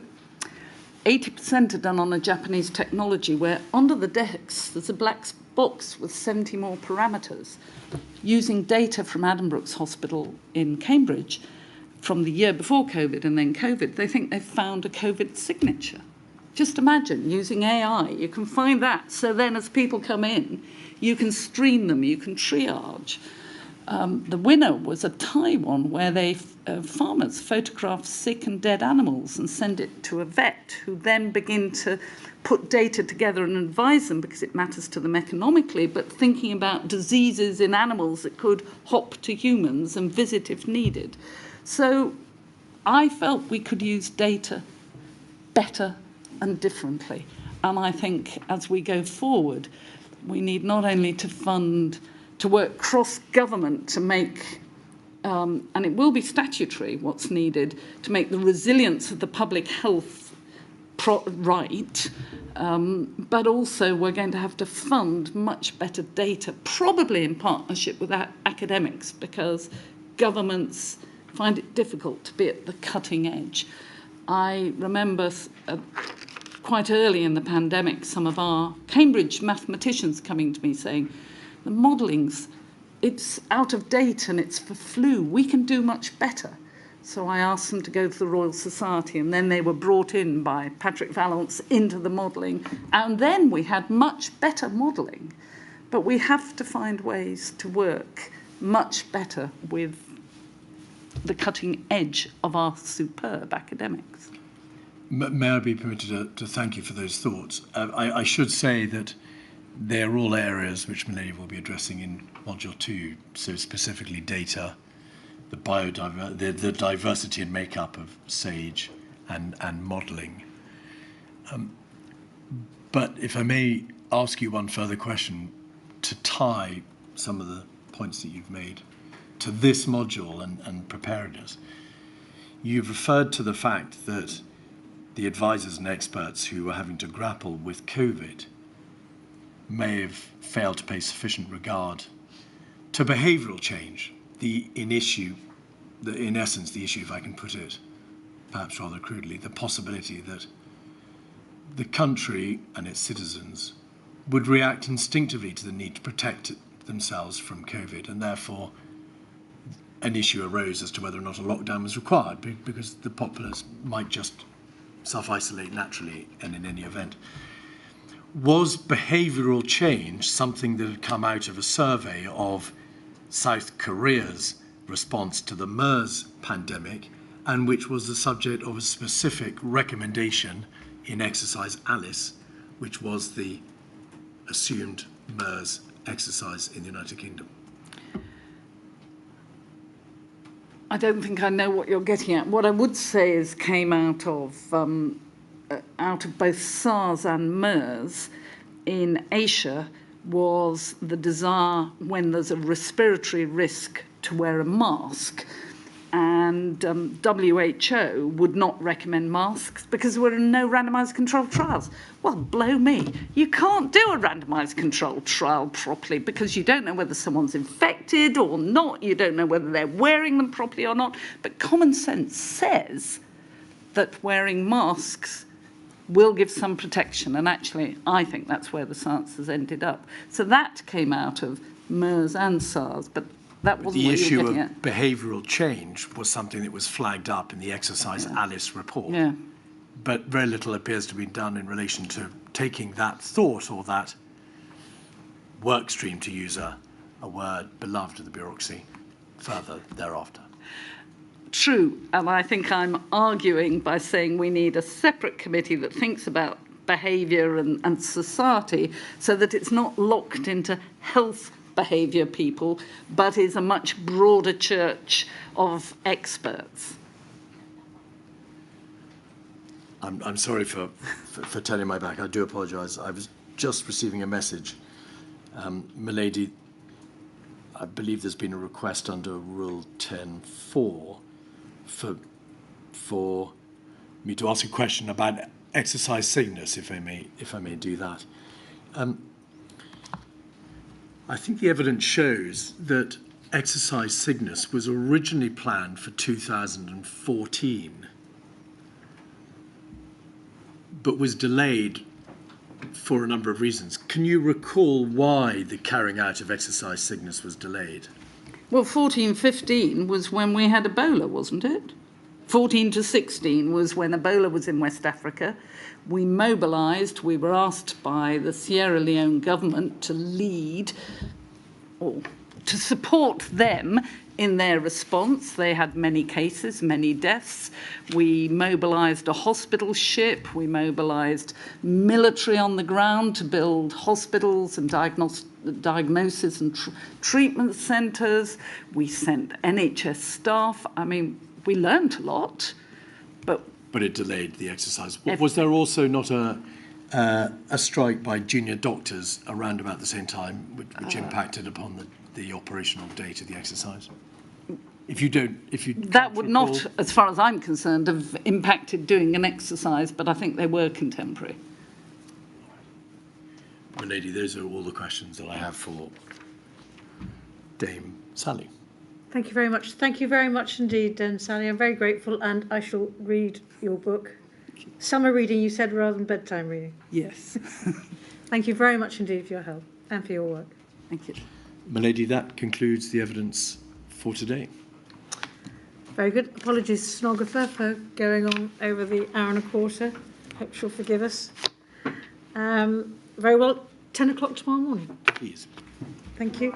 80% are done on a Japanese technology where under the decks there's a black box with 70 more parameters. Using data from Addenbrooke's Hospital in Cambridge from the year before COVID and then COVID, they think they've found a COVID signature. Just imagine, using AI, you can find that. So then as people come in, you can screen them, you can triage. The winner was a Taiwan where farmers photograph sick and dead animals and send it to a vet who then begin to put data together and advise them because it matters to them economically, but thinking about diseases in animals that could hop to humans and visit if needed. So I felt we could use data better and differently. And I think as we go forward, we need not only to work cross-government to make, and it will be statutory what's needed, to make the resilience of the public health right, but also we're going to have to fund much better data, probably in partnership with academics, because governments find it difficult to be at the cutting edge. I remember quite early in the pandemic, some of our Cambridge mathematicians coming to me saying, the modelling's, it's out of date and it's for flu. We can do much better. So I asked them to go to the Royal Society, and then they were brought in by Patrick Vallance into the modelling, and then we had much better modelling. But we have to find ways to work much better with the cutting edge of our superb academics. May I be permitted to thank you for those thoughts? I should say that they're all areas which Milady will be addressing in Module 2, so specifically data, the diversity and makeup of SAGE and modelling. But if I may ask you one further question to tie some of the points that you've made to this module and preparedness. You've referred to the fact that the advisors and experts who are having to grapple with COVID may have failed to pay sufficient regard to behavioural change, in essence, the issue, if I can put it perhaps rather crudely, the possibility that the country and its citizens would react instinctively to the need to protect themselves from COVID, and therefore an issue arose as to whether or not a lockdown was required because the populace might just self-isolate naturally and in any event. Was behavioural change something that had come out of a survey of South Korea's response to the MERS pandemic, and which was the subject of a specific recommendation in Exercise Alice, which was the assumed MERS exercise in the United Kingdom? I don't think I know what you're getting at. What I would say is came out of both SARS and MERS in Asia was the desire, when there's a respiratory risk, to wear a mask. And WHO would not recommend masks because there were no randomised controlled trials. Well, blow me. You can't do a randomised controlled trial properly because you don't know whether someone's infected or not. You don't know whether they're wearing them properly or not. But common sense says that wearing masks will give some protection. And actually, I think that's where the science has ended up. So that came out of MERS and SARS. But that wasn't the what you issue were of getting at. behavioural change was something that was flagged up in the Exercise Alice report. Yeah. But very little appears to be done in relation to taking that thought or that work stream, to use a word beloved of the bureaucracy, further thereafter. True, and I think I'm arguing by saying we need a separate committee that thinks about behaviour and society so that it's not locked into health behaviour people, but is a much broader church of experts. I'm sorry for turning my back. I do apologise. I was just receiving a message. Milady, I believe there's been a request under Rule 10.4 for me to ask a question about exercise sickness, if I may do that. I think the evidence shows that exercise sickness was originally planned for 2014, but was delayed for a number of reasons. Can you recall why the carrying out of exercise sickness was delayed? Well, 14-15 was when we had Ebola, wasn't it? 14 to 16 was when Ebola was in West Africa. We mobilised, we were asked by the Sierra Leone government to lead or to support them in their response. They had many cases, many deaths. We mobilised a hospital ship. We mobilised military on the ground to build hospitals and diagnosis and treatment centres. We sent NHS staff. I mean, we learnt a lot, but it delayed the exercise. Was there also not a strike by junior doctors around about the same time, which impacted upon the operational date of the exercise? That would not, as far as I'm concerned, have impacted doing an exercise, but I think they were contemporary. Well, Lady, those are all the questions that I have for Dame Sally. Thank you very much. Thank you very much indeed, Sally. I'm very grateful, and I shall read your book. Summer reading, you said, rather than bedtime reading. Yes. Thank you very much indeed for your help and for your work. Thank you. Milady, that concludes the evidence for today. Very good. Apologies, stenographer, for going on over the hour and a quarter. Hope she'll forgive us. Very well. 10 o'clock tomorrow morning. Please. Thank you.